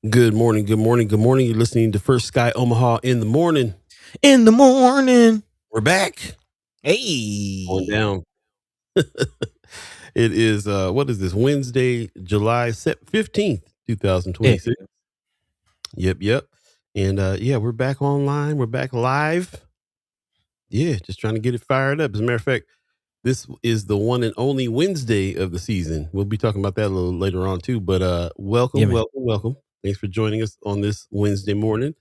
Good morning, good morning, good morning. You're listening to First Sky Omaha in the morning. In the morning. We're back. Going Hey. down. It is what is this? Wednesday, July 15th, Yeah. 2026. Yep. And yeah, we're back online. We're back live. Yeah, just trying to get it fired up. As a matter of fact, this is the one and only Wednesday of the season. We'll be talking about that a little later on too. But Yeah, welcome, man. welcome. Thanks for joining us on this Wednesday morning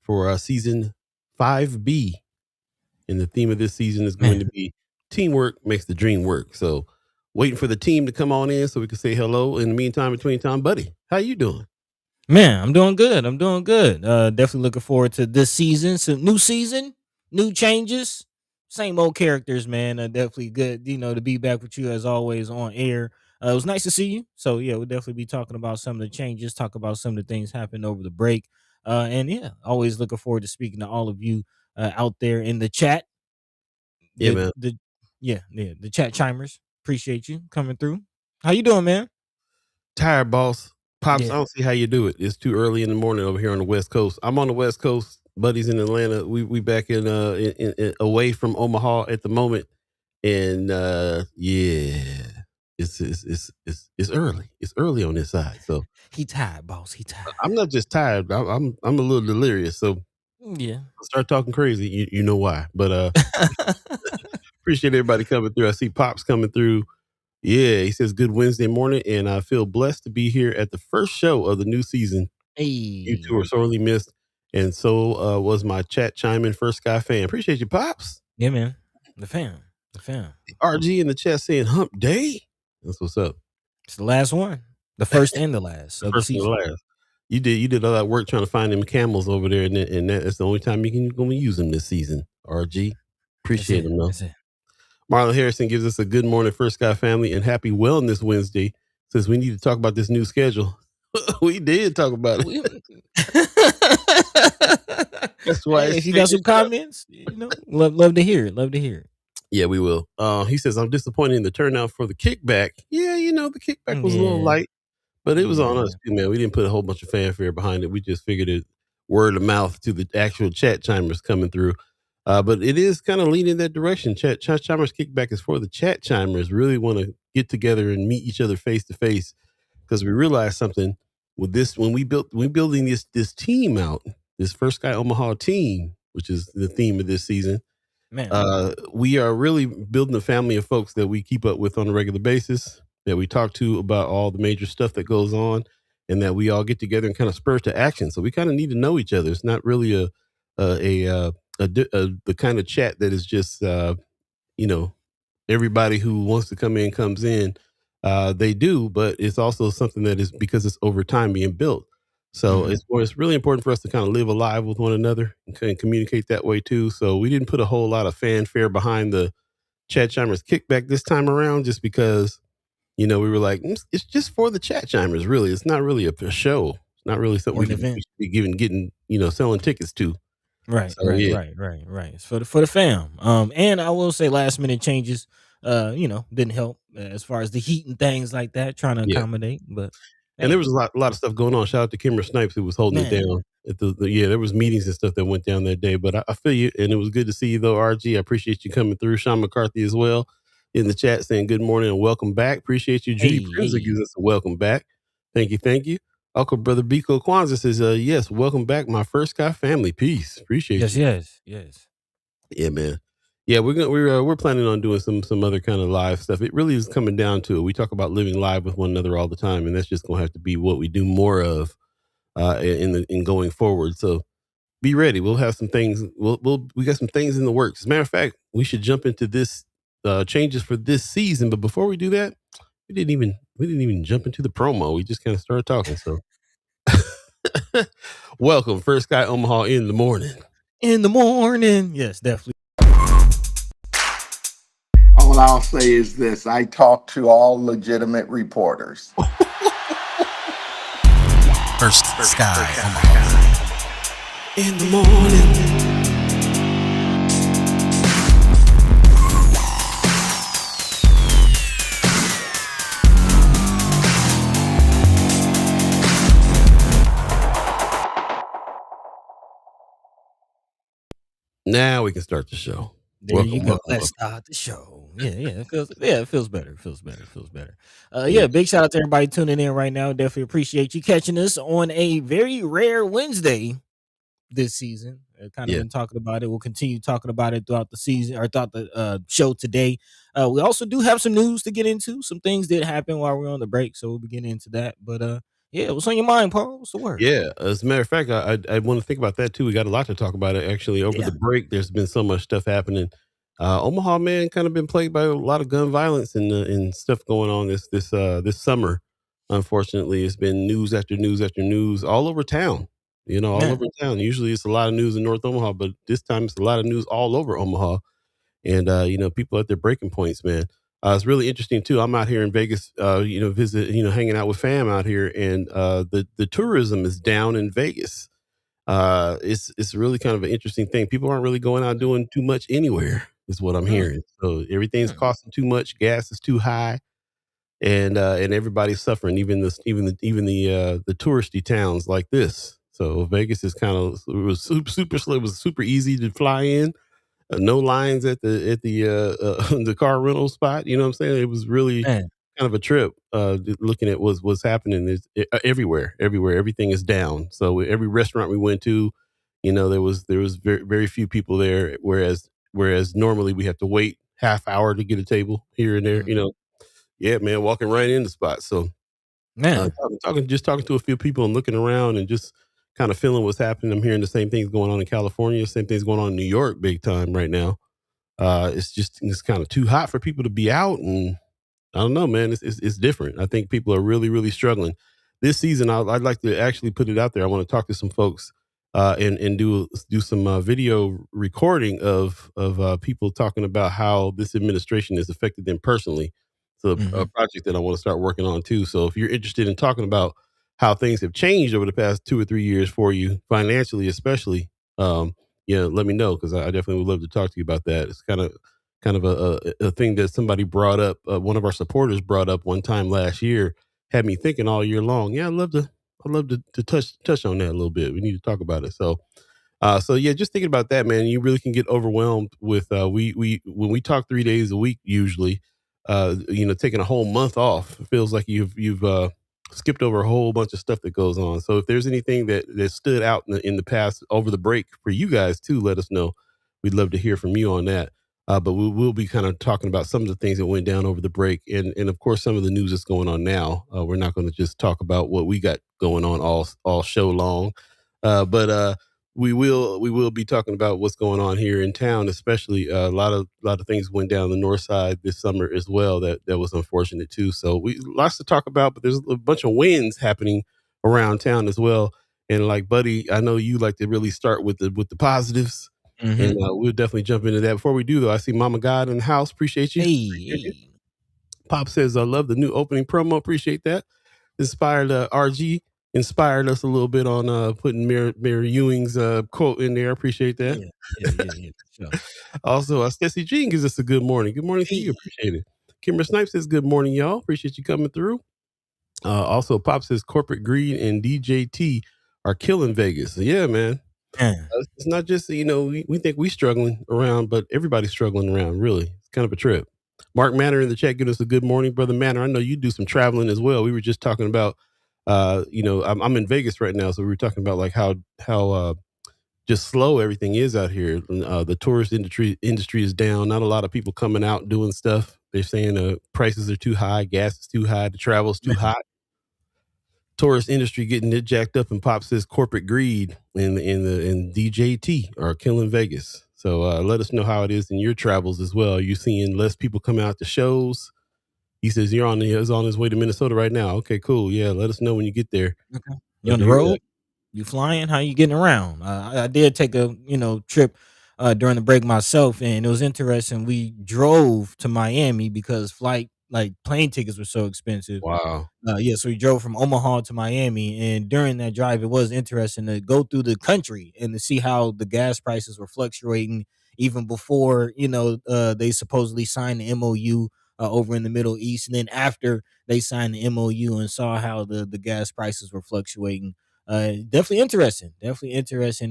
for season 5B. And the theme of this season is going Man. to be teamwork makes the dream work. So waiting for the team to come on in so we can say hello. In the meantime, between time, buddy, how you doing? Man, I'm doing good. Definitely looking forward to this season. Some new season, new changes, same old characters, man. Definitely good, to be back with you as always on air. It was nice to see you. So yeah, we'll definitely be talking about some of the changes, talk about some of the things happened over the break. And yeah, always looking forward to speaking to all of you out there in the chat. Yeah, The man. the the chat chimers. Appreciate you coming through. How you doing, man? Tired, boss. Pops, I Yeah. don't see how you do it. It's too early in the morning over here on the West Coast. I'm on the West Coast. Buddies in Atlanta. We back in away from Omaha at the moment. And yeah, it's early. It's early on this side. So He tired, boss. He tired. I'm not just tired. I'm a little delirious. So Yeah. I'll start talking crazy. You know why? But appreciate everybody coming through. I see Pops coming through. Yeah, he says good Wednesday morning, and I feel blessed to be here at the first show of the new season. You two Hey. are sorely missed, and so was my chat chime in First Sky fan. Appreciate you, Pops. Yeah, man. The fam. The fam. RG in the chat saying Hump Day. That's what's up. It's the last one. The first and the last The of the first and the season. last. You did all that work trying to find them camels over there, and that's the only time you can gonna use them this season. RG, That's appreciate it. them though. That's it. Marlon Harrison gives us a good morning, First Sky family, and happy Wellness Wednesday. Says we need to talk about this new schedule. We did talk about it. That's why Hey, it's if you got some changed up. comments, love to hear it. Love to hear it. Yeah, we will. He says I'm disappointed in the turnout for the kickback. Yeah, the kickback was a little Yeah. light, but it was on us Yeah. too, man. We didn't put a whole bunch of fanfare behind it. We just figured it word of mouth to the actual chat chimers coming through. But it is kind of leaning that direction. Chat chimers kickback is for the chat chimers. Really want to get together and meet each other face to face because we realized something with this when we building this team out, this First Sky Omaha team, which is the theme of this season. Man. We are really building a family of folks that we keep up with on a regular basis, that we talk to about all the major stuff that goes on, and that we all get together and kind of spur to action. So we kind of need to know each other. It's not really the kind of chat that is just you know everybody who wants to come in comes in. They do, but it's also something that is because it's over time being built. So Mhm. it's really important for us to kind of live alive with one another and kind of communicate that way too. So we didn't put a whole lot of fanfare behind the Chat Chimers kickback this time around, just because we were like, it's just for the Chat Chimers. Really, it's not really a show. It's not really something Or we an should event. be getting selling tickets to. Right, So right, yeah, right, right, right. It's for the fam. And I will say last minute changes, didn't help as far as the heat and things like that, trying to yeah. accommodate. But And there hey, was a lot of stuff going on. Shout out to Kimber Snipes who was holding it man, down. At yeah, there was meetings and stuff that went down that day. But I feel you, and it was good to see you though, RG. I appreciate you coming through. Sean McCarthy as well in the chat saying good morning and welcome back. Appreciate you. Judy hey, Prinza hey, gives us a welcome back. Thank you. Uncle Brother Biko Kwanzaa says, yes, welcome back, my First Sky family. Peace. Appreciate yes, you. yes, yes. Yeah, man. Yeah, we're planning on doing some other kind of live stuff. It really is coming down to it. We talk about living live with one another all the time, and that's just gonna have to be what we do more of in going forward. So be ready. We'll have some things. We got some things in the works. As a matter of fact, we should jump into this changes for this season. But before we do that, we didn't even jump into the promo. We just kind of started talking. So welcome, First Guy Omaha in the morning. In the morning, yes, definitely. All I'll say is this: I talk to all legitimate reporters. First Sky Omaha. In the morning. Now we can start the show. There you Welcome, go. welcome, Let's welcome. start the show. It feels better. It feels better. It feels better. Yeah, Yeah, big shout out to everybody tuning in right now. Definitely appreciate you catching us on a very rare Wednesday this season. Kind of yeah, been talking about it. We'll continue talking about it throughout the season or throughout the show today. We also do have some news to get into. Some things did happen while we are on the break, so we'll be getting into that. But yeah, what's on your mind, Paul? What's the word? yeah. As a matter of fact, I want to think about that too. We got a lot to talk about it actually over Yeah. the break. There's been so much stuff happening. Omaha, man, kind of been plagued by a lot of gun violence and stuff going on this summer. Unfortunately, it's been news after news after news all over town. All Yeah. over town. Usually, it's a lot of news in North Omaha, but this time it's a lot of news all over Omaha. And people at their breaking points, man. It's really interesting too. I'm out here in Vegas, hanging out with fam out here, and the tourism is down in Vegas. It's really kind of an interesting thing. People aren't really going out doing too much anywhere, is what I'm Mm, hearing. So everything's mm, costing too much. Gas is too high, and everybody's suffering. Even the touristy towns like this. So Vegas is it was super slow. It was super easy to fly in, no lines at the the car rental spot. You know what I'm saying? It was really man. kind of a trip. Looking at what's happening is everywhere. Everything is down. So every restaurant we went to, there was very very few people there. Whereas normally we have to wait half hour to get a table here and there. Mhm. Yeah, man, walking right in the spot. So Man. talking to a few people and looking around and just kind of feeling what's happening. I'm hearing the same things going on in California, same things going on in New York, big time right now. It's kind of too hot for people to be out, and I don't know, man. It's different. I think people are really really struggling this season. I'd like to actually put it out there. I want to talk to some folks and do some video recording of people talking about how this administration has affected them personally. So a Mhm. project that I want to start working on too. So if you're interested in talking about how things have changed over the past 2 or 3 years for you financially, especially, let me know because I definitely would love to talk to you about that. It's kind of a thing that somebody brought up. One of our supporters brought up one time last year, had me thinking all year long. Yeah, I'd love to touch on that a little bit. We need to talk about it. So yeah, just thinking about that, man, you really can get overwhelmed with we when we talk 3 days a week usually, taking a whole month off it feels like you've skipped over a whole bunch of stuff that goes on. So if there's anything that stood out in the past over the break for you guys too, let us know. We'd love to hear from you on that. But we will be kind of talking about some of the things that went down over the break, and of course some of the news that's going on now. We're not going to just talk about what we got going on all show long, but we will be talking about what's going on here in town, especially a lot of things went down the north side this summer as well. That was unfortunate too. So we lots to talk about, but there's a bunch of wins happening around town as well. And like, buddy, I know you like to really start with the positives, and Mhm. we'll definitely jump into that. Before we do though, I see Mama God in the house. Appreciate you. Hey, Appreciate you. hey. Pop says I love the new opening promo. Appreciate that. Inspired RG inspired us a little bit on putting Mary Ewing's quote in there. Appreciate that. Yeah. Yeah. For sure. Also, Stacey Jean gives us a good morning. Good morning to you. Hey. Appreciate it. Kimber Snipes says good morning, y'all. Appreciate you coming through. Also, Pop says corporate greed and DJT are killing Vegas. So, yeah, man. Man. It's not just, we think we struggling around, but everybody's struggling around, really. It's kind of a trip. Mark Manor in the chat, give us a good morning, Brother Manor. I know you do some traveling as well. We were just talking about, I'm in Vegas right now. So we were talking about like how just slow everything is out here. The tourist industry is down. Not a lot of people coming out doing stuff. They're saying prices are too high, gas is too high, the travel's too Man. hot. Tourist industry getting it jacked up, and Pop says corporate greed and DJT are killing Vegas. So let us know how it is in your travels as well. Are you seeing less people come out to shows? He says he's on his way to Minnesota right now. Okay, cool. Yeah, let us know when you get there. Okay. You Love on to the hear that. road? You flying? How you getting around? I did take a trip during the break myself, and it was interesting. We drove to Miami because plane tickets were so expensive. Wow. Yeah, so we drove from Omaha to Miami, and during that drive, it was interesting to go through the country and to see how the gas prices were fluctuating even before they supposedly signed the MOU over in the Middle East, and then after they signed the MOU and saw how the gas prices were fluctuating. Definitely interesting,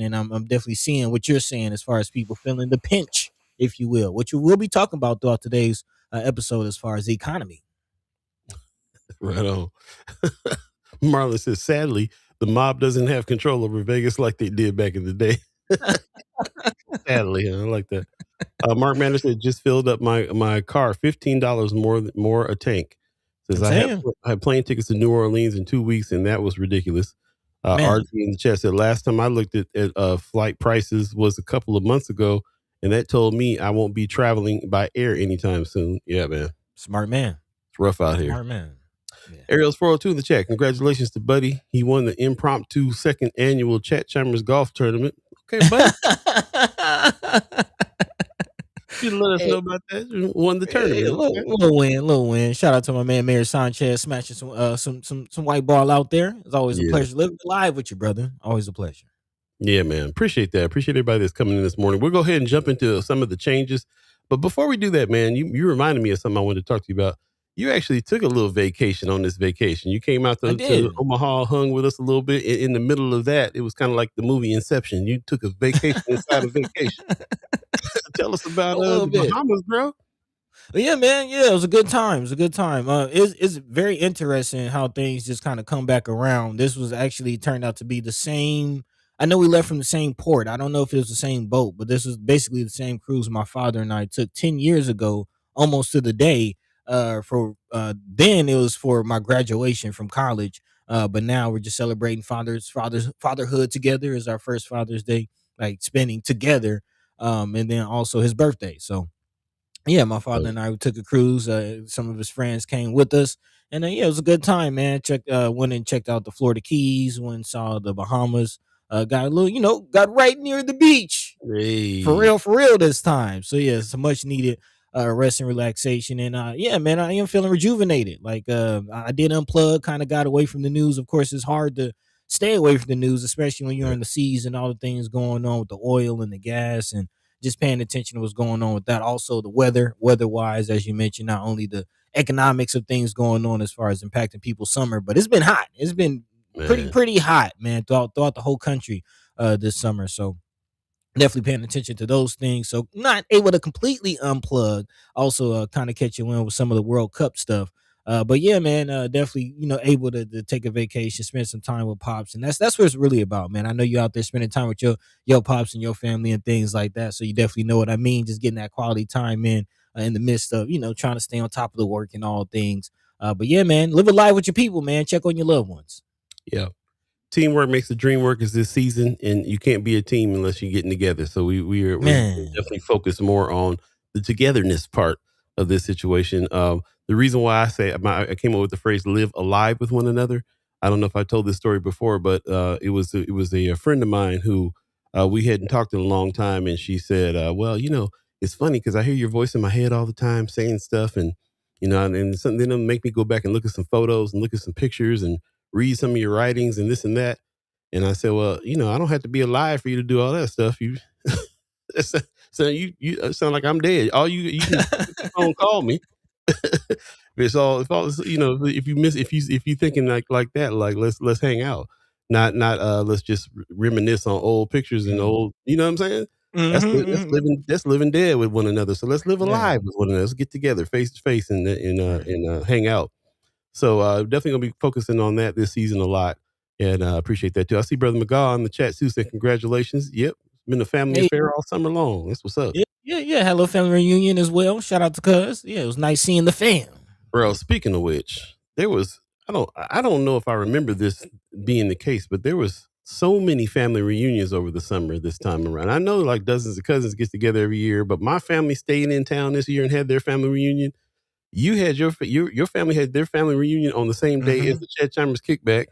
and I'm definitely seeing what you're saying as far as people feeling the pinch, if you will, which we will be talking about throughout today's episode as far as the economy. Right on. Marlon says, sadly, the mob doesn't have control over Vegas like they did back in the day. Sadly, I like that. Mark Mander said, just filled up my car, $15 more a tank. Says I'm saying, I have plane tickets to New Orleans in 2 weeks, and that was ridiculous. man, RG in the chat said, last time I looked at flight prices was a couple of months ago, and that told me I won't be traveling by air anytime soon. Yeah, man, smart man, it's rough out here. smart man. Yeah. Ariel's 402 in the chat. Congratulations to Buddy. He won the impromptu second annual Chat Chambers golf tournament. Okay, Buddy. You let us know about that. You won the tournament. Little win. Shout out to my man Mayor Sanchez smashing some white ball out there. It's always a pleasure living live with you, brother. Always a pleasure. Yeah, man. Appreciate that. Appreciate everybody that's coming in this morning. We'll go ahead and jump into some of the changes. But before we do that, man, you reminded me of something I wanted to talk to you about. You actually took a little vacation on this vacation. You came out to Omaha, hung with us a little bit. In the middle of that, it was kind of like the movie Inception. You took a vacation inside a vacation. Tell us about the Bahamas, bro. Yeah, man. Yeah, it was a good time. It's very interesting how things just kind of come back around. This was actually turned out to be the same. I know we left from the same port. I don't know if it was the same boat, but this was basically the same cruise my father and I took 10 years ago, almost to the day. Then it was for my graduation from college. But now we're just celebrating fatherhood together as our first Father's Day, like spending together. And then also his birthday. So yeah, my father and I took a cruise. Some of his friends came with us, and yeah, it was a good time, man. Went and checked out the Florida Keys. Went and saw the Bahamas. Got a little, got right near the beach. Hey. For real this time. So yeah, it's a much needed rest and relaxation. And yeah, man, I am feeling rejuvenated. Like I did unplug, kind of got away from the news. Of course, it's hard to stay away from the news, especially when you're in the seas and all the things going on with the oil and the gas and just paying attention to what's going on with that. Also, the weather-wise, as you mentioned, not only the economics of things going on as far as impacting people's summer, but it's been hot. It's been pretty hot, man, throughout the whole country this summer. So definitely paying attention to those things. So not able to completely unplug. Also, kind of catch you in with some of the World Cup stuff. But yeah, man, definitely, able to take a vacation, spend some time with pops, and that's what it's really about, man. I know you're out there spending time with your pops and your family and things like that, so you definitely know what I mean. Just getting that quality time in the midst of trying to stay on top of the work and all things. But yeah, man, live a life with your people, man. Check on your loved ones. Yeah. Teamwork makes the dream work is this season, and you can't be a team unless you're getting together. So we're definitely focused more on the togetherness part of this situation. The reason why I say I came up with the phrase "live alive with one another." I don't know if I told this story before, but it was a friend of mine who we hadn't talked in a long time, and she said, "Well, it's funny because I hear your voice in my head all the time saying stuff, and and something then it'll make me go back and look at some photos and look at some pictures and read some of your writings and this and that." And I said, "Well, I don't have to be alive for you to do all that stuff. You so you sound like I'm dead. All you can phone call me." If you thinking like that, like let's hang out, not let's just reminisce on old pictures and old, you know what I'm saying? That's living dead with one another. So let's live alive with one another. Let's get together face to face and hang out. So definitely gonna be focusing on that this season a lot, and appreciate that too. I see Brother McGaw in the chat too. Said congratulations. Yep, it's been a family affair all summer long. That's what's up. Yeah. Hello, family reunion as well. Shout out to Cuz. Yeah, it was nice seeing the fam. Bro, speaking of which, there was I don't know if I remember this being the case, but there was so many family reunions over the summer this time around. I know like dozens of cousins get together every year, but my family stayed in town this year and had their family reunion. You had your family had their family reunion on the same day as the Chet Chambers kickback.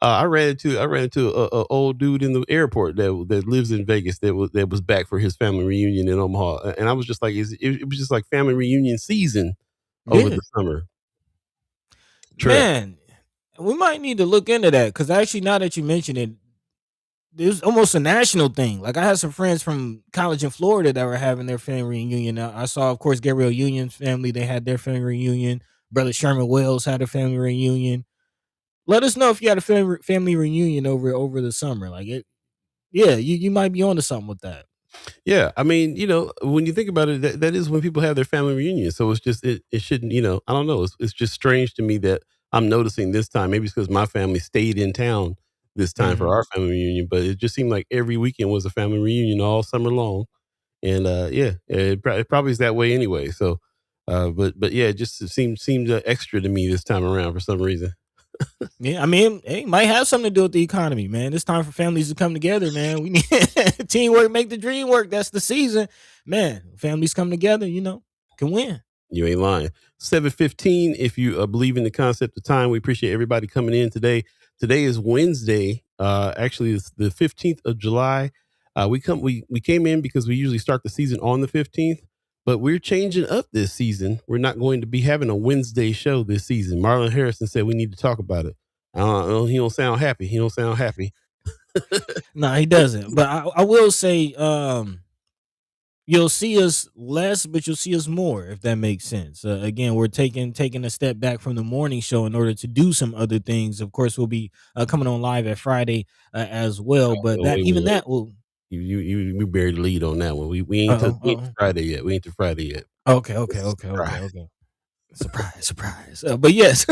I ran into a old dude in the airport that lives in Vegas that was back for his family reunion in Omaha, and I was just like, it was just like family reunion season over the summer. Man, we might need to look into that because actually, now that you mention it, there's almost a national thing. Like I had some friends from college in Florida that were having their family reunion. I saw, of course, Gabrielle Union's family. They had their family reunion. Brother Sherman Wells had a family reunion. let us know if you had a family reunion over the summer. Like it, yeah, you might be onto something with that. Yeah, I mean, when you think about it, that is when people have their family reunion. So it's just it shouldn't, I don't know. It's just strange to me that I'm noticing this time. Maybe it's because my family stayed in town this time for Mhm. our family reunion, but it just seemed like every weekend was a family reunion all summer long. And yeah, it probably is that way anyway. So, but yeah, it seemed extra to me this time around for some reason. Yeah, I mean, it might have something to do with the economy, man. It's time for families to come together, man. We need teamwork, make the dream work. That's the season, man. Families come together, can win. You ain't lying. 7:15. If you believe in the concept of time, we appreciate everybody coming in today. Today is Wednesday. Actually, it's the 15th of July. We came in because we usually start the season on the 15th, but we're changing up this season. We're not going to be having a Wednesday show this season. Marlon Harrison said we need to talk about it. He don't sound happy. He don't sound happy. No, he doesn't. But I will say, you'll see us less, but you'll see us more, if that makes sense. Again, we're taking a step back from the morning show in order to do some other things. Of course, we'll be coming on live at Friday as well. But Oh, that wait, even wait, wait. that will. You buried the lead on that one. We ain't to Uh oh. Friday yet. We ain't to Friday yet. Okay. It's Okay. a Okay. Okay. surprise. Okay. Surprise. But yes,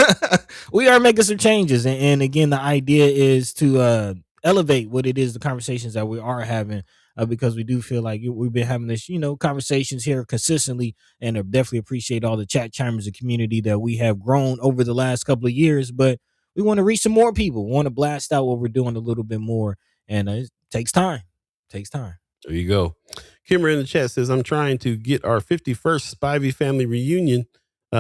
we are making some changes, and again, the idea is to elevate what it is, the conversations that we are having, because we do feel like we've been having this, conversations here consistently, and I definitely appreciate all the chat chimers and community that we have grown over the last couple of years. But we want to reach some more people. We want to blast out what we're doing a little bit more, and it takes time. Takes time. There you go. Kimmer in the chat says, I'm trying to get our 51st Spivey family reunion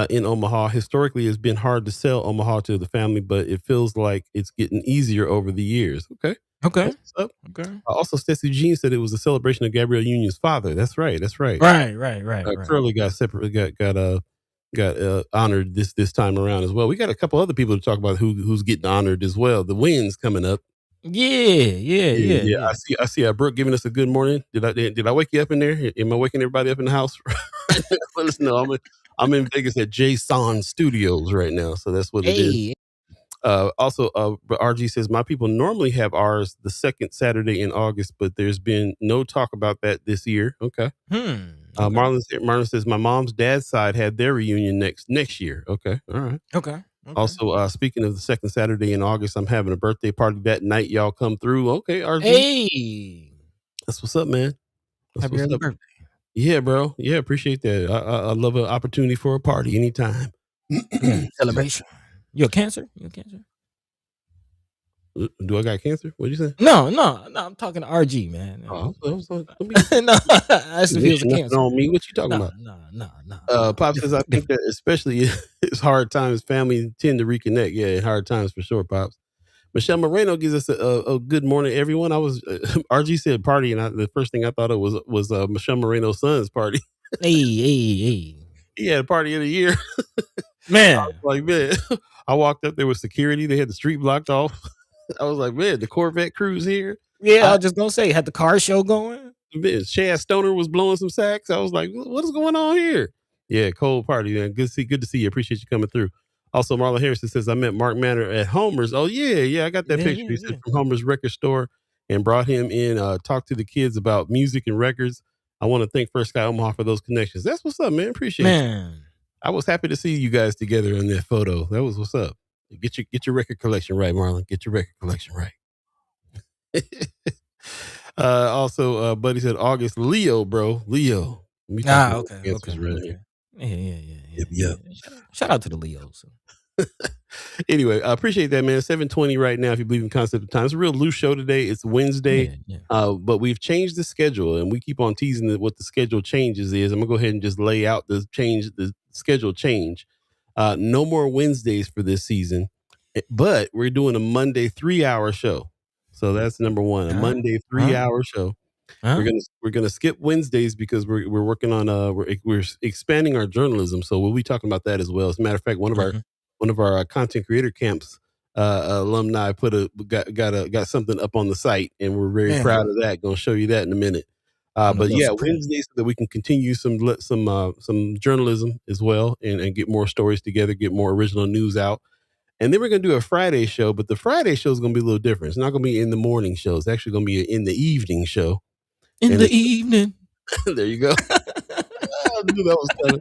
in Omaha. Historically, it's been hard to sell Omaha to the family, but it feels like it's getting easier over the years. Okay. Okay. That's what's up. Okay. Also, Stacey Jean said it was a celebration of Gabrielle Union's father. That's right. That's right. Right. Curly got separate, got honored this time around as well. We got a couple other people to talk about who's getting honored as well. The Winds coming up. Yeah. I see. Brooke giving us a good morning. Did I wake you up in there? Am I waking everybody up in the house? Let us know. I'm in Vegas at Jason Studios right now, so that's what it is. Hey. Also, RG says my people normally have ours the second Saturday in August, but there's been no talk about that this year. Okay. Okay. Marlon says my mom's dad's side had their reunion next year. Okay. All right. Okay. Also, speaking of the second Saturday in August, I'm having a birthday party that night. Y'all come through. Okay, RG. Hey. That's what's up, man. That's Happy what's early up. birthday. Yeah, bro. Yeah, appreciate that. I love an opportunity for a party anytime. Yeah. Celebration. You a Cancer? Do I got cancer? What'd you say? No. I'm talking to RG, man. Oh, let me No, I asked if he was a nothing Cancer. on me. What you talking No. about? Pop says I think that especially it's hard times. Families tend to reconnect. Yeah, hard times for sure, Pops. Michelle Moreno gives us a good morning, everyone. I was RG said party, and the first thing I thought it was Michelle Moreno's son's party. Hey. He had a party of the year. Man. Like, man, I walked up there with security. They had the street blocked off. I was like, man, the Corvette crew's here. Yeah, I was just gonna say, had the car show going. Man, Chad Stoner was blowing some sacks. I was like, what is going on here? Yeah, cold party, man. Good to see you. Appreciate you coming through. Also, Marlon Harrison says I met Mark Manor at Homer's. Oh yeah, I got that picture. He said from Homer's record store and brought him in. Talked to the kids about music and records. I want to thank First Sky Omaha for those connections. That's what's up, man. Appreciate you. I was happy to see you guys together in that photo. That was what's up. Get your record collection right, Marlon. Get your record collection right. Also, Buddy said August. Leo, bro. Leo. Okay. Right Yeah. Shout out to the Leos. Anyway, I appreciate that, man. 7:20 right now. If you believe in concept of time, it's a real loose show today. It's Wednesday, but we've changed the schedule, and we keep on teasing what the schedule changes is. I'm gonna go ahead and just lay out the schedule change. No more Wednesdays for this season, but we're doing a Monday 3-hour show. So that's number one, a Monday 3-hour show. We're gonna skip Wednesdays because we're working on we're expanding our journalism. So we'll be talking about that as well. As a matter of fact, one of our content creator camps alumni got something up on the site, and we're very proud of that. Going to show you that in a minute. But yeah, Wednesdays so that we can continue some journalism as well, and get more stories together, get more original news out. And then we're going to do a Friday show, but the Friday show is going to be a little different. It's not going to be in the morning show. It's actually going to be in the evening show. In And the evening. there you go. I knew that was coming.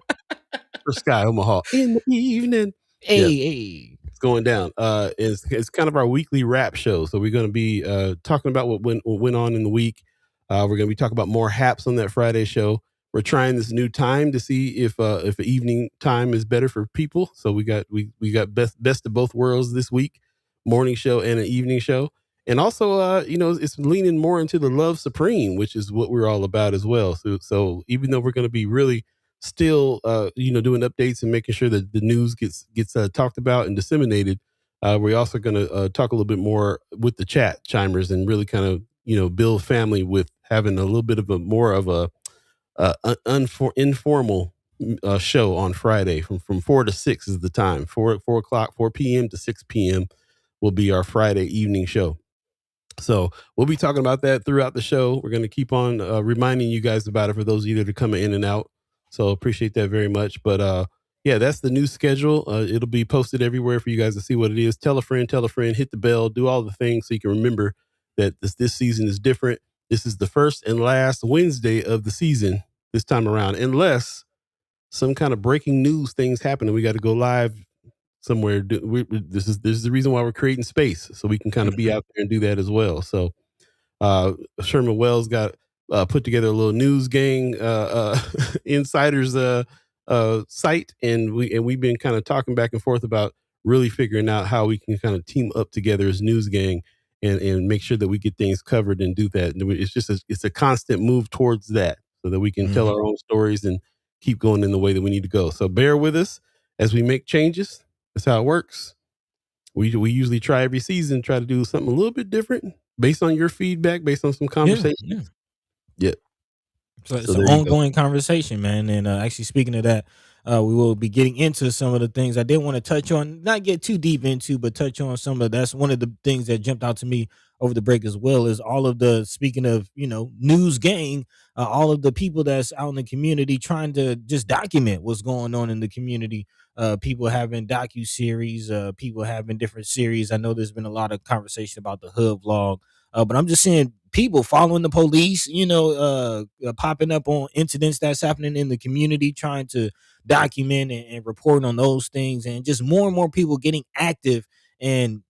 For Sky Omaha in the evening. Hey. It's going down. It's kind of our weekly wrap show. So we're going to be talking about what went on in the week. We're going to be talking about more haps on that Friday show. We're trying this new time to see if an evening time is better for people. So we got best of both worlds this week, morning show and an evening show. And also, it's leaning more into the love supreme, which is what we're all about as well. So even though we're going to be really still, doing updates and making sure that the news gets talked about and disseminated, we're also going to talk a little bit more with the chat chimers and really kind of, build family with having a little bit of informal show on Friday from 4 to 6 is the time. 4 o'clock, 4 p.m. to 6 p.m. will be our Friday evening show. So we'll be talking about that throughout the show. We're going to keep on reminding you guys about it for those of you that are coming in and out. So appreciate that very much. But that's the new schedule. It'll be posted everywhere for you guys to see what it is. Tell a friend, hit the bell, do all the things so you can remember that this season is different. This is the first and last Wednesday of the season this time around, unless some kind of breaking news things happen and we got to go live somewhere. This is the reason why we're creating space, so we can kind of be out there and do that as well. So Sherman Wells got put together a little news gang insiders site, and we've been kind of talking back and forth about really figuring out how we can kind of team up together as news gang and make sure that we get things covered and do that. And it's a constant move towards that, so that we can tell our own stories and keep going in the way that we need to go. So bear with us as we make changes. That's how it works. We usually try every season, try to do something a little bit different based on your feedback, based on some conversations. Yeah. So it's an ongoing conversation, man. And actually, speaking of that, we will be getting into some of the things I did want to touch on, not get too deep into, but touch on some of that's one of the things that jumped out to me over the break as well, is all of the, speaking of, news gang, all of the people that's out in the community trying to just document what's going on in the community. People having docu-series, people having different series. I know there's been a lot of conversation about the hood vlog, but I'm just seeing people following the police, popping up on incidents that's happening in the community, trying to document and report on those things, and just more and more people getting active and,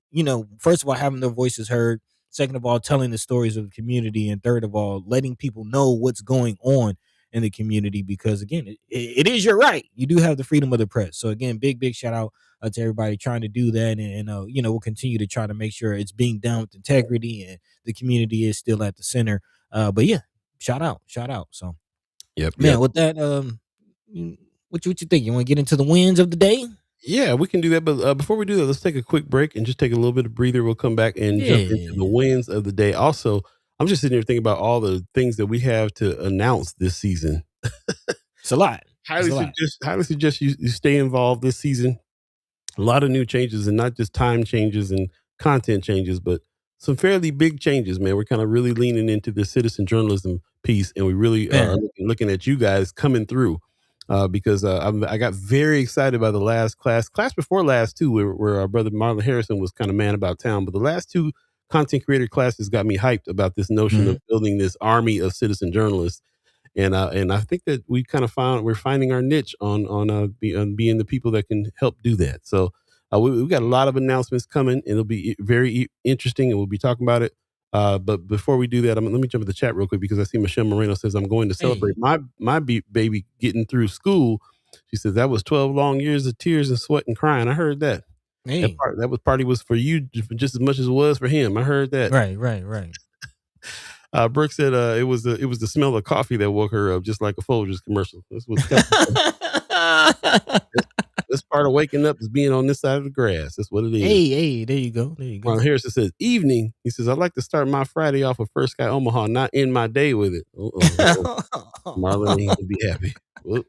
first of all, having their voices heard. Second of all, telling the stories of the community. And third of all, letting people know what's going on in the community, because again, it is your right. You do have the freedom of the press. So again, big shout out to everybody trying to do that. And we'll continue to try to make sure it's being done with integrity and the community is still at the center. But yeah, shout out. So man, with that, what you think? You want to get into the wins of the day? Yeah, we can do that. But before we do that, let's take a quick break and just take a little bit of breather. We'll come back and jump into the wins of the day. Also, I'm just sitting here thinking about all the things that we have to announce this season. It's a lot. Highly suggest you stay involved this season. A lot of new changes, and not just time changes and content changes, but some fairly big changes, man. We're kind of really leaning into the citizen journalism piece, and we really are looking at you guys coming through. Because I got very excited by the last class before last too, where our brother Marlon Harrison was kind of man about town. But the last two content creator classes got me hyped about this notion of building this army of citizen journalists. And I think that we're finding our niche on being the people that can help do that. So we've got a lot of announcements coming, and it'll be very interesting, and we'll be talking about it. But before we do that, let me jump in the chat real quick, because I see Michelle Moreno says, I'm going to celebrate my baby getting through school. She says, that was 12 long years of tears and sweat and crying. I heard that. Hey. That party was for you just as much as it was for him. I heard that. Right. Brooke said it was the smell of coffee that woke her up, just like a Folgers commercial. That's what's This part of waking up is being on this side of the grass. That's what it is. Hey, there you go. Ron Harrison says, evening. He says, I'd like to start my Friday off with First Sky Omaha, not end my day with it. Marlon ain't gonna be happy. We'll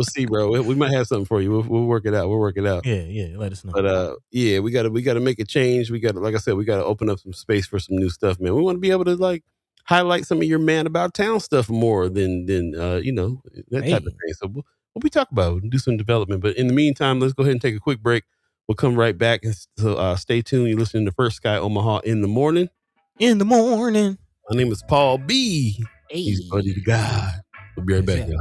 see, bro. We might have something for you. We'll work it out. Yeah. Let us know. But we gotta make a change. We gotta, like I said, we gotta open up some space for some new stuff, man. We want to be able to highlight some of your man about town stuff more than that type of thing. So we'll be talking about it and do some development. But in the meantime, let's go ahead and take a quick break. We'll come right back. So stay tuned. You're listening to First Sky Omaha in the morning. In the morning. My name is Paul B. Hey. He's buddy to God. We'll be right back, y'all.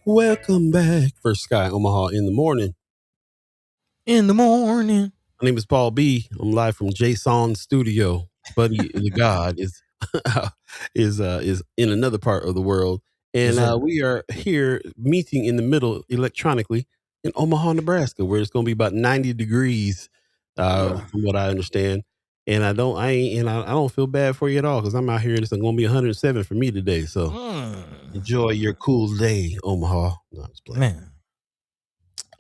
Welcome back. First Sky Omaha in the morning. In the morning. My name is Paul B. I'm live from Jason's studio. Buddy the God is in another part of the world, and we are here meeting in the middle electronically in Omaha, Nebraska, where it's going to be about 90 degrees, from what I understand. And I don't feel bad for you at all because I'm out here and it's going to be 107 for me today. So enjoy your cool day, Omaha. No, I'm just playing. Man.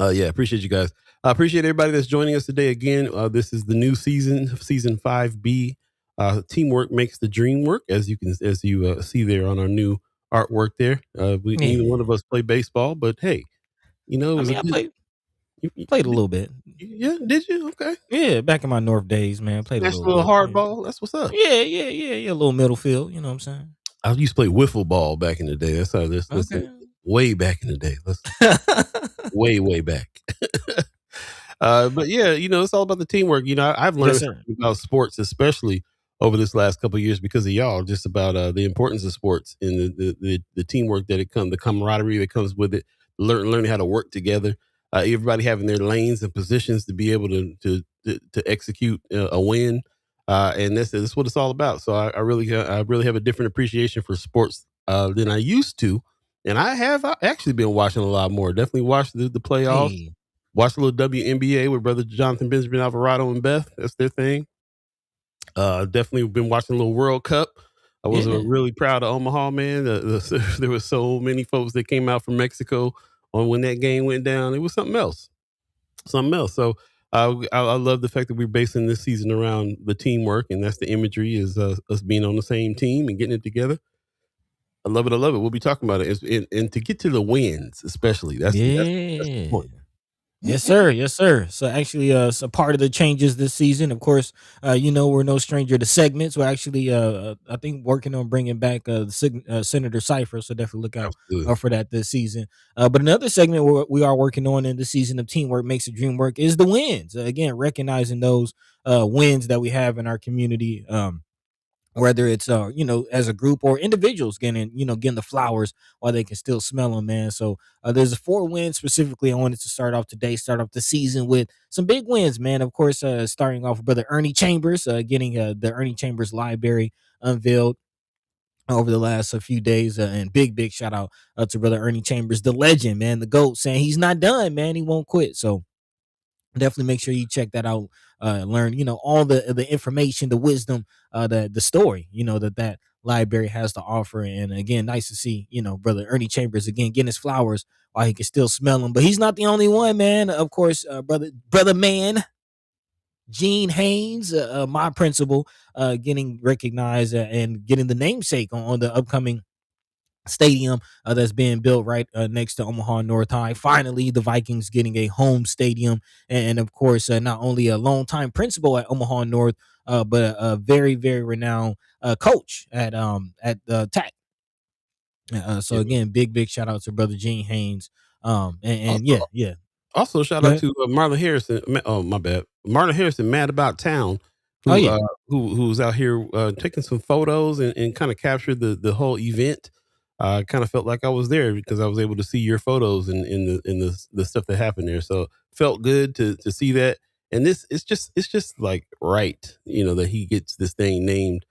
Yeah, appreciate you guys. I appreciate everybody that's joining us today. Again, this is the new season 5B. Teamwork makes the dream work, as you see there on our new artwork there. Neither one of us play baseball, but hey, it was I played a little bit. Yeah, did you? Okay. Yeah, back in my North days, man. Played a little hardball. That's what's up. Yeah. A little middle field. You know what I'm saying? I used to play wiffle ball back in the day. That's how this. Okay. Way back in the day. Way back. But yeah, it's all about the teamwork. I've learned something about sports, especially over this last couple of years because of y'all, just about the importance of sports and the teamwork that the camaraderie that comes with it, learning how to work together. Everybody having their lanes and positions to be able to execute a win, and that's what it's all about. So I really have a different appreciation for sports than I used to, and I've actually been watching a lot more. Definitely watched the playoffs. Hey. Watched a little WNBA with brother Jonathan Benjamin Alvarado and Beth. That's their thing. Definitely been watching a little World Cup. I was really proud of Omaha, man. There were so many folks that came out from Mexico on when that game went down. It was something else. So I love the fact that we're basing this season around the teamwork, and that's the imagery is us being on the same team and getting it together. I love it. We'll be talking about it, and to get to the wins, especially that's the point. Yes, sir. So actually, so part of the changes this season, of course, we're no stranger to segments. We're actually, I think, working on bringing back Senator Cypher. So definitely look out for that this season. But another segment we are working on in the season of Teamwork Makes the Dream Work is the wins. Again, recognizing those wins that we have in our community. Whether it's as a group or individuals getting the flowers while they can still smell them, man. So there's 4 wins specifically. I wanted to start off the season with some big wins, man. Of course, starting off with brother Ernie Chambers, getting the Ernie Chambers Library unveiled over the last few days, and big shout out to brother Ernie Chambers, the legend, man, the GOAT, saying he's not done, man. He won't quit. So definitely make sure you check that out. Learn, all the information, the wisdom, the story, that library has to offer. And again, nice to see, brother Ernie Chambers again getting his flowers while he can still smell them. But he's not the only one, man. Of course, brother man, Gene Haynes, my principal, getting recognized and getting the namesake on the upcoming stadium that's being built right next to Omaha North High. Finally, the Vikings getting a home stadium, and of course, not only a longtime principal at Omaha North, but a very, very renowned coach at TAC. So again, big shout out to brother Gene Haynes. Yeah. Also, shout out to Marlon Harrison. Oh, my bad. Marlon Harrison, Mad About Town, who's out here taking some photos and kind of captured the whole event. I kind of felt like I was there because I was able to see your photos and in the stuff that happened there. So felt good to see that. And this it's just like right, that he gets this thing named.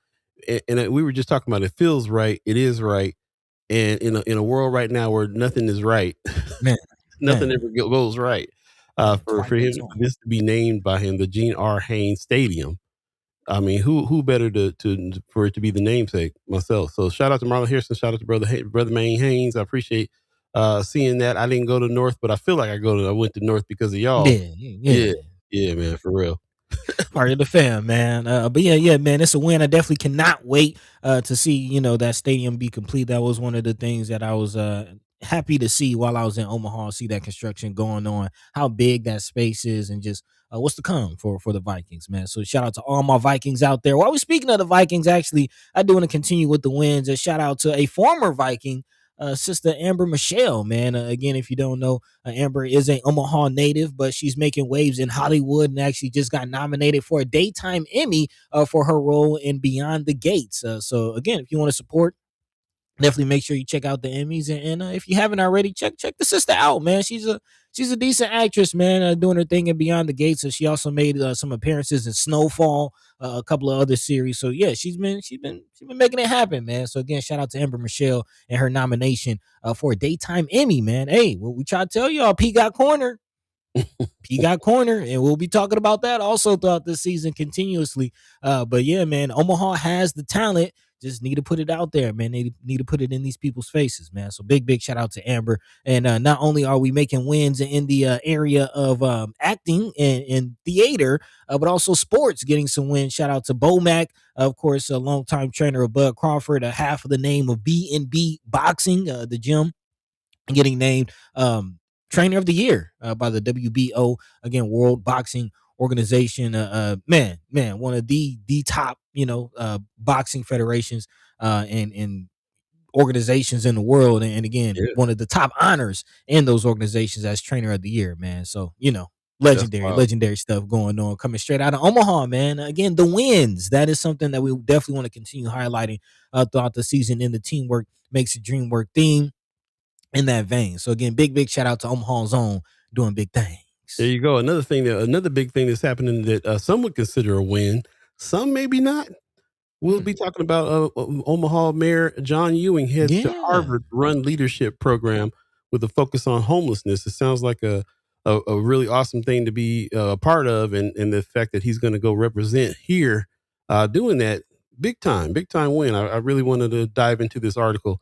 And we were just talking about it feels right. It is right. And in a world right now where nothing is right, Man, nothing man, ever goes right. man, For Twilight him Zone. for this to be named by him, the Gene R. Haynes Stadium. I mean, who better to for it to be the namesake myself? So shout out to Marlon Harrison, shout out to brother Maine Haynes. I appreciate seeing that. I didn't go to North, but I feel like I went to North because of y'all. Yeah, Yeah, yeah. yeah, man, for real. Part of the fam, man. But yeah, man, it's a win. I definitely cannot wait to see that stadium be complete. That was one of the things that I was happy to see while I was in Omaha. See that construction going on, how big that space is, and just what's to come for the Vikings, man. So shout out to all my Vikings out there. While we're speaking of the Vikings, actually, I do want to continue with the wins. A shout out to a former Viking. Sister Amber Michelle, man. Again, if you don't know, Amber is a Omaha native, but she's making waves in Hollywood and actually just got nominated for a daytime Emmy for her role in Beyond the Gates. So again, if you want to support, definitely make sure you check out the Emmys, and if you haven't already, check the sister out, man. She's a decent actress, man, doing her thing in Beyond the Gates. So she also made some appearances in Snowfall, a couple of other series. So yeah, she's been making it happen, man. So again, shout out to Amber Michelle and her nomination for a daytime Emmy, man. Hey, what we try to tell y'all, P got cornered. He got corner, and we'll be talking about that also throughout this season continuously. But yeah, man, Omaha has the talent. Just need to put it out there, man. They need to put it in these people's faces, man. So big shout out to Amber. And not only are we making wins in the area of acting and theater, but also sports, getting some wins. Shout out to Bomac, of course, a longtime trainer of Bud Crawford, a half of the name of B&B Boxing, the gym, getting named trainer of the year by the WBO, again, World Boxing Organization. Man, one of the top boxing federations and organizations in the world, and again, Yeah, one of the top honors in those organizations as trainer of the year, man. So that's wild. legendary stuff going on, coming straight out of Omaha, man. Again, the wins, that is something that we definitely want to continue highlighting throughout the season in the teamwork makes the dream work theme, in that vein. So again, big shout out to Omaha's own doing big There things. you go. Another big thing that's happening that some would consider a win, some maybe not. We'll Hmm. be talking about Omaha Mayor John Ewing heads to Yeah. Harvard-run leadership program with a focus on homelessness. It sounds like a really awesome thing to be a part of, and the fact that he's going to go represent here, doing that big time win. I really wanted to dive into this article.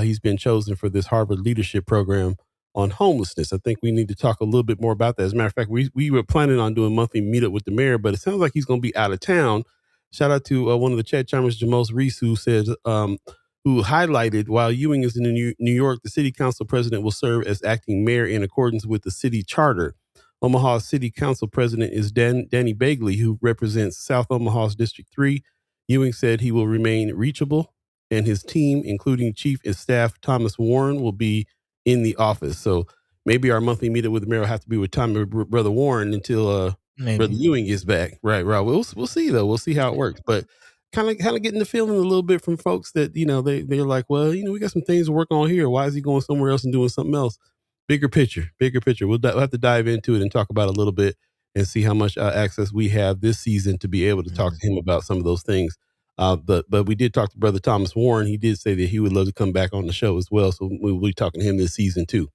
He's been chosen for this Harvard leadership program on homelessness. I think we need to talk a little bit more about that. As a matter of fact, we were planning on doing monthly meetup with the mayor, but it sounds like he's going to be out of town. Shout out to one of the chat chimers, Jamos Reese, who says, who highlighted while Ewing is in New York, the city council president will serve as acting mayor in accordance with the city charter. Omaha City Council president is Danny Bagley, who represents South Omaha's District 3. Ewing said he will remain reachable, and his team, including Chief of Staff Thomas Warren, will be in the office. So maybe our monthly meetup with the mayor will have to be with Brother Warren until Brother Maybe. Ewing gets back. Right. We'll see though. We'll see how it works. But kind of getting the feeling a little bit from folks that they're like, well, we got some things to work on here. Why is he going somewhere else and doing something else? Bigger picture, bigger picture. We'll have to dive into it and talk about it a little bit and see how much access we have this season to be able to talk Mhm. to him about some of those things. But we did talk to Brother Thomas Warren. He did say that he would love to come back on the show as well. So we'll be talking to him this season too.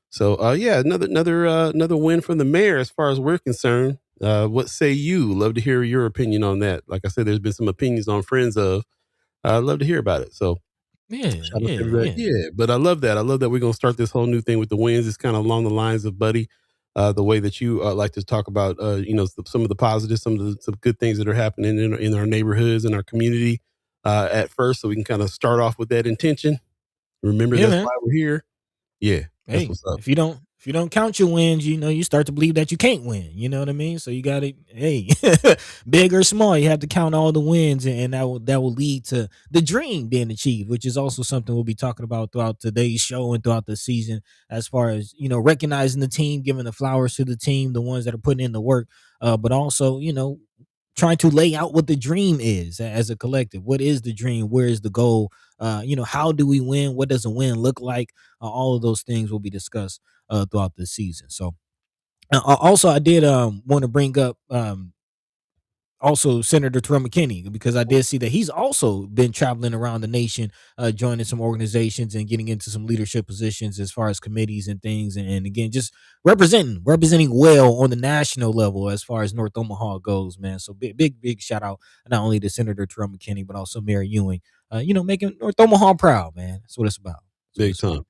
So yeah, another win from the mayor as far as we're concerned. What say you? Love to hear your opinion on that. Like I said, there's been some opinions on Friends of. I'd love to hear about it. So Yeah, shout out to yeah, everybody. yeah. Yeah, but I love that. I love that we're gonna start this whole new thing with the wins. It's kind of along the lines of Buddy, the way that you like to talk about, some of the positives, some good things that are happening in our neighborhoods and our community at first, so we can kind of start off with that intention. Remember, Yeah, that's man. why we're here. Yeah, that's Hey, what's up. if you don't count your wins, you start to believe that you can't win. You know what I mean? So you got to, hey, big or small, you have to count all the wins, and that will lead to the dream being achieved, which is also something we'll be talking about throughout today's show and throughout the season, as far as recognizing the team, giving the flowers to the team, the ones that are putting in the work, but also trying to lay out what the dream is as a collective. What is the dream? Where is the goal? How do we win? What does a win look like? All of those things will be discussed throughout the season. So also, I did want to bring up also Senator Terrell McKinney, because I did see that he's also been traveling around the nation, joining some organizations and getting into some leadership positions as far as committees and things, and again, just representing well on the national level as far as North Omaha goes, man. So big shout out not only to Senator Terrell McKinney but also Mayor Ewing, making North Omaha proud, man. That's what it's about. That's what Big it's about. time.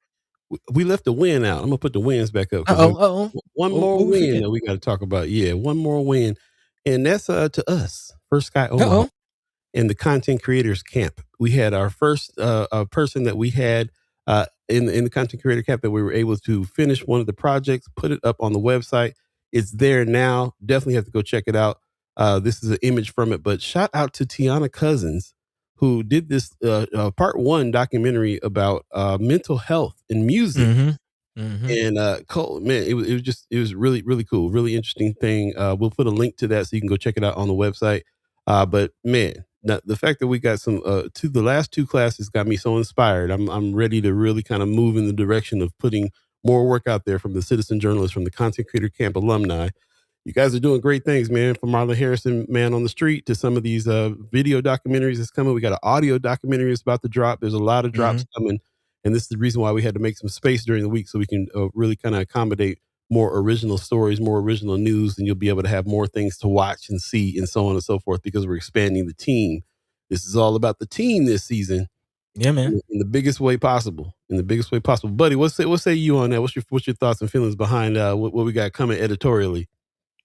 We left the win out. I'm gonna put the wins back up because one more What we win forget? that we got to talk about. Yeah, one more win, and that's to us, First Sky Uh Omaha, oh. in the content creators camp. We had our first person that we had in the content creator camp that we were able to finish one of the projects, put it up on the website. It's there now. Definitely have to go check it out. This is an image from it, but shout out to Tiana Cousins, who did this part one documentary about mental health and music. Mm-hmm. Mm-hmm. And Cole, man, it was really, really cool, really interesting thing. We'll put a link to that so you can go check it out on the website. But man, the fact that we got some the last two classes got me so inspired. I'm ready to really kind of move in the direction of putting more work out there from the citizen journalists, from the content creator camp alumni. You guys are doing great things, man. From Marlon Harrison, Man on the Street, to some of these video documentaries that's coming. We got an audio documentary that's about to drop. There's a lot of drops coming. And this is the reason why we had to make some space during the week so we can really kind of accommodate more original stories, more original news, and you'll be able to have more things to watch and see and so on and so forth because we're expanding the team. This is all about the team this season. Yeah, man. In the biggest way possible. In the biggest way possible. Buddy, what say you on that? What's your thoughts and feelings behind what we got coming editorially?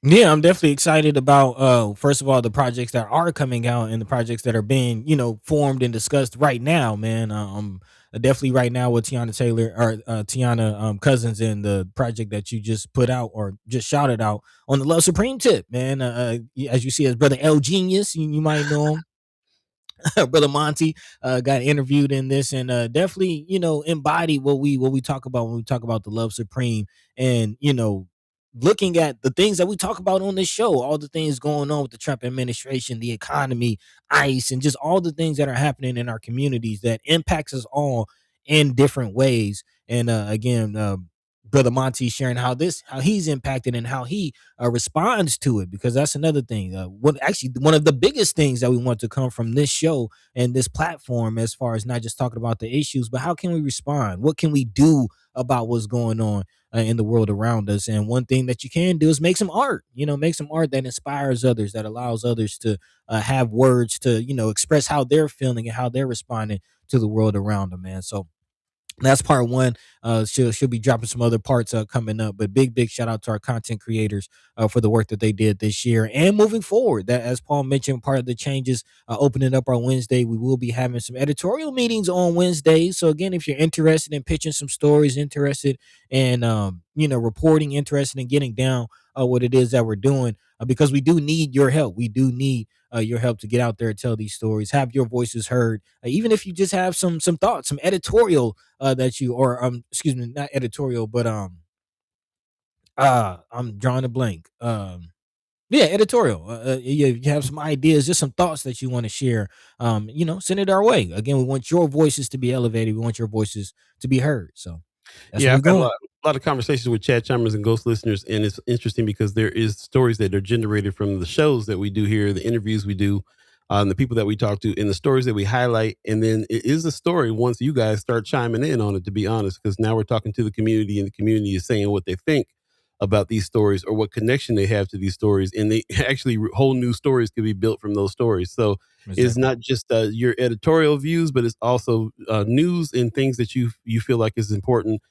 Yeah, I'm definitely excited about first of all the projects that are coming out and the projects that are being, formed and discussed right now, man. Definitely right now with Tiana Taylor or Tiana Cousins and the project that you just put out or just shouted out on the Love Supreme tip, man. As you see, as brother L Genius, you might know him. Brother Monty got interviewed in this, and definitely embodied what we talk about when we talk about the Love Supreme, and looking at the things that we talk about on this show, all the things going on with the Trump administration, the economy, ICE, and just all the things that are happening in our communities that impacts us all in different ways. And again, Brother Monty sharing how he's impacted and how he responds to it, because that's another thing. One of the biggest things that we want to come from this show and this platform, as far as not just talking about the issues, but how can we respond? What can we do about what's going on in the world around us? And one thing that you can do is make some art. Make some art that inspires others, that allows others to have words to express how they're feeling and how they're responding to the world around them, man. So that's part one. She'll be dropping some other parts coming up, but big shout out to our content creators for the work that they did this year and moving forward. That, as Paul mentioned, part of the changes opening up our Wednesday, we will be having some editorial meetings on Wednesdays. So again, if you're interested in pitching some stories, interested in reporting, interested in getting down what it is that we're doing, because we do need your help. We do need your help to get out there and tell these stories, have your voices heard. Even if you just have some thoughts, some editorial that you, or excuse me, not editorial, but I'm drawing a blank. Yeah, editorial. You have some ideas, just some thoughts that you want to share. Send it our way. Again, we want your voices to be elevated. We want your voices to be heard. So that's Yeah, where I've we're got going. a lot of conversations with chat chimers and ghost listeners, and it's interesting because there is stories that are generated from the shows that we do here, the interviews we do, and the people that we talk to, and the stories that we highlight. And then it is a story once you guys start chiming in on it, to be honest, because now we're talking to the community, and the community is saying what they think about these stories or what connection they have to these stories, and they actually whole new stories could be built from those stories. So it's Exactly. not just your editorial views, but it's also news and things that you feel like is important,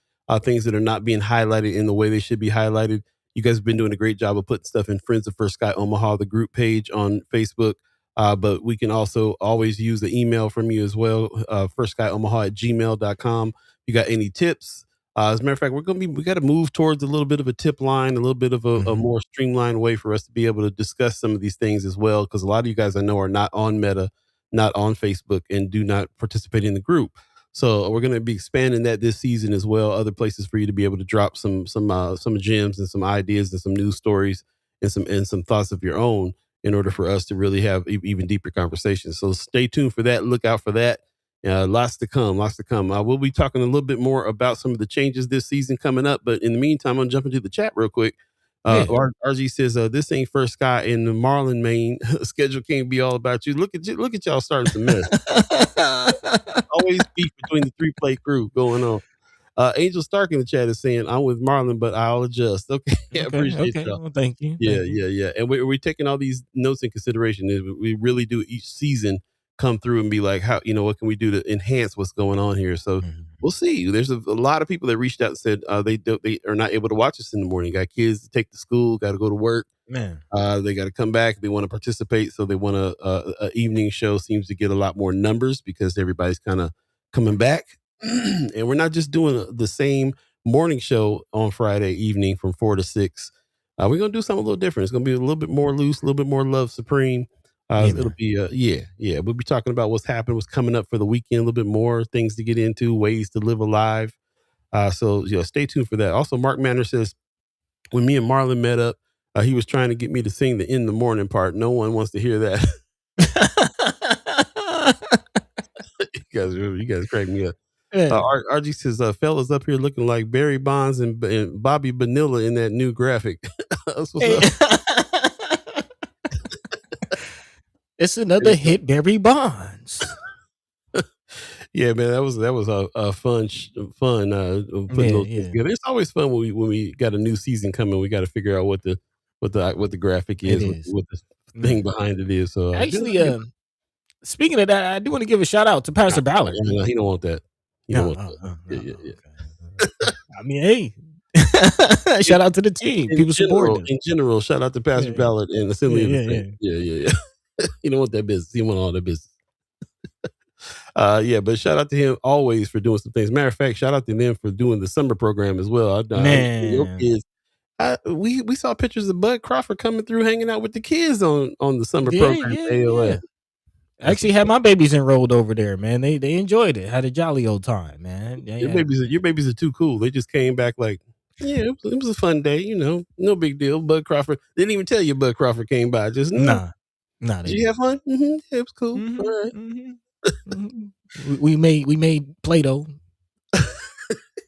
things that are not being highlighted in the way they should be highlighted. You guys have been doing a great job of putting stuff in Friends of First Sky Omaha, the group page on Facebook. But we can also always use the email from you as well, firstsky.omaha@gmail.com. You got any tips? As a matter of fact, we got to move towards a little bit of a tip line, a little bit of a Mhm. more streamlined way for us to be able to discuss some of these things as well. Because a lot of you guys I know are not on Meta, not on Facebook, and do not participate in the group. So we're going to be expanding that this season as well. Other places for you to be able to drop some gems and some ideas and some news stories and some thoughts of your own. in order for us to really have even deeper conversations. So stay tuned for that. Look out for that. Lots to come. Lots to come. We'll be talking a little bit more about some of the changes this season coming up. But in the meantime, I'm gonna jump into the chat real quick. Yeah. RG says, "This ain't first Sky in the Marlin, Maine. Schedule can't be all about you. Look at y'all starting some mess. Always beef between the 3-play crew going on." Angel Stark in the chat is saying, "I'm with Marlon, but I'll adjust." Okay, I appreciate Okay. y'all. Well, thank you. Yeah, Thank you. yeah. And we're taking all these notes in consideration. We really do each season come through and be like, how, what can we do to enhance what's going on here? So Mhm. we'll see. There's a lot of people that reached out and said they are not able to watch us in the morning. Got kids to take to school, got to go to work. Man. They got to come back. They want to participate, so they want a evening show. Seems to get a lot more numbers because everybody's kind of coming back, and we're not just doing the same morning show on Friday evening from 4 to 6. We're gonna do something a little different. It's gonna be a little bit more loose, a little bit more love supreme. Yeah, It'll man. be yeah. We'll be talking about what's happening, what's coming up for the weekend, a little bit more things to get into, ways to live alive. So stay tuned for that. Also, Mark Manner says, when me and Marlon met up, he was trying to get me to sing the "In the Morning" part. No one wants to hear that. You guys crack me up. Yeah. RG says, fellas up here looking like Barry Bonds and Bobby Bonilla in that new graphic. That's what's up. It's another hit, Barry Bonds. Yeah, man, that was a fun putting those things together. It's always fun when we got a new season coming. We got to figure out what the graphic is, what the thing behind it is. So actually, speaking of that, I do want to give a shout out to Pastor Ballard. No, he don't want that. He don't want that. Yeah. Okay. I mean, hey, shout out to the team. People supporting us. In general, shout out to Pastor Ballard and Assembly of the Saints. Yeah. He don't want that business. He want all that business. But shout out to him always for doing some things. Matter of fact, shout out to them for doing the summer program as well. Man, kids, we saw pictures of Bud Crawford coming through, hanging out with the kids on the summer program. Yeah. I actually had my babies enrolled over there, man. They enjoyed it. Had a jolly old time, man. Your babies are too cool. They just came back like, it was a fun day. No big deal. Bud Crawford didn't even tell you Bud Crawford came by. Just nah. Did you have fun? Mm-hmm. Yeah, it was cool. Mm-hmm. All right. Mm-hmm. We made Play-Doh.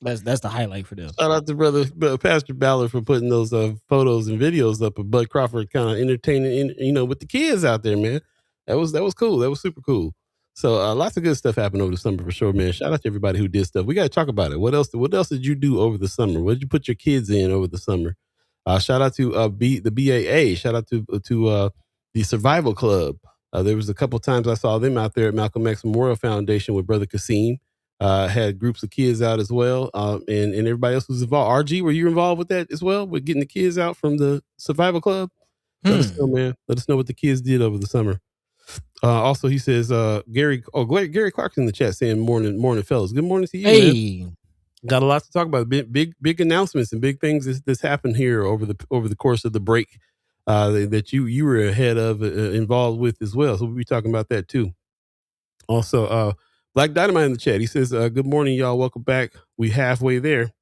That's the highlight for them. Shout out to Pastor Ballard for putting those photos and videos up of Bud Crawford kind of entertaining, with the kids out there, man. That was cool. That was super cool. So lots of good stuff happened over the summer for sure, man. Shout out to everybody who did stuff. We got to talk about it. What else did you do over the summer? What did you put your kids in over the summer? Shout out to the BAA. Shout out to the Survival Club. There was a couple times I saw them out there at Malcolm X Memorial Foundation with Brother Kasim. Had groups of kids out as well, and everybody else was involved. RG, were you involved with that as well, with getting the kids out from the Survival Club? Let us know, man. Let us know what the kids did over the summer. Also, he says, Gary Clark's in the chat saying, morning, fellas. Good morning to you, man. Got a lot to talk about. Big announcements and big things that's happened here over the course of the break that you were ahead of, involved with as well. So we'll be talking about that too. Also, Black Dynamite in the chat. He says, good morning, y'all. Welcome back. We halfway there.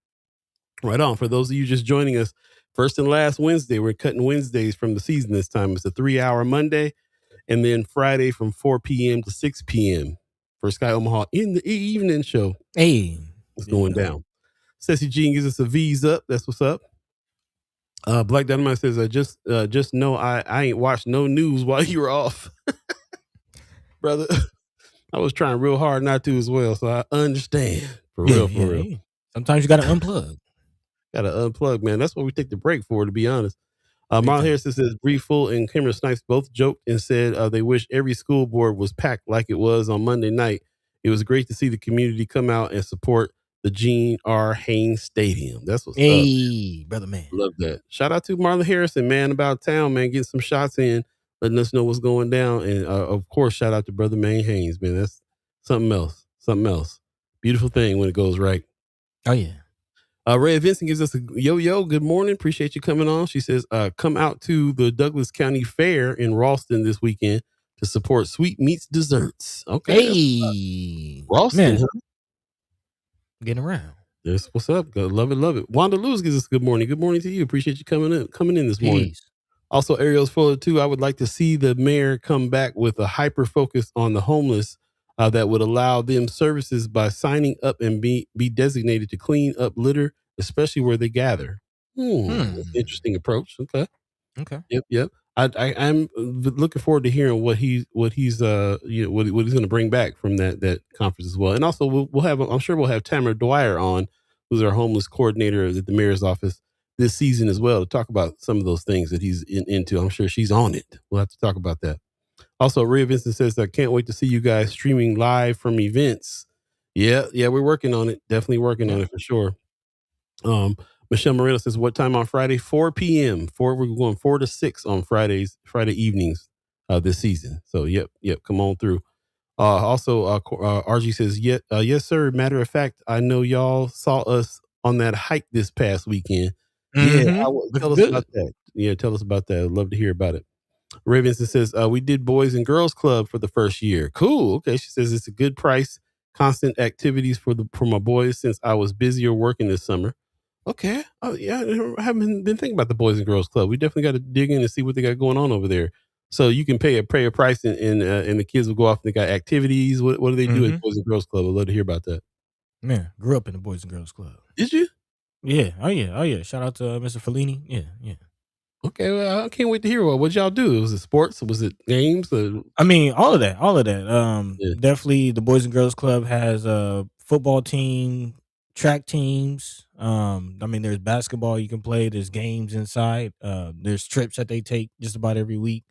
Right on. For those of you just joining us, first and last Wednesday, we're cutting Wednesdays from the season this time. It's a 3-hour Monday. And then Friday from 4 p.m. to 6 p.m. for Sky Omaha in the evening show. Hey, it's going down. Ceci Jean gives us a V's up. That's what's up. Black Dynamite says, just know I ain't watched no news while you were off. Brother, I was trying real hard not to as well, so I understand. For real. Sometimes you got to unplug. Got to unplug, man. That's what we take the break for, to be honest. Marlon Harrison says, Bree Full and Cameron Snipes both joked and said they wish every school board was packed like it was on Monday night. It was great to see the community come out and support the Gene R. Haynes Stadium. That's what's up. Brother man. Love that. Shout out to Marlon Harrison, man, about town, man, getting some shots in, letting us know what's going down. And of course, shout out to Brother Maine Haynes, man. That's something else. Beautiful thing when it goes right. Oh, yeah. Ray Vincent gives us a yo, good morning. Appreciate you coming on. She says, come out to the Douglas County Fair in Ralston this weekend to support Sweet Meats Desserts. Okay. Hey. Ralston. Huh? Getting around. Yes, what's up? Love it. Wanda Lewis gives us a good morning. Good morning to you. Appreciate you coming in this morning. Also, Ariel's full of two. I would like to see the mayor come back with a hyper focus on the homeless that would allow them services by signing up and be designated to clean up litter, especially where they gather. Interesting approach. Okay. Okay. Yep. I'm looking forward to hearing what he's what he's going to bring back from that conference as well. And also we'll have I'm sure we'll have Tamara Dwyer on, who's our homeless coordinator at the mayor's office this season as well, to talk about some of those things that he's into. I'm sure she's on it. We'll have to talk about that. Also, Ray Vincent says, I can't wait to see you guys streaming live from events. Yeah, we're working on it. Definitely working on it for sure. Michelle Moreno says, what time on Friday? 4 p.m. We're going 4 to 6 on Friday evenings this season. So, yep. Come on through. Also, RG says, yes, sir. Matter of fact, I know y'all saw us on that hike this past weekend. Yeah, tell us about that. Yeah, tell us about that. I'd love to hear about it. Ravenson says, we did Boys and Girls Club for the first year. Cool. Okay. She says it's a good price, constant activities for my boys since I was busier working this summer. Okay. Oh yeah. I haven't been thinking about the Boys and Girls Club. We definitely got to dig in and see what they got going on over there. So you can pay a price and the kids will go off and they got activities. What do they do at Boys and Girls Club? I'd love to hear about that. Man, grew up in the Boys and Girls Club. Did you? Yeah. Oh yeah. Shout out to Mr. Fellini. Yeah. Okay, well, I can't wait to hear what y'all do. Was it sports? Was it games? I mean, all of that. Definitely the Boys and Girls Club has a football team, track teams. I mean, there's basketball you can play. There's games inside. There's trips that they take just about every week.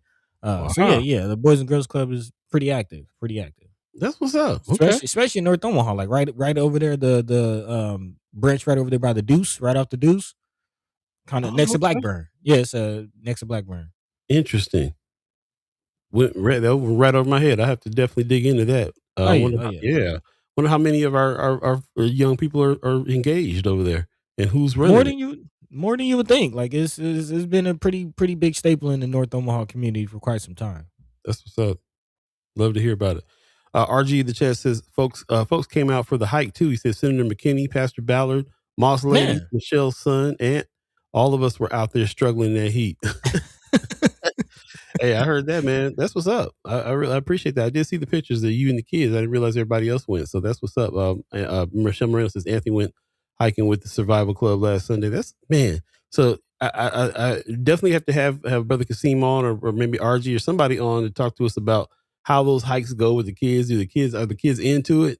So yeah, the Boys and Girls Club is pretty active. That's what's up. Okay. Especially in North Omaha, like right over there, the branch right over there by the Deuce, right off the Deuce. Kind of next to Blackburn. Yeah, it's next to Blackburn. Interesting. Went right over my head. I have to definitely dig into that. Wonder how many of our young people are engaged over there and who's running more than you would think. Like it's been a pretty big staple in the North Omaha community for quite some time. That's what's up. Love to hear about it. RG the chat says folks came out for the hike too. He says Senator McKinney, Pastor Ballard, Moss Lady, Michelle's son, Aunt. All of us were out there struggling in that heat. Hey, I heard that, man. That's what's up. I really appreciate that. I did see the pictures of you and the kids. I didn't realize everybody else went. So that's what's up. Michelle Moreno says Anthony went hiking with the Survival Club last Sunday. That's man. So I definitely have to have Brother Kasim on or maybe RG or somebody on to talk to us about how those hikes go with the kids. Are the kids into it?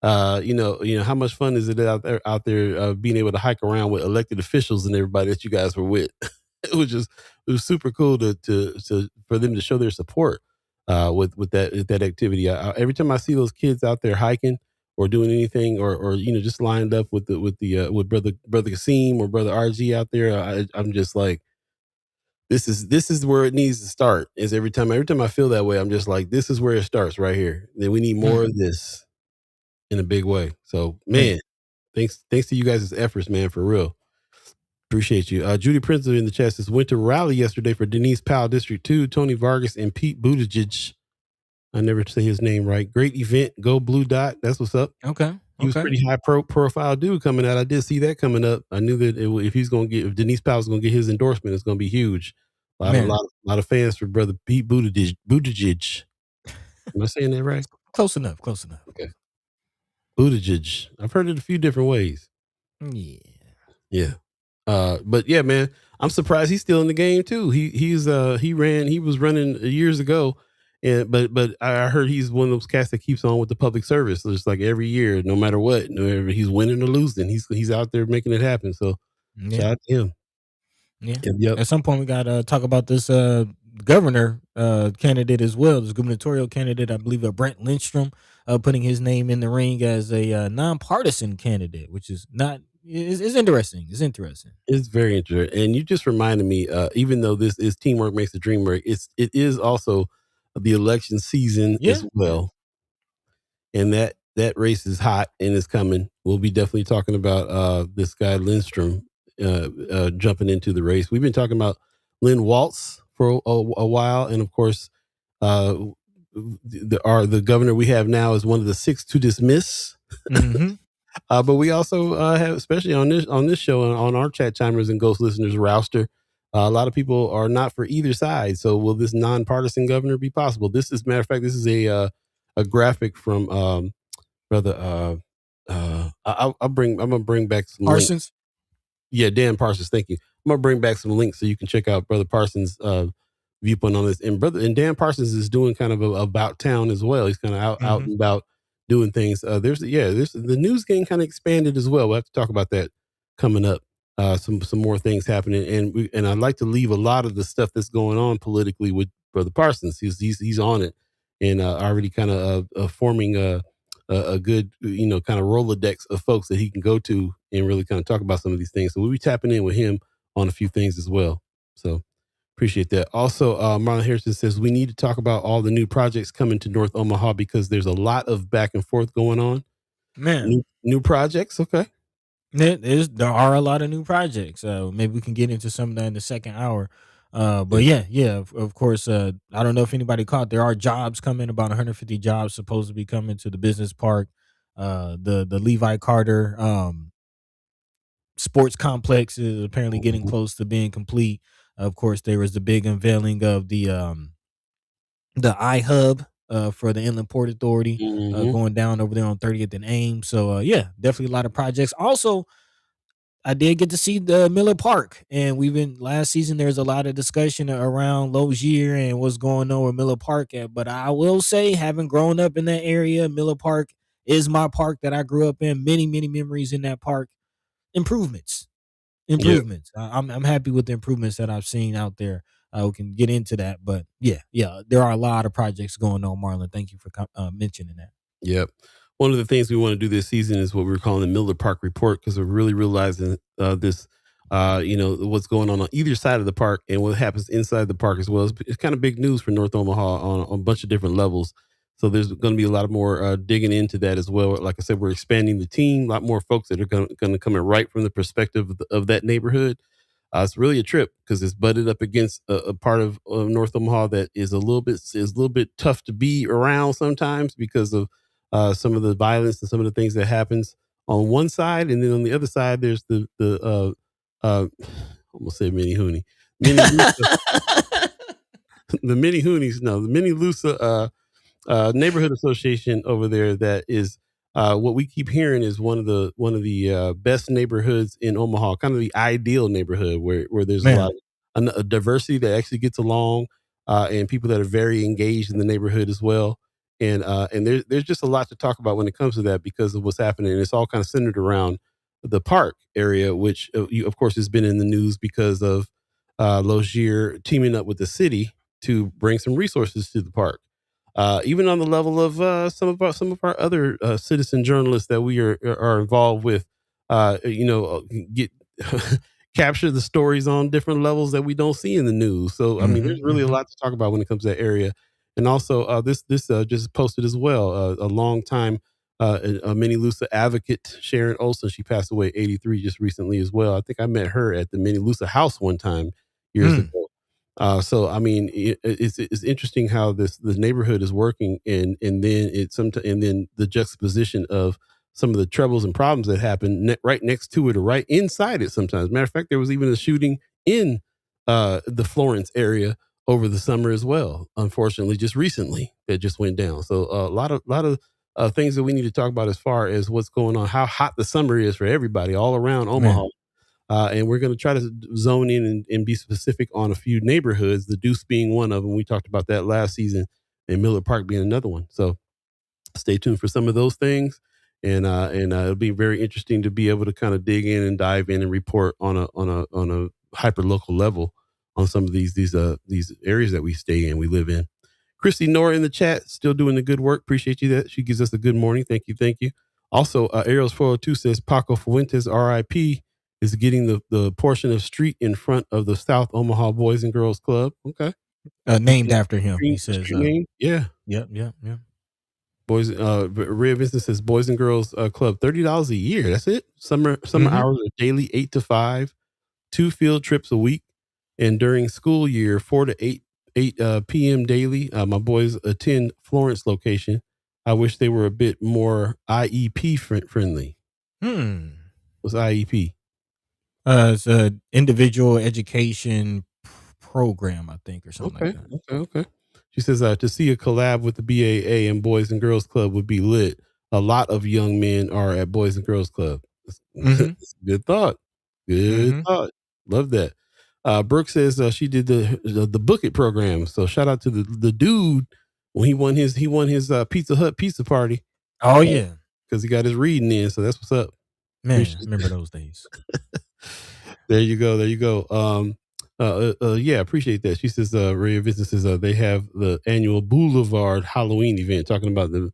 How much fun is it out there being able to hike around with elected officials and everybody that you guys were with? It was super cool to for them to show their support with that activity. Every time I see those kids out there hiking or doing anything or just lined up with brother Kasim or brother RG out there, I'm just like, this is where it needs to start. Is every time I feel that way, I'm just like, this is where it starts right here. Then we need more of this in a big way. So man, thanks to you guys' efforts, man, for real. Appreciate you. Judy Prince in the chat says, went to rally yesterday for Denise Powell, District 2, Tony Vargas, and Pete Buttigieg. I never say his name right. Great event. Go Blue Dot. That's what's up. Okay. He was pretty high profile dude coming out. I did see that coming up. I knew that if Denise Powell's going to get his endorsement, it's going to be huge. A lot of fans for brother Pete Buttigieg. Am I saying that right? Close enough. Okay. Buttigieg. I've heard it a few different ways. Yeah. But yeah, man, I'm surprised he's still in the game too. He was running years ago, but I heard he's one of those cats that keeps on with the public service. So just like every year, no matter what, he's winning or losing, he's out there making it happen. So shout out to him. Yeah. Yep. At some point, we got to talk about this governor candidate as well. This gubernatorial candidate, I believe, Brent Lindstrom, putting his name in the ring as a nonpartisan candidate, which is not. It's interesting. It's very interesting. And you just reminded me, even though this is teamwork makes the dream work, it is also the election season as well. And that race is hot and is coming. We'll be definitely talking about this guy Lindstrom jumping into the race. We've been talking about Lynn Waltz for a while, and of course, the governor we have now is one of the 6 to dismiss. Mm-hmm. But we also have, especially on this show, on our chat chimers and ghost listeners, Rouster, A lot of people are not for either side. So will this nonpartisan governor be possible? This is, matter of fact, this is a graphic from brother. I'm gonna bring back some links. Parsons. Yeah, Dan Parsons. Thank you. I'm gonna bring back some links so you can check out Brother Parsons' viewpoint on this. And Dan Parsons is doing kind of about town as well. He's kind of out Mm-hmm. and about doing things. There's the news game kind of expanded as well. We'll have to talk about that coming up. Some more things happening, and I'd like to leave a lot of the stuff that's going on politically with Brother Parsons. He's on it, and already kind of forming a good, kind of Rolodex of folks that he can go to and really kind of talk about some of these things. So we'll be tapping in with him on a few things as well. So appreciate that. Also, Marlon Harrison says we need to talk about all the new projects coming to North Omaha because there's a lot of back and forth going on. Man, New projects. Okay. there are a lot of new projects. Maybe we can get into some of that in the second hour. But of course. I don't know if anybody caught. There are jobs coming. About 150 jobs supposed to be coming to the business park. The Levi Carter sports complex is apparently getting close to being complete. Of course, there was the big unveiling of the iHub for the Inland Port Authority Mm-hmm. going down over there on 30th and Ames. So definitely a lot of projects. Also, I did get to see the Miller Park, and we've been last season. There's a lot of discussion around Logier and what's going on with Miller Park at. But I will say, having grown up in that area, Miller Park is my park that I grew up in. Many, many memories in that park. Improvements, Yeah. improvements. I'm happy with the improvements that I've seen out there. We can get into that, but there are a lot of projects going on. Marlon, thank you for mentioning that. Yep. One of the things we want to do this season is what we're calling the Miller Park Report because we're really realizing this, what's going on either side of the park and what happens inside the park as well. It's kind of big news for North Omaha on a bunch of different levels. So there's going to be a lot more digging into that as well. Like I said, we're expanding the team, a lot more folks that are going to come in right from the perspective of that neighborhood. It's really a trip because it's butted up against a part of North Omaha that is a little bit tough to be around sometimes because of some of the violence and some of the things that happens on one side, and then on the other side, there's I almost say Mini Hooney, Mini Lusa, the Mini Hoonies, no, the Mini Lusa neighborhood association over there that is what we keep hearing is one of the best neighborhoods in Omaha, kind of the ideal neighborhood where there's a lot Man, of a diversity that actually gets along, and people that are very engaged in the neighborhood as well. And there's just a lot to talk about when it comes to that because of what's happening. And it's all kind of centered around the park area, which of course has been in the news because of Logier teaming up with the city to bring some resources to the park. Even on the level of some of our other citizen journalists that we are involved with, get capture the stories on different levels that we don't see in the news. So I mean, there's really a lot to talk about when it comes to that area. And also, this just posted as well. A long time a Mini Lusa advocate, Sharon Olson. She passed away at 83 just recently as well. I think I met her at the Mini Lusa house one time years mm, ago. So I mean, it's interesting how the neighborhood is working, and then the juxtaposition of some of the troubles and problems that happen right next to it or right inside it. Sometimes, matter of fact, there was even a shooting in the Florence area over the summer as well. Unfortunately, just recently that just went down. So a lot of things that we need to talk about as far as what's going on, how hot the summer is for everybody all around Omaha. man, And we're going to try to zone in and be specific on a few neighborhoods, the Deuce being one of them. We talked about that last season, and Miller Park being another one. So stay tuned for some of those things. And it'll be very interesting to be able to kind of dig in and dive in and report on a hyper local level on some of these areas that we stay in, we live in. Christy Nora in the chat, still doing the good work. Appreciate you that. She gives us a good morning. Thank you. Thank you. Also, Ariel's 402 says Paco Fuentes, RIP, is getting the portion of street in front of the South Omaha Boys and Girls Club. Okay. named after him. He A says, street name? Yeah. yep, yep, yep. Boys, Ray Vincent says Boys and Girls Club, $30 a year. That's it. Summer Hmm. hours are daily 8 to 5, 2 field trips a week, and during school year 4 to 8 p.m. daily. My boys attend Florence location. I wish they were a bit more IEP friendly. Hmm. What's IEP? It's a individual education program, I think, or something like Okay, that. okay, okay. She says to see a collab with the BAA and Boys and Girls Club would be lit. A lot of young men are at Boys and Girls Club. Mhm. That's a good thought. Good Mhm. thought. Love that. Brooke says she did the Book It program. So shout out to the dude when he won his Pizza Hut pizza party Oh, yeah. because he got his reading in. So that's what's up. Man, Appreciate remember those days. There you go. There you go. Yeah, appreciate that. She says, Ray Vincent says, they have the annual Boulevard Halloween event, talking about the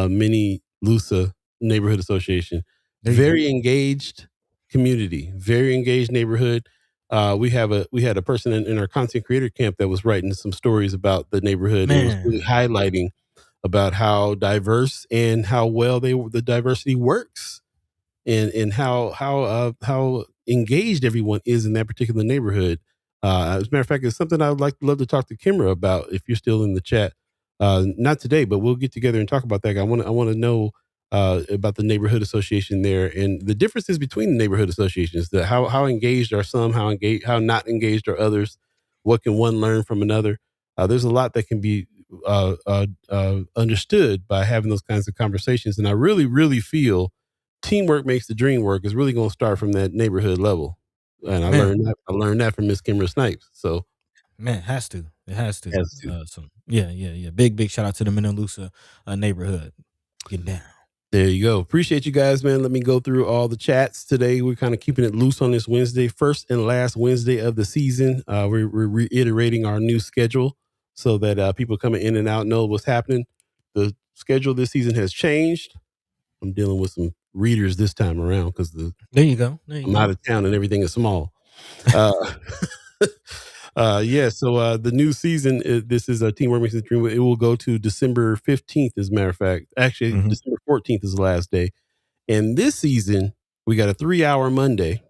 mini Lusa Neighborhood Association. There you go. Very engaged community, very engaged neighborhood. We had a person in our content creator camp that was writing some stories about the neighborhood and was really Man. highlighting about how diverse and how well the diversity works and how engaged everyone is in that particular neighborhood. As a matter of fact, it's something I would love to talk to Kimra about if you're still in the chat. Not today, but we'll get together and talk about that. I want to know about the neighborhood association there and the differences between the neighborhood associations. How engaged are some, how not engaged are others. What can one learn from another? There's a lot that can be understood by having those kinds of conversations, and I really, really feel teamwork makes the dream work is really going to start from that neighborhood level. And Man. I learned that from Miss Kimra Snipes. So Man, it has to. It has to. has to. So yeah. Big shout out to the Minalusa neighborhood. Getting down. There you go. Appreciate you guys, man. Let me go through all the chats today. We're kind of keeping it loose on this Wednesday, first and last Wednesday of the season. We're reiterating our new schedule so that people coming in and out know what's happening. The schedule this season has changed. I'm dealing with some readers this time around because There you go. There you I'm go. out of town and everything is small. Uh, yeah. So the new season, this is a Teamwork Makes the Dream. It will go to December 15th, as a matter of fact. Actually, Mhm. December 14th is the last day. And this season, we got a 3-hour Monday,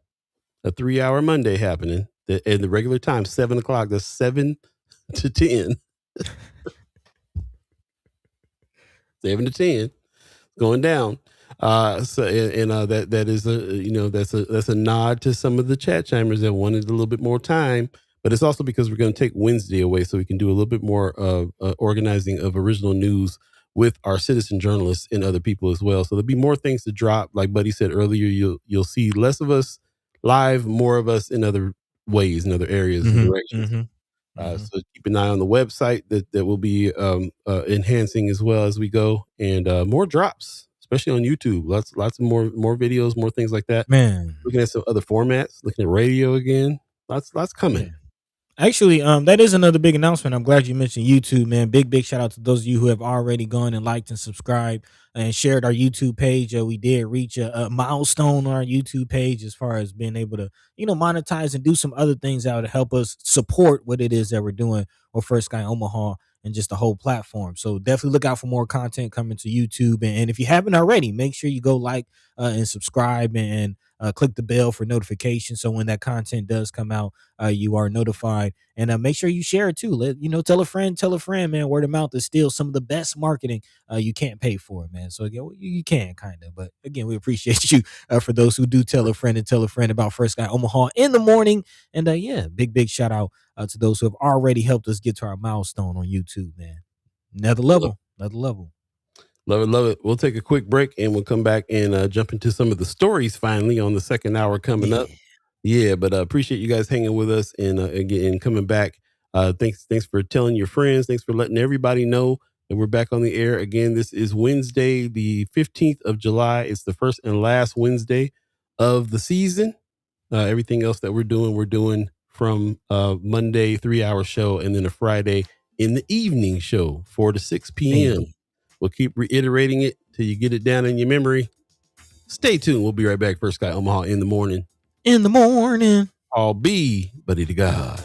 happening at the regular time, 7 o'clock. That's 7 to 10, 7 to 10. Going down. That is that's a nod to some of the chat chimers that wanted a little bit more time, but it's also because we're going to take Wednesday away so we can do a little bit more organizing of original news with our citizen journalists and other people as well. So there'll be more things to drop. Like Buddy said earlier, you'll see less of us live, more of us in other ways, in other areas and Mhm. directions. Mhm. Mhm. So keep an eye on the website that will be enhancing as well as we go, and more drops, especially on YouTube. Lots of more videos, more things like that. Man. Looking at some other formats, looking at radio again. Lots Yeah. coming. Actually, that is another big announcement. I'm glad you mentioned YouTube, man. Big shout out to those of you who have already gone and liked and subscribed and shared our YouTube page. We did reach a milestone on our YouTube page as far as being able to, monetize and do some other things that would help us support what it is that we're doing or First Sky Omaha and just the whole platform. So definitely look out for more content coming to YouTube. And if you haven't already, make sure you go like and subscribe and click the bell for notifications. So when that content does come out, you are notified. And make sure you share it too. Tell a friend, man. Word of mouth is still some of the best marketing. You can't pay for it, man. So again, you can kind of, but again, we appreciate you for those who do tell a friend and tell a friend about First Guy Omaha in the morning. And yeah, big shout out to those who have already helped us get to our milestone on YouTube, man. Another level. Love it, love it. We'll take a quick break and we'll come back and jump into some of the stories finally on the second hour coming Yeah. up. Yeah, but appreciate you guys hanging with us and again coming back. Thanks for telling your friends. Thanks for letting everybody know that we're back on the air again. This is Wednesday, the 15th of July. It's the first and last Wednesday of the season. Everything else that we're doing from Monday 3-hour show and then a Friday in the evening show 4 to 6 p.m. Hey, We'll keep reiterating it till you get it down in your memory. Stay tuned. We'll be right back. First Guy Omaha in the morning. in the morning. I'll be Buddy to God.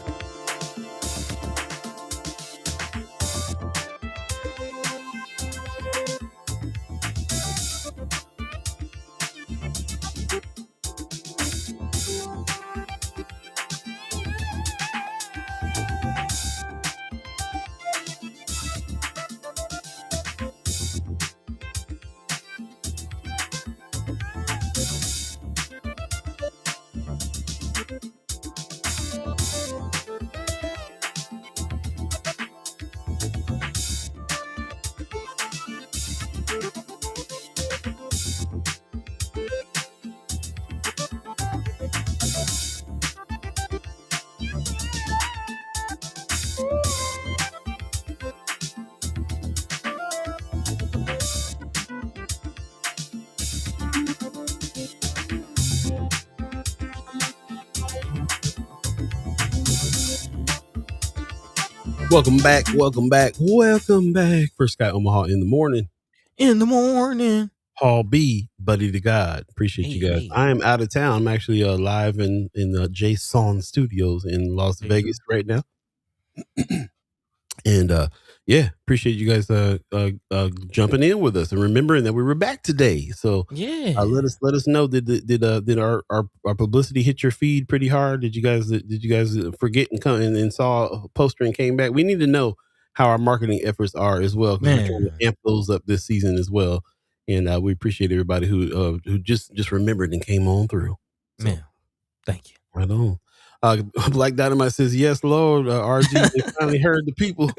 Welcome back. Welcome back. Welcome back for Sky Omaha in the morning. In the morning. Paul B, buddy to God. Appreciate you guys. Hey. I am out of town. I'm actually live in the Jason Studios in Las Vegas right now. And yeah, appreciate you guys jumping in with us and remembering that we were back today. So Yeah. let us know, did our publicity hit your feed pretty hard? Did you guys forget and come and saw a poster and came back? We need to know how our marketing efforts are as well, because we're trying to amp those up this season as well. And we appreciate everybody who just remembered and came on through. So, man, thank you. Right on. Black Dynamite says, yes, Lord, RG, they finally heard the people.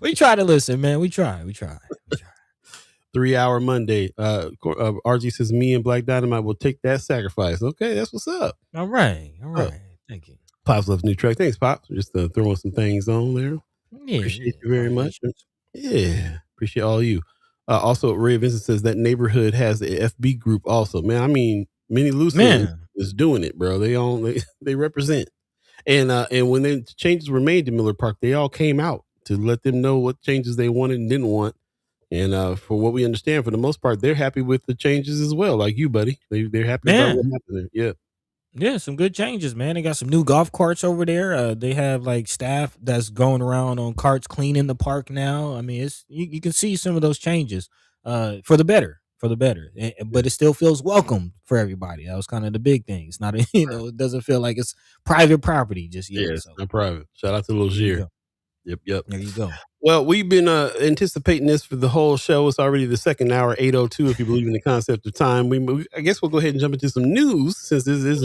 We try to listen, man. We try. 3 Hour Monday. RG says, me and Black Dynamite will take that sacrifice. Okay, that's what's up. All right. Thank you. Pops loves new track. Thanks, Pops. Just throwing some things on there. Yeah, Appreciate you very much. Yeah, appreciate all you. Also, Ray Vincent says that neighborhood has the FB group also. Man, I mean, Minnie Lucy is doing it, bro. They represent. And when the changes were made to Miller Park, they all came out to let them know what changes they wanted and didn't want. And for what we understand, for the most part, they're happy with the changes as well. Like you, buddy. They're happy about what happened there. Yeah. Yeah, some good changes, man. They got some new golf carts over there. They have like staff that's going around on carts cleaning the park now. I mean, it's you can see some of those changes for the better. But it still feels welcome for everybody. That was kind of the big thing. It's not it doesn't feel like it's private property just yet. Yeah, it's not private. Shout out to Lil Gier. Yep. There you go. Well, we've been anticipating this for the whole show. It's already the second hour, 8:02, if you believe in the concept of time. I guess we'll go ahead and jump into some news, since this is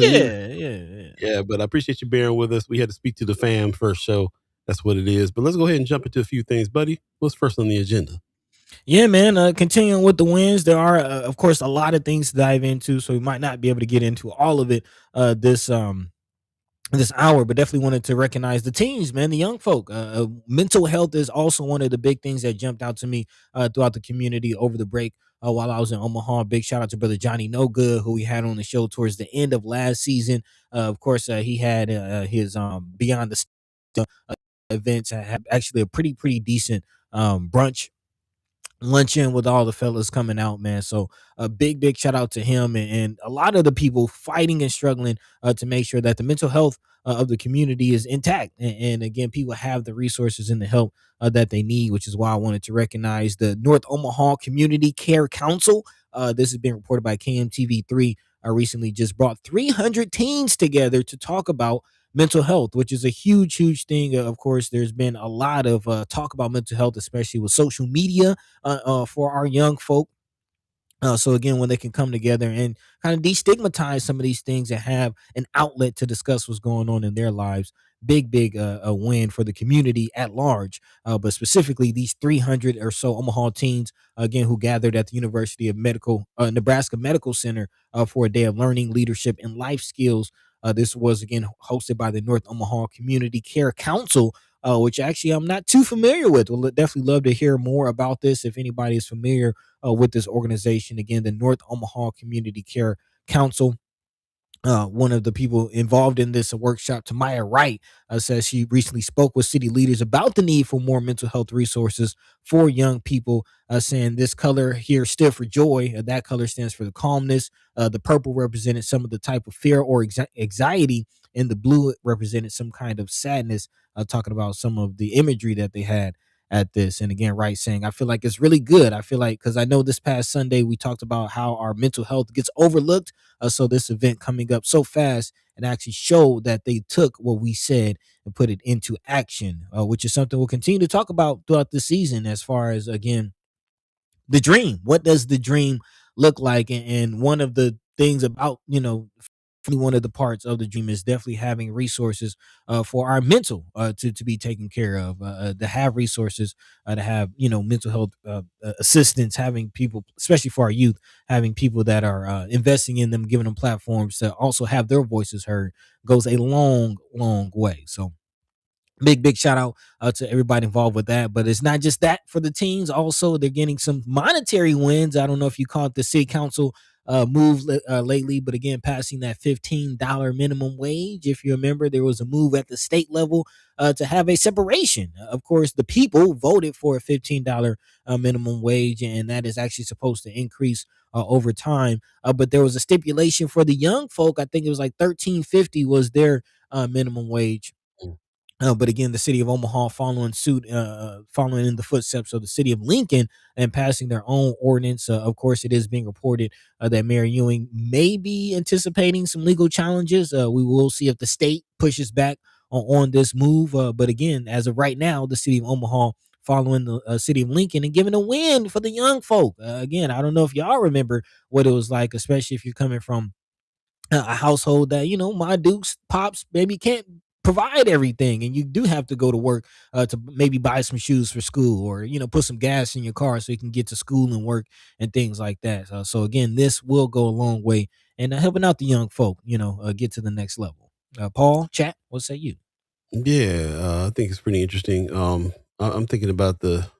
Yeah, but I appreciate you bearing with us. We had to speak to the fam first, so that's what it is. But let's go ahead and jump into a few things, buddy. What's first on the agenda? Yeah, man. Continuing with the wins, there are, of course, a lot of things to dive into, so we might not be able to get into all of it this hour, but definitely wanted to recognize the teens, man, the young folk. Mental health is also one of the big things that jumped out to me throughout the community over the break while I was in Omaha. Big shout out to brother Johnny No Good, who we had on the show towards the end of last season. Of course, he had his Beyond the events. Had actually a pretty decent brunch luncheon with all the fellas coming out, man. So a big shout out to him and a lot of the people fighting and struggling to make sure that the mental health of the community is intact. And again, people have the resources and the help that they need, which is why I wanted to recognize the North Omaha Community Care Council. This has been reported by KMTV3. Recently just brought 300 teens together to talk about mental health, which is a huge thing. Of course, there's been a lot of talk about mental health, especially with social media for our young folk. So again, when they can come together and kind of destigmatize some of these things and have an outlet to discuss what's going on in their lives, big a win for the community at large. But specifically, these 300 or so Omaha teens, again, who gathered at the University of Nebraska Medical Center for a day of learning, leadership, and life skills. This was again hosted by the North Omaha Community Care Council, which actually I'm not too familiar with. We'll definitely love to hear more about this if anybody is familiar with this organization. Again, the North Omaha Community Care Council. One of the people involved in this workshop, Tamaya Wright, says she recently spoke with city leaders about the need for more mental health resources for young people, saying this color here stood for joy. That color stands for the calmness. The purple represented some of the type of fear or anxiety, and the blue represented some kind of sadness, talking about some of the imagery that they had at this. And again, Wright saying, I feel like it's really good. I feel like, because I know this past Sunday we talked about how our mental health gets overlooked. So this event coming up so fast and actually showed that they took what we said and put it into action, which is something we'll continue to talk about throughout the season. As far as, again, the dream, what does the dream look like? And one of the things about, one of the parts of the dream is definitely having resources for our mental to be taken care of, to have resources, to have mental health assistance, having people, especially for our youth, having people that are investing in them, giving them platforms to also have their voices heard, goes a long way. So big shout out to everybody involved with that. But it's not just that for the teens. Also, they're getting some monetary wins. I don't know if you caught the city council move lately, but again, passing that $15 minimum wage. If you remember, there was a move at the state level to have a separation. Of course, the people voted for a $15 minimum wage, and that is actually supposed to increase over time. But there was a stipulation for the young folk. I think it was like 13.50 was their minimum wage. But again, the city of Omaha following suit, following in the footsteps of the city of Lincoln and passing their own ordinance. Of course, it is being reported that Mayor Ewing may be anticipating some legal challenges. We will see if the state pushes back on this move. But again, as of right now, the city of Omaha following the city of Lincoln and giving a win for the young folk. Again, I don't know if y'all remember what it was like, especially if you're coming from a household that my dukes pops maybe can't provide everything, and you do have to go to work to maybe buy some shoes for school, or put some gas in your car so you can get to school and work and things like that. So again, this will go a long way and helping out the young folk get to the next level. Paul, chat, what say you? Yeah, I think it's pretty interesting. I'm thinking about the.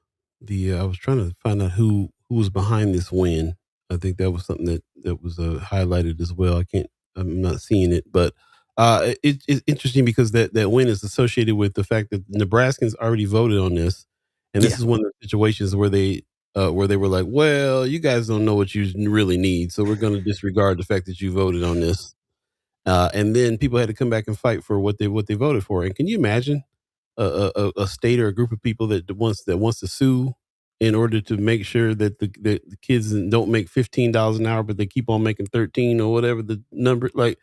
I was trying to find out who was behind this win. I think that was something that was highlighted as well. I'm not seeing it, but it's interesting because that win is associated with the fact that Nebraskans already voted on this, and this Yeah. is one of the situations where they were like, "Well, you guys don't know what you really need, so we're going to disregard the fact that you voted on this." And then people had to come back and fight for what they voted for. And can you imagine a state or a group of people that wants to sue in order to make sure that the kids don't make $15 an hour, but they keep on making 13 or whatever the number, like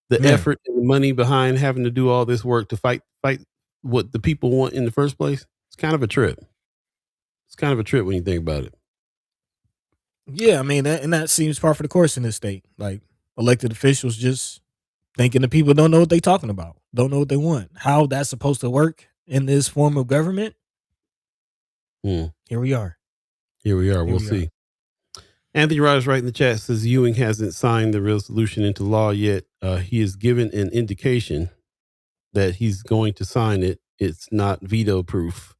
the Yeah. effort and the money behind having to do all this work to fight what the people want in the first place? It's kind of a trip. It's kind of a trip when you think about it. Yeah, I mean, that seems par for the course in this state. Like, elected officials just thinking the people don't know what they're talking about, don't know what they want, how that's supposed to work in this form of government. Hmm. Here we are. Here we are. Here We'll we are. see. Anthony Rogers right in the chat says Ewing hasn't signed the resolution into law yet. He has given an indication that he's going to sign it. It's not veto proof.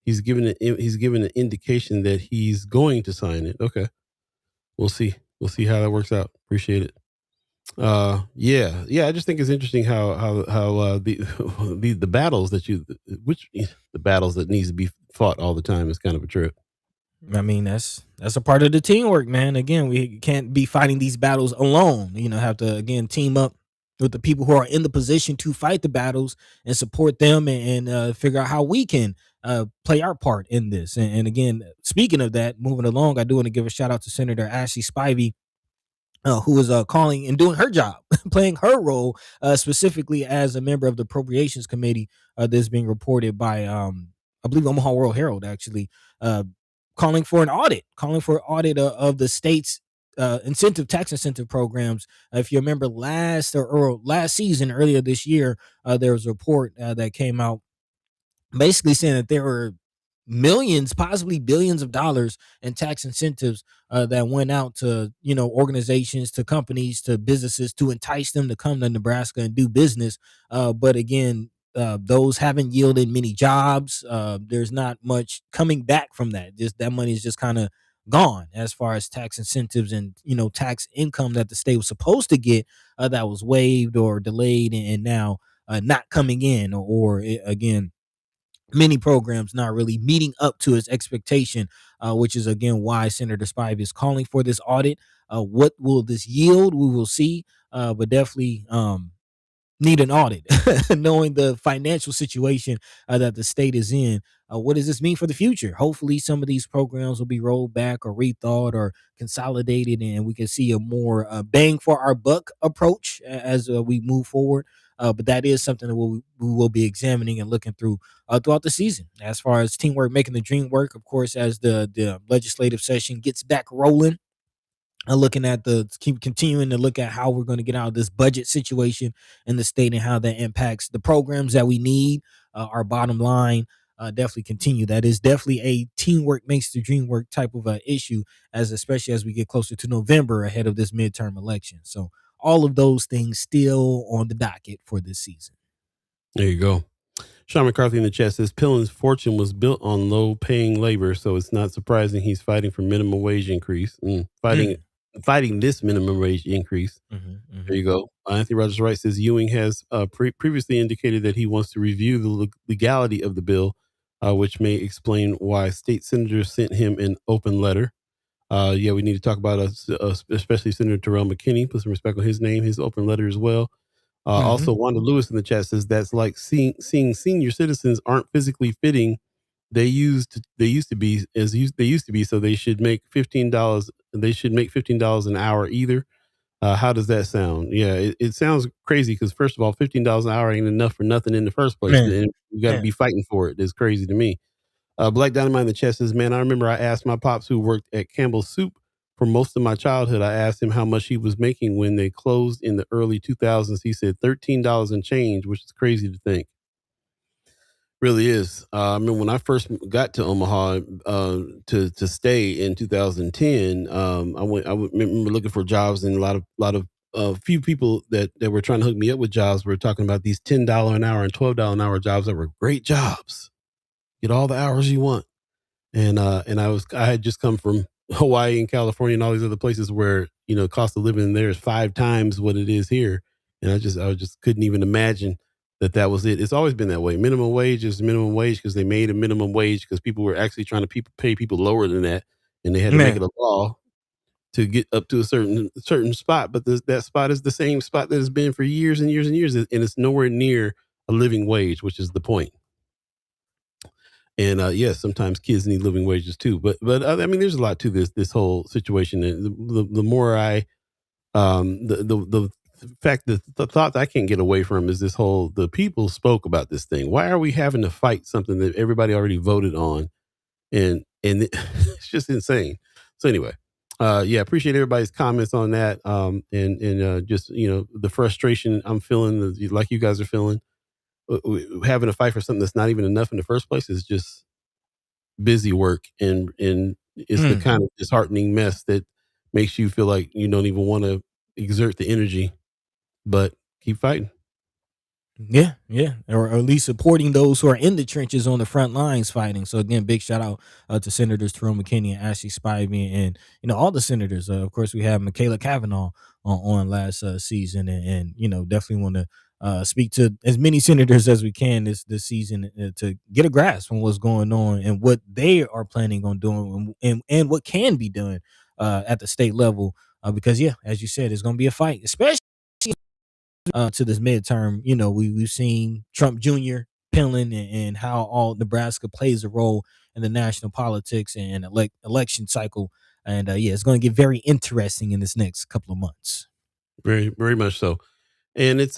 He's given an indication that he's going to sign it. Okay, we'll see. We'll see how that works out. Appreciate it. Yeah. I just think it's interesting how the battles the battles that needs to be fought all the time is kind of a trip. I mean, that's a part of the teamwork, man. Again, we can't be fighting these battles alone. Have to again team up with the people who are in the position to fight the battles and support them and figure out how we can play our part in this. And again, speaking of that, moving along, I do want to give a shout out to Senator Ashley Spivey, who is calling and doing her job, playing her role specifically as a member of the Appropriations Committee. This being reported by, I believe, Omaha World Herald, actually, calling for an audit, of the state's tax incentive programs. If you remember last season, earlier this year, there was a report that came out basically saying that there were millions, possibly billions of dollars in tax incentives that went out to organizations, to companies, to businesses to entice them to come to Nebraska and do business. But again, those haven't yielded many jobs. There's not much coming back from that. Just that money is just kind of gone as far as tax incentives and tax income that the state was supposed to get that was waived or delayed and now not coming in or again many programs not really meeting up to its expectation, which is again why Senator Spivey is calling for this audit. What will this yield? We will see, but definitely need an audit, knowing the financial situation that the state is in. What does this mean for the future? Hopefully, some of these programs will be rolled back or rethought or consolidated, and we can see a more bang for our buck approach as we move forward. But that is something that we will be examining and looking through throughout the season. As far as teamwork making the dream work, of course, as the legislative session gets back rolling, looking at continuing to look at how we're going to get out of this budget situation in the state and how that impacts the programs that we need, our bottom line. Definitely continue. That is definitely a teamwork makes the dream work type of issue, especially as we get closer to November ahead of this midterm election. So all of those things still on the docket for this season. There you go. Sean McCarthy in the chat says Pillen's fortune was built on low paying labor, so it's not surprising he's fighting for minimum wage increase. Fighting fighting this minimum wage increase. There you go. Anthony Rogers Wright says Ewing has previously indicated that he wants to review the legality of the bill, which may explain why state senators sent him an open letter. Yeah, we need to talk about especially Senator Terrell McKinney. Put some respect on his name, his open letter as well. Also, Wanda Lewis in the chat says that's like seeing senior citizens aren't physically fitting. They used to be. So they should make $15. They should make $15 an hour either. How does that sound? Yeah, it sounds crazy because first of all, $15 an hour ain't enough for nothing in the first place, Man, and you got to be fighting for it. It's crazy to me. Black Dynamite in the chat says, man, I remember I asked my pops who worked at Campbell's Soup for most of my childhood. I asked him how much he was making when they closed in the early 2000s. He said $13 and change, which is crazy to think. Really is. I mean, when I first got to Omaha to stay in 2010, I remember looking for jobs, and a lot of few people that were trying to hook me up with jobs were talking about these $10 an hour and $12 an hour jobs that were great jobs. Get all the hours you want. And I had just come from Hawaii and California and all these other places where, cost of living there is 5 times what it is here. And I just couldn't even imagine that was it. It's always been that way. Minimum wage is minimum wage because they made a minimum wage because people were actually trying to pay people lower than that. And they had to make it a law to get up to a certain spot. But that spot is the same spot that has been for years and years and years. And it's nowhere near a living wage, which is the point. And yes, sometimes kids need living wages too. But I mean, there's a lot to this whole situation. And the more the fact that the thought that I can't get away from is the people spoke about this thing. Why are we having to fight something that everybody already voted on? And it's just insane. So anyway, yeah, appreciate everybody's comments on that. And just the frustration I'm feeling, like you guys are feeling. Having to fight for something that's not even enough in the first place is just busy work, and it's the kind of disheartening mess that makes you feel like you don't even want to exert the energy, but keep fighting. Yeah, or at least supporting those who are in the trenches on the front lines fighting. So again, big shout out to Senators Terrell McKinney and Ashley Spivey, and all the senators. Of course, we have Michaela Cavanaugh on last season, and definitely want to speak to as many senators as we can this season to get a grasp on what's going on and what they are planning on doing, and what can be done at the state level. Because yeah, as you said, it's going to be a fight, especially to this midterm. We've seen Trump Jr. pilling, and how all Nebraska plays a role in the national politics and election cycle. And yeah, it's going to get very interesting in this next couple of months. Very, very much so. And it's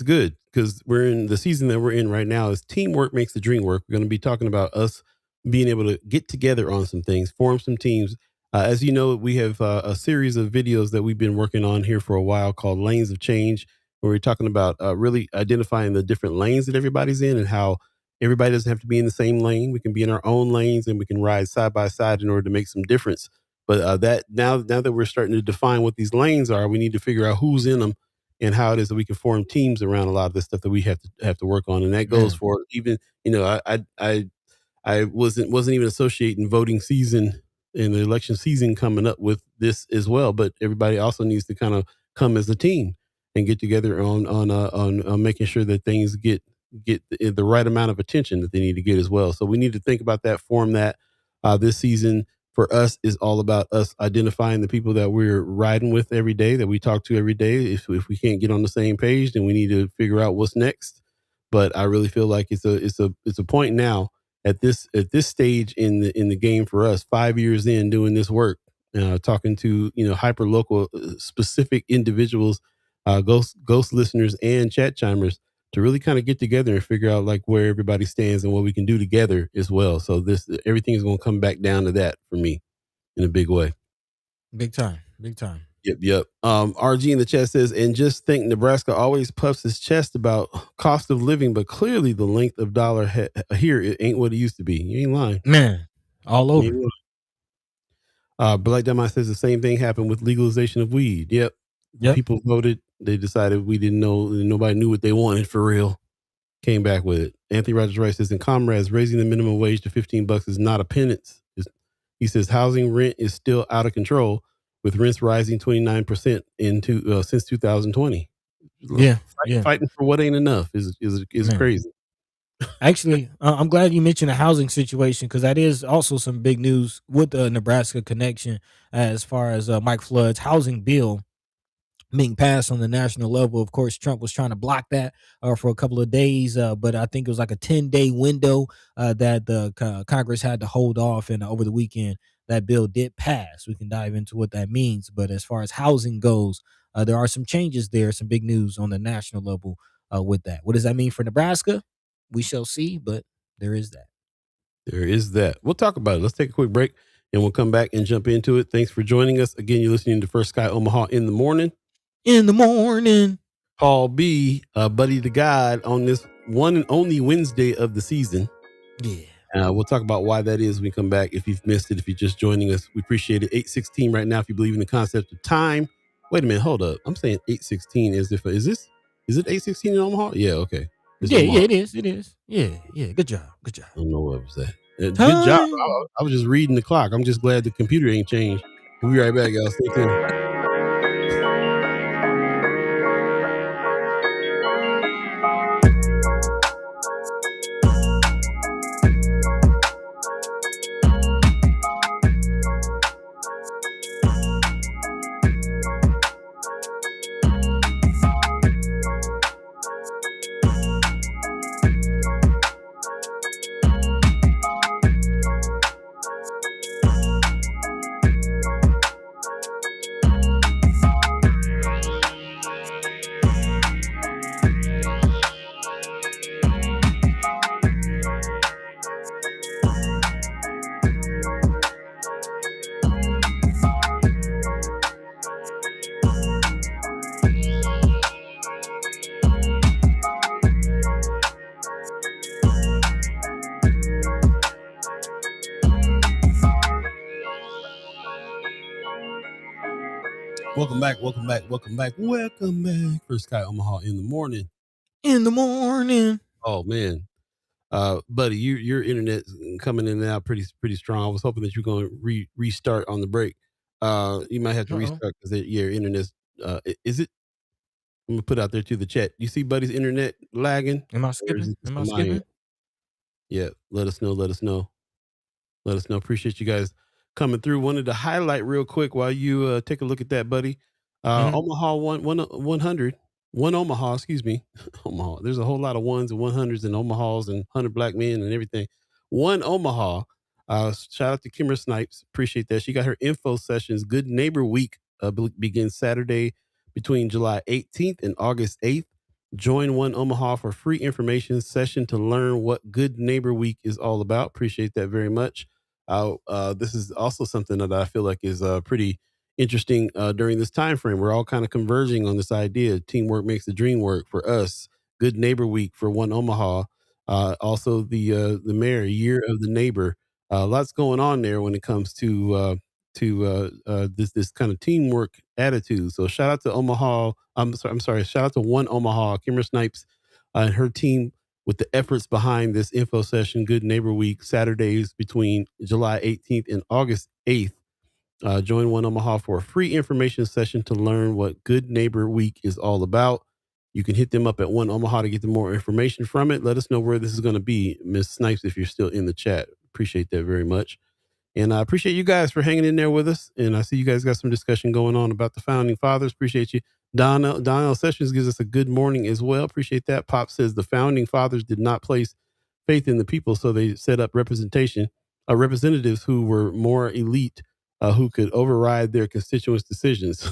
good because we're in the season that we're in right now. Is teamwork makes the dream work. We're going to be talking about us being able to get together on some things, form some teams. As you know, we have a series of videos that we've been working on here for a while called Lanes of Change, where we're talking about really identifying the different lanes that everybody's in and how everybody doesn't have to be in the same lane. We can be in our own lanes and we can ride side by side in order to make some difference. But that now that we're starting to define what these lanes are, we need to figure out who's in them and how it is that we can form teams around a lot of the stuff that we have to work on. And that goes for even, I wasn't even associating voting season and the election season coming up with this as well. But everybody also needs to kind of come as a team and get together on making sure that things get the right amount of attention that they need to get as well. So we need to think about that, form that. This season for us is all about us identifying the people that we're riding with every day, that we talk to every day. If we can't get on the same page, then we need to figure out what's next. But I really feel like it's a point now at this stage in the game for us, 5 years in doing this work, talking to hyper local specific individuals, ghost listeners and chat chimers, to really kind of get together and figure out like where everybody stands and what we can do together as well. So everything is going to come back down to that for me in a big way. Big time. Yep. RG in the chat says, and just think Nebraska always puffs his chest about cost of living, but clearly the length of dollar here, it ain't what it used to be. You ain't lying. Man, all over. Black Dynamite says the same thing happened with legalization of weed. Yep. People voted. They decided we didn't know. Nobody knew what they wanted for real. Came back with it. Anthony Rogers Wright says, and comrades, raising the minimum wage to $15 is not a penance. He says housing rent is still out of control. with rents rising 29% since 2020. Yeah, yeah, Fighting for what ain't enough is man. crazy. Actually, I'm glad you mentioned the housing situation because that is also some big news with the Nebraska connection as far as Mike Flood's housing bill being passed on the national level. Of course, Trump was trying to block that for a couple of days, but I think it was like a 10-day window that the Congress had to hold off. And over the weekend, that bill did pass. We can dive into what that means. But as far as housing goes, there are some changes there, some big news on the national level with that. What does that mean for Nebraska? We shall see, but there is that. There is that. We'll talk about it. Let's take a quick break and we'll come back and jump into it. Thanks for joining us. Again, you're listening to First Sky Omaha in the morning. In the morning. Paul B, buddy to God, on this one and only Wednesday of the season. Yeah. We'll talk about why that is when we come back. If you've missed it, if you're just joining us, we appreciate it. 8:16 right now. If you believe in the concept of time. Wait a minute, hold up. I'm saying 8:16 as if is it 8:16 in Omaha? Yeah, okay. It's Yeah, Omaha. yeah, it is. It is. Yeah, yeah. Good job. Good job. I don't know what was that. Good job. I was just reading the clock. I'm just glad the computer ain't changed. We'll be right back, y'all. Stay tuned. Welcome back. First Sky Omaha in the morning. In the morning. Oh man, buddy, your internet coming in and out pretty strong. I was hoping that you're going to restart on the break. You might have to restart because your internet's. Is it? I'm gonna put out there to the chat. You see, buddy's internet lagging? Am I skipping? Yeah, let us know. Appreciate you guys coming through. Wanted to highlight real quick while you take a look at that, buddy. Omaha 100, Omaha, excuse me. Omaha. There's a whole lot of ones and 100s and Omahas and 100 black men and everything. One Omaha. Shout out to Kimmer Snipes. Appreciate that. She got her info sessions. Good Neighbor Week begins Saturday between July 18th and August 8th. Join One Omaha for free information session to learn what Good Neighbor Week is all about. Appreciate that very much. This is also something that I feel like is pretty interesting during this time frame. We're all kind of converging on this idea. Teamwork makes the dream work for us. Good Neighbor Week for One Omaha. Also the mayor, Year of the Neighbor. Lots going on there when it comes to this kind of teamwork attitude. So shout out to Omaha. I'm sorry. Shout out to One Omaha, Kimmer Snipes, and her team with the efforts behind this info session. Good Neighbor Week, Saturdays between July 18th and August 8th. Join One Omaha for a free information session to learn what Good Neighbor Week is all about. You can hit them up at One Omaha to get more information from it. Let us know where this is going to be, Miss Snipes, if you're still in the chat. Appreciate that very much. And I appreciate you guys for hanging in there with us. And I see you guys got some discussion going on about the founding fathers. Appreciate you. Donnell Sessions gives us a good morning as well. Appreciate that. Pop says the founding fathers did not place faith in the people, so they set up representatives who were more elite, who could override their constituents' decisions.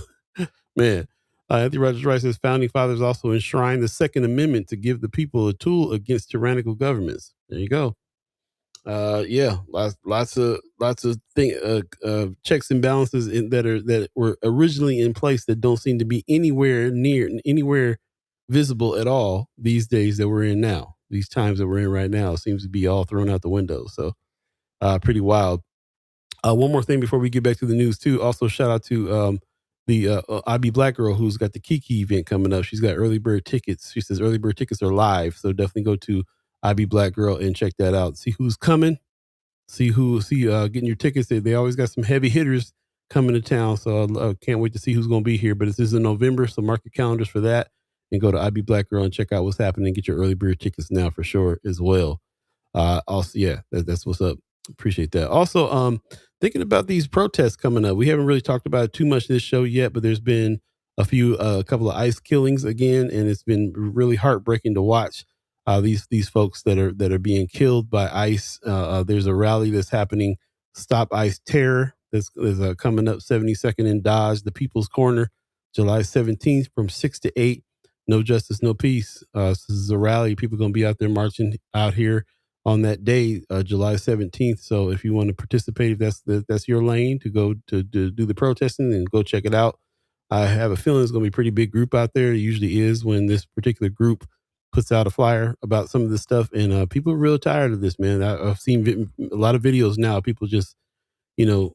Man, Anthony Rogers Wright says founding fathers also enshrined the Second Amendment to give the people a tool against tyrannical governments. There you go. Yeah, lots of checks and balances that were originally in place that don't seem to be anywhere visible at all these days that we're in now. These times that we're in right now seems to be all thrown out the window. So, pretty wild. One more thing before we get back to the news too. Also, shout out to the IB Black girl who's got the Kiki event coming up. She's got early bird tickets. She says early bird tickets are live, so definitely go to IB Black Girl and check that out. See who's coming. See getting your tickets. They always got some heavy hitters coming to town. So I can't wait to see who's going to be here. But this is in November, so mark your calendars for that, and go to I Be Black Girl and check out what's happening. Get your early bird tickets now for sure as well. Also, yeah, that's what's up. Appreciate that. Also, thinking about these protests coming up. We haven't really talked about it too much this show yet, but there's been a couple of ICE killings again, and it's been really heartbreaking to watch these folks that are being killed by ICE. There's a rally that's happening, Stop ICE Terror. That's coming up 72nd in Dodge, the People's Corner, July 17th from 6 to 8. No justice, no peace. This is a rally. People are going to be out there marching out here on that day, July 17th. So if you want to participate, if that's your lane to go to do the protesting, and go check it out. I have a feeling it's going to be a pretty big group out there. It usually is when this particular group puts out a flyer about some of this stuff. And people are real tired of this, man. I've seen a lot of videos now. People just, you know,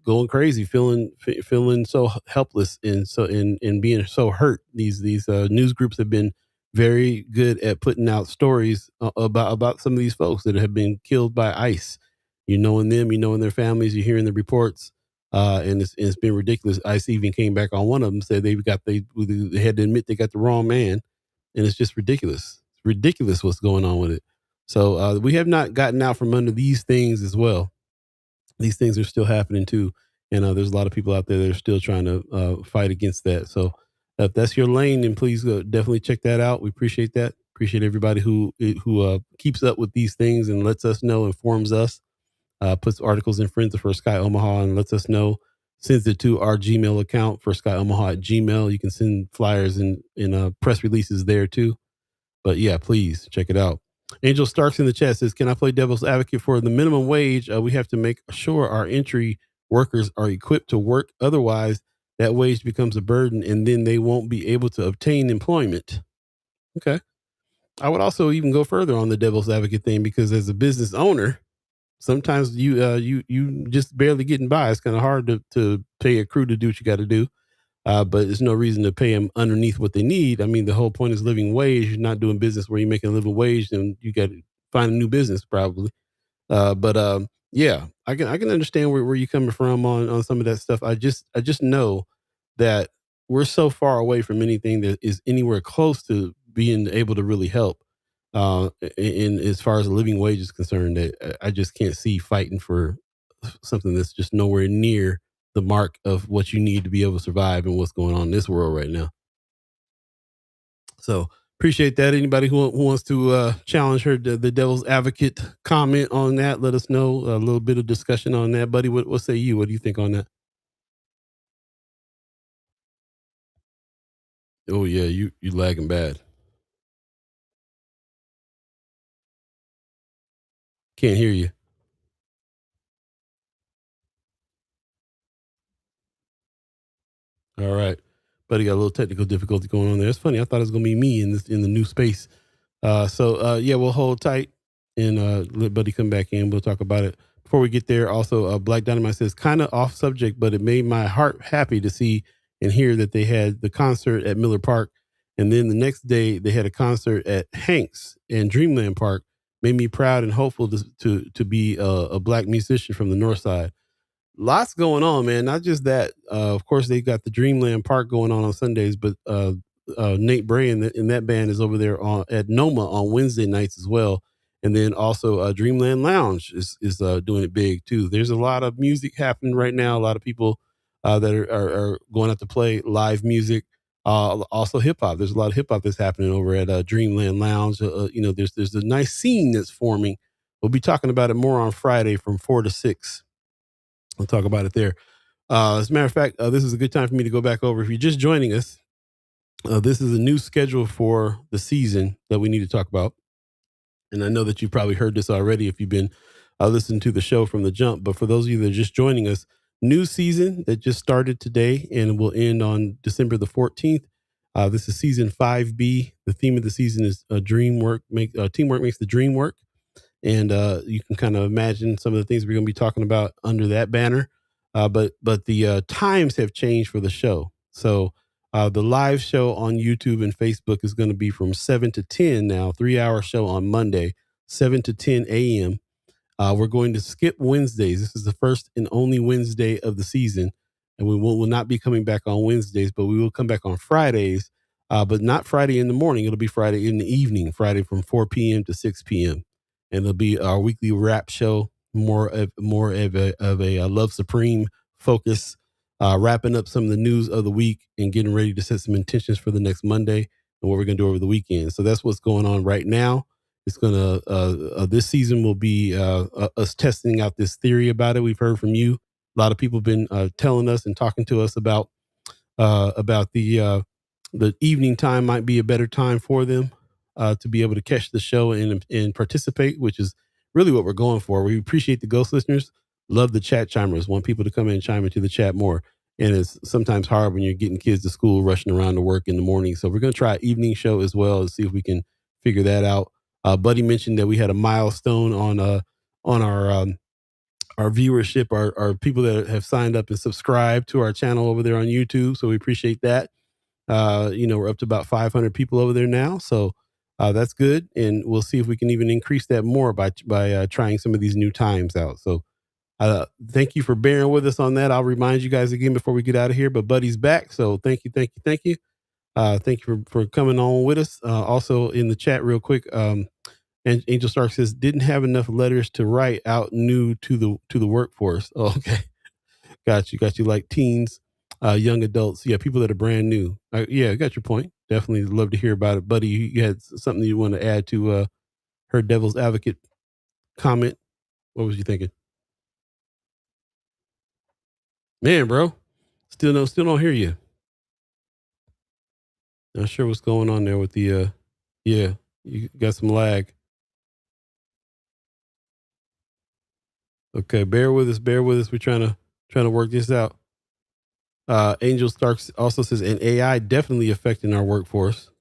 going crazy, feeling so helpless and being so hurt. These news groups have been very good at putting out stories about some of these folks that have been killed by ICE. You knowing them, you knowing their families, you're hearing the reports, and it's been ridiculous. ICE even came back on one of them, said they had to admit they got the wrong man, and it's just ridiculous. It's ridiculous what's going on with it. So we have not gotten out from under these things as well. These things are still happening too, and there's a lot of people out there that are still trying to fight against that. So if that's your lane, then please definitely check that out. We appreciate that. Appreciate everybody who keeps up with these things and lets us know, informs us, puts articles in Friends for Sky Omaha and lets us know. Sends it to our Gmail account for Sky Omaha at Gmail. You can send flyers and press releases there too. But yeah, please check it out. Angel Starks in the chat says, can I play devil's advocate for the minimum wage? We have to make sure our entry workers are equipped to work. Otherwise, that wage becomes a burden and then they won't be able to obtain employment. Okay. I would also even go further on the devil's advocate thing, because as a business owner, sometimes you just barely getting by. It's kind of hard to pay a crew to do what you got to do. But there's no reason to pay them underneath what they need. I mean, the whole point is living wage. You're not doing business where you're making a living wage, then you got to find a new business probably. But yeah, I can understand where you're coming from on some of that stuff. I just know that we're so far away from anything that is anywhere close to being able to really help. In as far as a living wage is concerned, that I just can't see fighting for something that's just nowhere near the mark of what you need to be able to survive and what's going on in this world right now. So appreciate that. Anybody who wants to challenge her, the devil's advocate comment on that, let us know. A little bit of discussion on that, buddy. What say you? What do you think on that? Oh yeah, you lagging bad. Can't hear you. All right, buddy, got a little technical difficulty going on there. It's funny. I thought it was gonna be me in the new space. So yeah, we'll hold tight and let Buddy come back in. We'll talk about it. Before we get there, also, Black Dynamite says, kind of off subject, but it made my heart happy to see and hear that they had the concert at Miller Park. And then the next day they had a concert at Hanks and Dreamland Park. Made me proud and hopeful to be a black musician from the North Side. Lots going on, man. Not just that. Of course, they got the Dreamland Park going on Sundays, but Nate Bray and that band is over there at Noma on Wednesday nights as well. And then also Dreamland Lounge is doing it big too. There's a lot of music happening right now. A lot of people that are going out to play live music. Also hip hop. There's a lot of hip hop that's happening over at Dreamland Lounge. There's a nice scene that's forming. We'll be talking about it more on Friday from 4 to 6. We'll talk about it there. As a matter of fact, this is a good time for me to go back over. If you're just joining us, this is a new schedule for the season that we need to talk about. And I know that you've probably heard this already if you've been listening to the show from the jump. But for those of you that are just joining us, new season that just started today and will end on December the 14th. This is season 5B. The theme of the season is teamwork makes the dream work. And you can kind of imagine some of the things we're going to be talking about under that banner. But the times have changed for the show. So the live show on YouTube and Facebook is going to be from 7 to 10 now, 3-hour show on Monday, 7 to 10 a.m. We're going to skip Wednesdays. This is the first and only Wednesday of the season. and will not be coming back on Wednesdays, but we will come back on Fridays. But not Friday in the morning. It'll be Friday in the evening, Friday from 4 p.m. to 6 p.m. And it'll be our weekly rap show, more of a Love Supreme focus, wrapping up some of the news of the week and getting ready to set some intentions for the next Monday and what we're going to do over the weekend. So that's what's going on right now. It's going to, this season will be us testing out this theory about it. We've heard from you. A lot of people have been telling us and talking to us about the evening time might be a better time for them to be able to catch the show and participate, which is really what we're going for. We appreciate the ghost listeners, love the chat chimers, want people to come in and chime into the chat more. And it's sometimes hard when you're getting kids to school, rushing around to work in the morning. So we're going to try an evening show as well and see if we can figure that out. Buddy mentioned that we had a milestone on our viewership, our people that have signed up and subscribed to our channel over there on YouTube. So we appreciate that. We're up to about 500 people over there now. So that's good. And we'll see if we can even increase that more by trying some of these new times out. So thank you for bearing with us on that. I'll remind you guys again before we get out of here, but Buddy's back. So thank you. Thank you for coming on with us. Also in the chat real quick, and Angel Stark says, didn't have enough letters to write out new to the workforce. Oh, okay. Got you. Like teens, young adults. Yeah. People that are brand new. Yeah. I got your point. Definitely love to hear about it. Buddy, you had something you want to add to her devil's advocate comment. What was you thinking? Man, bro, still don't hear you. Not sure what's going on there with the, yeah, you got some lag. Okay, bear with us. We're trying to work this out. Angel Starks also says, and AI definitely affecting our workforce.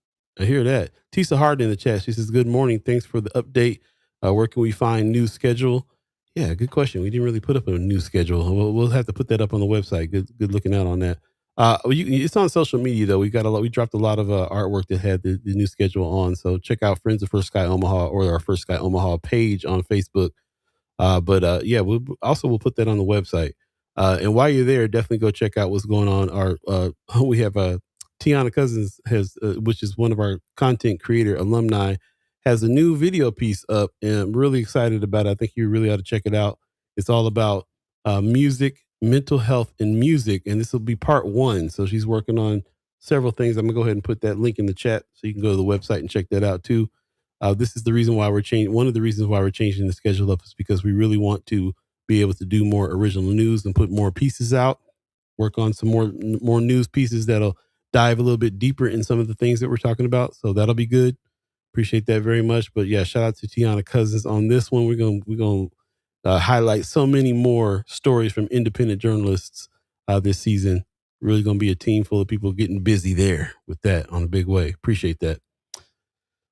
I hear that. Tisa Harden in the chat. She says, good morning. Thanks for the update. Where can we find news schedule? Yeah, good question. We didn't really put up a news schedule. We'll have to put that up on the website. Good looking out on that. It's on social media though. We dropped a lot of artwork that had the new schedule on. So check out Friends of First Sky Omaha or our First Sky Omaha page on Facebook. We'll put that on the website. And while you're there, definitely go check out what's going on. We have Tiana Cousins which is one of our content creator alumni, has a new video piece up, and I'm really excited about it. I think you really ought to check it out. It's all about music, mental health, and music, and this will be part 1. So she's working on several things. I'm gonna go ahead and put that link in the chat so you can go to the website and check that out too. This is the reason why we're changing. One of the reasons why we're changing the schedule up is because we really want to be able to do more original news and put more pieces out. Work on some more news pieces that'll dive a little bit deeper in some of the things that we're talking about. So that'll be good. Appreciate that very much. But yeah, shout out to Tiana Cousins on this one. We're gonna highlight so many more stories from independent journalists this season. Really gonna be a team full of people getting busy there with that on a big way. Appreciate that.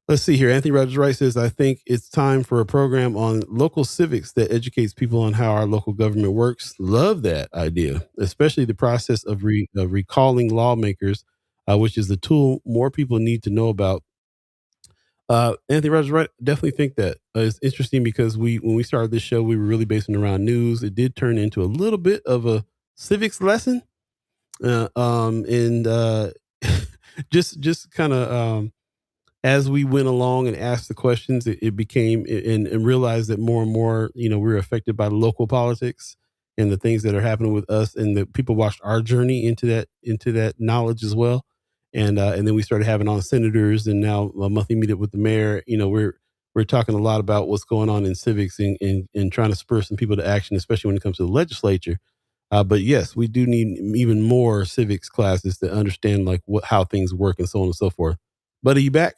Let's see here. Anthony Rogers Wright says, I think it's time for a program on local civics that educates people on how our local government works. Love that idea, especially the process of recalling lawmakers, which is the tool more people need to know about. Anthony Rogers Wright, definitely think that. It's interesting because when we started this show, we were really basing around news. It did turn into a little bit of a civics lesson. Just kind of as we went along and asked the questions, it became and realized that more and more, we're affected by local politics and the things that are happening with us, and that people watched our journey into that knowledge as well. And then we started having on senators, and now a monthly meetup with the mayor. We're talking a lot about what's going on in civics and trying to spur some people to action, especially when it comes to the legislature. But yes, we do need even more civics classes to understand how things work and so on and so forth. Buddy, you back?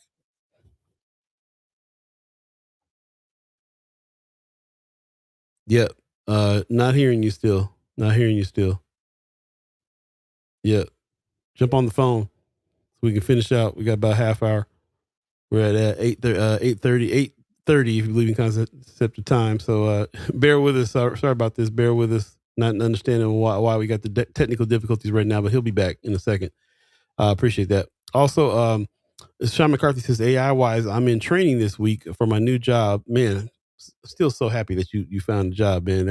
Yep. Not hearing you still. Yep. Jump on the phone so we can finish out. We got about a half hour. We're at 8:30 if you believe in concept of time. So bear with us. Sorry about this. Bear with us. Not understanding why we got the technical difficulties right now, but he'll be back in a second. Appreciate that. Also, Sean McCarthy says, AI wise, I'm in training this week for my new job. Man, still so happy that you found a job, man.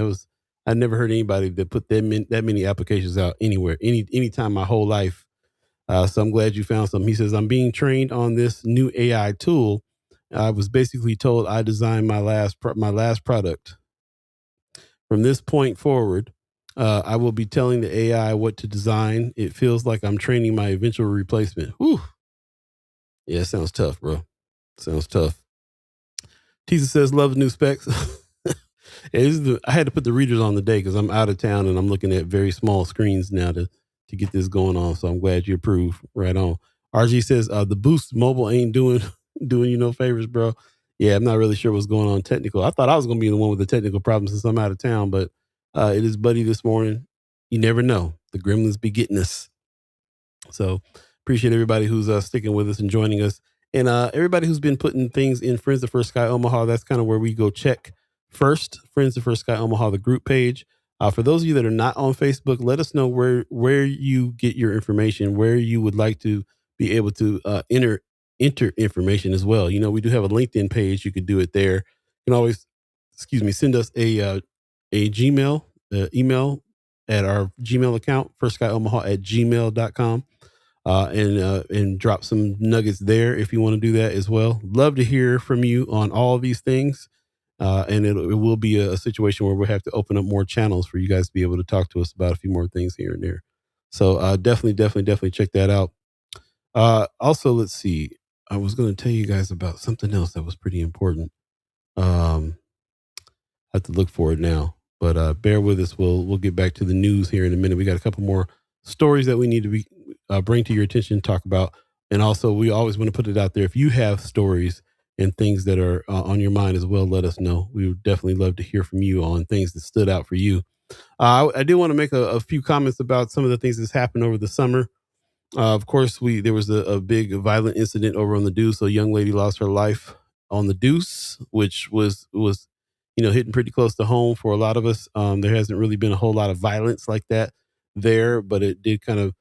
I never heard anybody that put that many applications out anywhere, anytime my whole life. So I'm glad you found something. He says, I'm being trained on this new AI tool. I was basically told I designed my last product. From this point forward, I will be telling the AI what to design. It feels like I'm training my eventual replacement. Whew. Yeah, it sounds tough, bro. Sounds tough. Tisa says, love new specs. I had to put the readers on the day because I'm out of town and I'm looking at very small screens now to get this going on. So I'm glad you approve. Right on. RG says, the Boost mobile ain't doing you no favors, bro. Yeah, I'm not really sure what's going on technical. I thought I was going to be the one with the technical problems since I'm out of town, but it is Buddy this morning. You never know. The gremlins be getting us. So appreciate everybody who's sticking with us and joining us. And everybody who's been putting things in Friends of First Sky Omaha, that's kind of where we go check first. Friends of First Sky Omaha, the group page. For those of you that are not on Facebook, let us know where you get your information, where you would like to be able to enter information as well. You know, we do have a LinkedIn page. You could do it there. You can always, send us a Gmail email at our Gmail account, firstsky.omaha@gmail.com. And drop some nuggets there if you want to do that as well. Love to hear from you on all of these things. And it will be a situation where we'll have to open up more channels for you guys to be able to talk to us about a few more things here and there. So definitely check that out. Also, let's see. I was going to tell you guys about something else that was pretty important. I have to look for it now, but bear with us. We'll get back to the news here in a minute. We got a couple more stories that we need to bring to your attention, talk about. And also, we always want to put it out there. If you have stories and things that are on your mind as well, let us know. We would definitely love to hear from you on things that stood out for you. I do want to make a few comments about some of the things that's happened over the summer. Of course, there was a big violent incident over on the Deuce. A young lady lost her life on the Deuce, which was hitting pretty close to home for a lot of us. There hasn't really been a whole lot of violence like that there, but it did kind of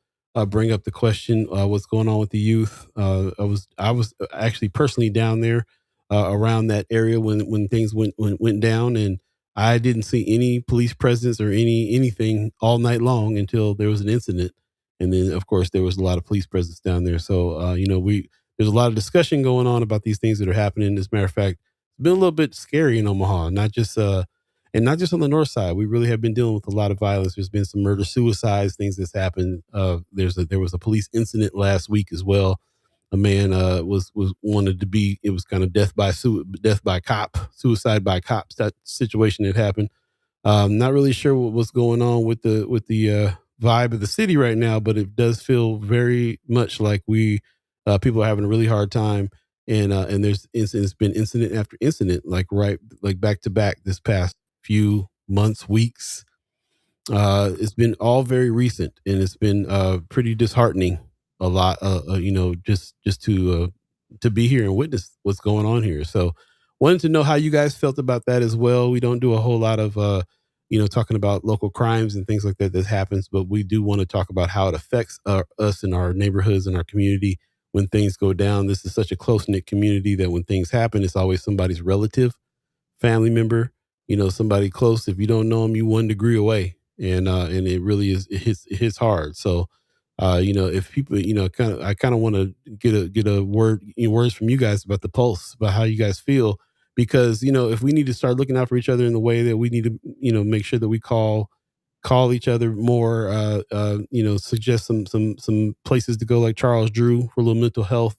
bring up the question, what's going on with the youth. I was actually personally down there around that area when things went down, and I didn't see any police presence or anything all night long until there was an incident. And then, of course, there was a lot of police presence down there. So, there's a lot of discussion going on about these things that are happening. As a matter of fact, it's been a little bit scary in Omaha, not just on the north side. We really have been dealing with a lot of violence. There's been some murder, suicides, things that's happened. There was a police incident last week as well. A man was wanted to be. It was kind of death by cop, suicide by cop. That situation that happened. Not really sure what's going on with the vibe of the city right now, but it does feel very much like people are having a really hard time, and there's been incident after incident, like back to back this past few months, weeks. It's been all very recent, and it's been pretty disheartening. A lot, just to be here and witness what's going on here. So, wanted to know how you guys felt about that as well. We don't do a whole lot of talking about local crimes and things like that happens, but we do want to talk about how it affects us in our neighborhoods and our community when things go down. This is such a close-knit community that when things happen, it's always somebody's relative, family member, somebody close. If you don't know them, you 1 degree away, and it really is, it hits hard. So, if people, I kind of want to get a words from you guys about the pulse, about how you guys feel. Because, if we need to start looking out for each other in the way that we need to, make sure that we call each other more, suggest some places to go, like Charles Drew, for a little mental health.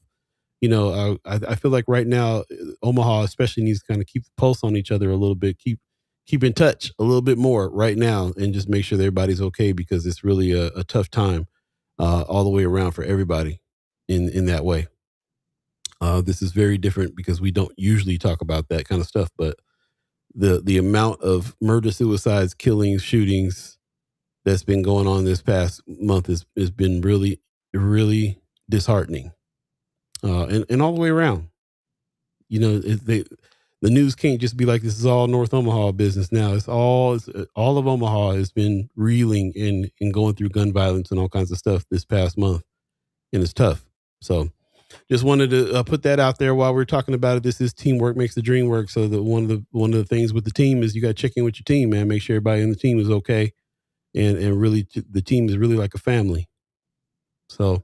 I feel like right now, Omaha especially needs to kind of keep the pulse on each other a little bit, keep in touch a little bit more right now, and just make sure that everybody's okay, because it's really a tough time all the way around for everybody in that way. This is very different because we don't usually talk about that kind of stuff, but the amount of murder, suicides, killings, shootings that's been going on this past month has been really, really disheartening. And all the way around, the news can't just be like, this is all North Omaha business now. It's all of Omaha has been reeling and going through gun violence and all kinds of stuff this past month, and it's tough. So, just wanted to put that out there while we're talking about it. This is teamwork makes the dream work. So one of the things with the team is you got to check in with your team, man. Make sure everybody in the team is okay, and really the team is really like a family. So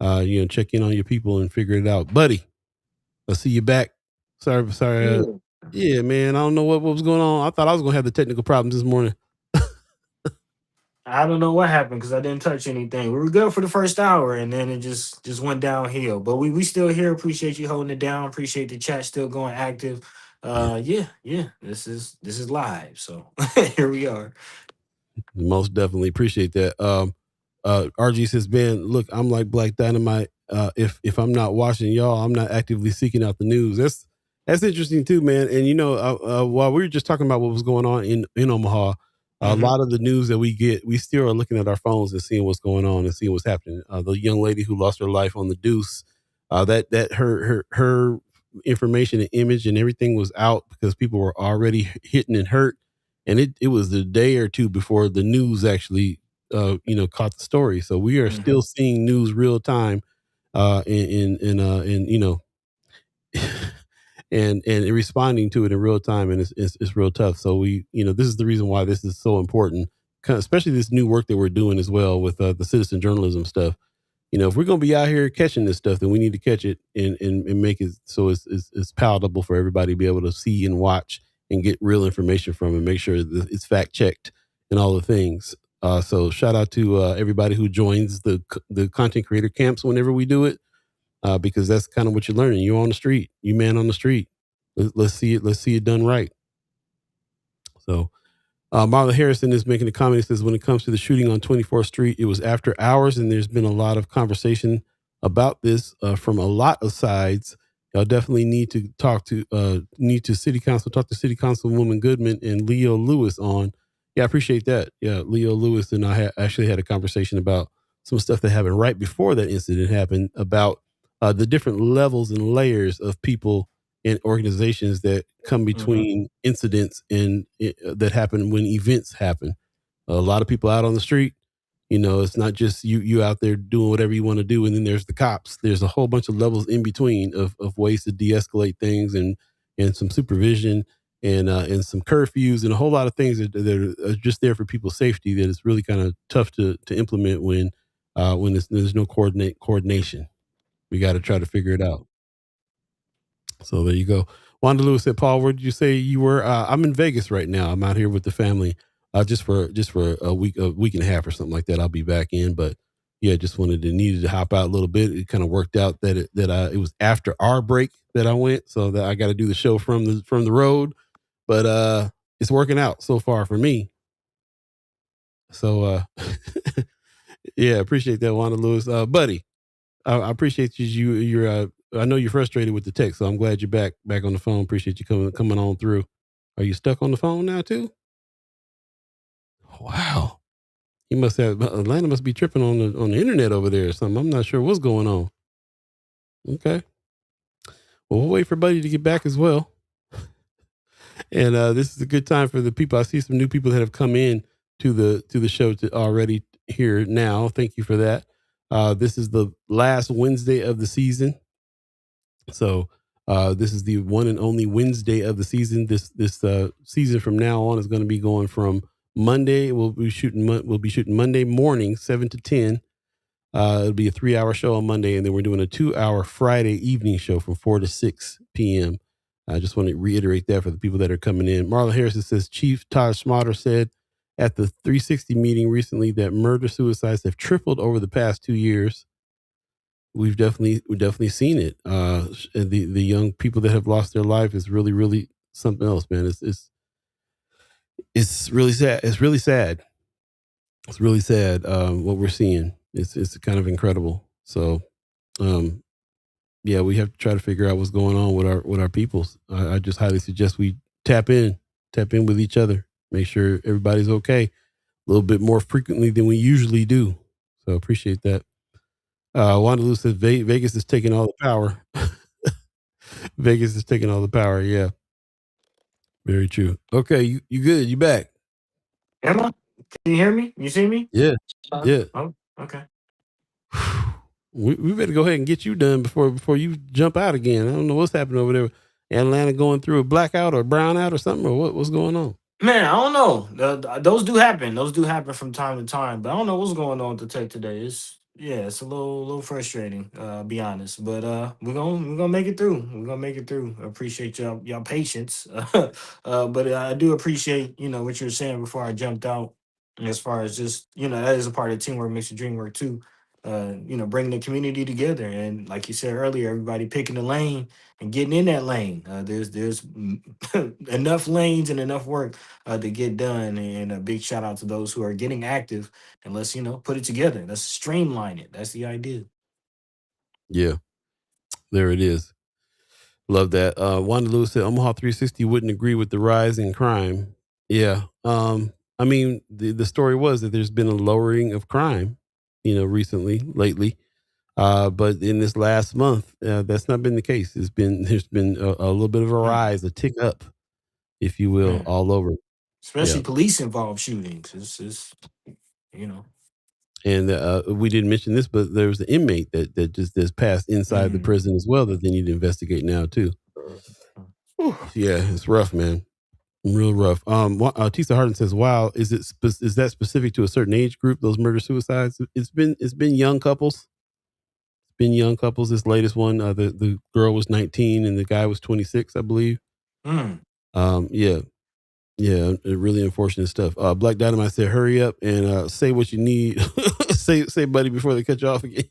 check in on your people and figure it out, buddy. I'll see you back. Sorry. Yeah, man. I don't know what was going on. I thought I was gonna have the technical problems this morning. I don't know what happened because I didn't touch anything. We were good for the first hour, and then it just went downhill. But we still here. Appreciate you holding it down. Appreciate the chat still going active. Yeah. This is live. So here we are. Most definitely appreciate that. RG says, Ben, look, I'm like Black Dynamite. If I'm not watching y'all, I'm not actively seeking out the news. That's interesting too, man. And while we were just talking about what was going on in Omaha, a lot of the news that we get, we still are looking at our phones and seeing what's going on and seeing what's happening. The young lady who lost her life on the Deuce, that her information and image and everything was out because people were already hitting and hurt. And it was a day or two before the news actually, caught the story. So we are still seeing news real time, and responding to it in real time, and it's real tough. So this is the reason why this is so important, especially this new work that we're doing as well with the citizen journalism stuff. If we're going to be out here catching this stuff, then we need to catch it and make it so it's palatable for everybody to be able to see and watch and get real information from and make sure that it's fact checked and all the things. So shout out to everybody who joins the content creator camps whenever we do it, because that's kind of what you're learning. You're on the street, you man on the street. Let's see it done right. So Marla Harrison is making a comment. He says, when it comes to the shooting on 24th Street, it was after hours, and there's been a lot of conversation about this from a lot of sides. Y'all definitely need to talk to City Councilwoman Goodman and Leo Lewis on. Yeah, I appreciate that. Yeah, Leo Lewis and I actually had a conversation about some stuff that happened right before that incident happened about the different levels and layers of people and organizations that come between incidents and that happen when events happen. A lot of people out on the street, it's not just you out there doing whatever you want to do. And then there's the cops. There's a whole bunch of levels in between of ways to de-escalate things and some supervision and some curfews and a whole lot of things that are just there for people's safety, that it's really kind of tough to implement when there's no coordination. We got to try to figure it out. So there you go. Wanda Lewis said, Paul, where did you say you were? I'm in Vegas right now. I'm out here with the family, just for a week and a half or something like that. I'll be back in, but yeah, just needed to hop out a little bit. It kind of worked out that it was after our break that I went, so that I got to do the show from the road, but it's working out so far for me. So yeah, appreciate that, Wanda Lewis, buddy. I appreciate you're I know you're frustrated with the text, so I'm glad you're back on the phone. Appreciate you coming on through. Are you stuck on the phone now too? Wow. Atlanta must be tripping on the internet over there or something. I'm not sure what's going on. Okay. Well, we'll wait for Buddy to get back as well. And this is a good time for the people. I see some new people that have come in to the show already here now. Thank you for that. This is the last Wednesday of the season. So this is the one and only Wednesday of the season. This season from now on is going to be going from Monday. We'll be shooting Monday morning, 7 to 10. It'll be a 3-hour show on Monday, and then we're doing a 2-hour Friday evening show from 4 to 6 p.m. I just want to reiterate that for the people that are coming in. Marla Harrison says, Chief Todd Schmatter said at the 360 meeting recently that murder-suicides have tripled over the past 2 years. We've definitely seen it. The young people that have lost their life is really, really something else, man. It's really sad. It's really sad. It's really sad. What we're seeing. It's kind of incredible. So, yeah, we have to try to figure out what's going on with our peoples. I just highly suggest we tap in with each other, make sure everybody's okay a little bit more frequently than we usually do. So appreciate that. Wanda Lou says Vegas is taking all the power. Vegas is taking all the power. Yeah, very true. Okay, you good? You back? Am I? Can you hear me? You see me? Yeah. Yeah. Oh, okay. We better go ahead and get you done before you jump out again. I don't know what's happening over there. Atlanta going through a blackout or brownout or something, or what's going on? Man, I don't know. Those do happen. Those do happen from time to time. But I don't know what's going on with the tech today. It's a little frustrating. Be honest. But we're gonna make it through. We're gonna make it through. I appreciate y'all patience. But I do appreciate what you were saying before I jumped out. As far as just that is a part of teamwork makes the dream work too. Bringing the community together, and like you said earlier, everybody picking the lane and getting in that lane. There's enough lanes and enough work to get done. And a big shout out to those who are getting active. And let's put it together. Let's streamline it. That's the idea. Yeah, there it is. Love that. Wanda Lewis said Omaha 360 wouldn't agree with the rise in crime. Yeah. I mean, the story was that there's been a lowering of crime, lately. But in this last month, that's not been the case. There's been a little bit of a Mm, rise, a tick up, if you will, man. all over. Yeah. Especially police involved shootings. It's you know. And we didn't mention this, but there was an inmate that just passed inside the Mm. prison as well that they need to investigate now too. Whew. Yeah, it's rough, man. Real rough. Tisa Harden says, "Wow, is that specific to a certain age group? Those murder suicides? It's been young couples. It's been young couples. This latest one, the girl was 19 and the guy was 26, I believe. Mm. Yeah, yeah, really unfortunate stuff. Black Dynamite said, "Hurry up and say what you need. say, buddy, before they cut you off again."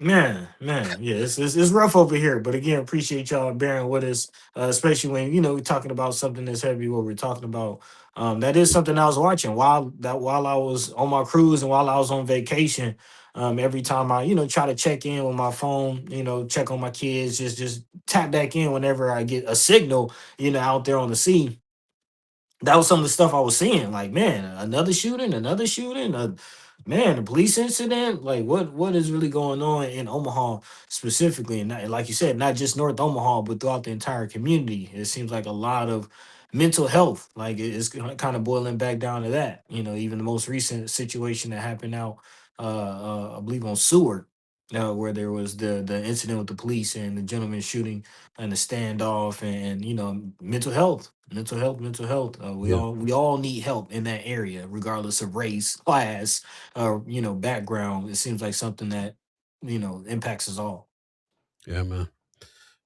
Man, yeah, it's rough over here. But again, appreciate y'all bearing with us, especially when we're talking about something that's heavy. What we're talking about, that is something I was watching while I was on my cruise and while I was on vacation. Every time I try to check in with my phone, check on my kids, just tap back in whenever I get a signal, out there on the sea. That was some of the stuff I was seeing. Like, man, another shooting, man, a police incident. Like, what is really going on in Omaha specifically? And like you said, not just North Omaha, but throughout the entire community. It seems like a lot of mental health. Like, it's kind of boiling back down to that. Even the most recent situation that happened out, I believe on Seward. Where there was the incident with the police and the gentleman shooting and the standoff and mental health. We Yeah, all need help in that area, regardless of race, class, or background. It seems like something that impacts us all. yeah, man.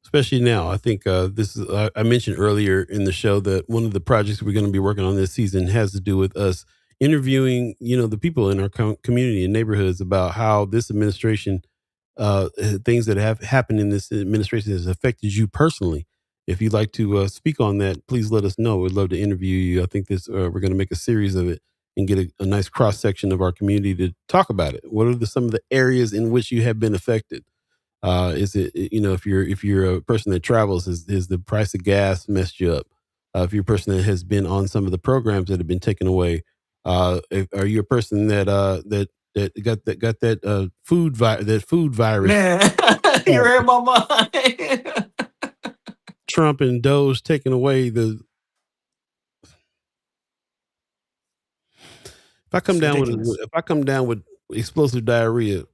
Especially now, I think this is. I mentioned earlier in the show that one of the projects we're going to be working on this season has to do with us interviewing, the people in our community and neighborhoods about how this administration, things that have happened in this administration has affected you personally. If you'd like to speak on that, please let us know. We'd love to interview you. I think we're going to make a series of it and get a nice cross section of our community to talk about it. What are some of the areas in which you have been affected? Is it, if you're a person that travels, is the price of gas messed you up? If you're a person that has been on some of the programs that have been taken away, are you a person that got that food virus? Man, uh, you're in my mind. Trump and Doge taking away the. If I come It's down ridiculous. with explosive diarrhea,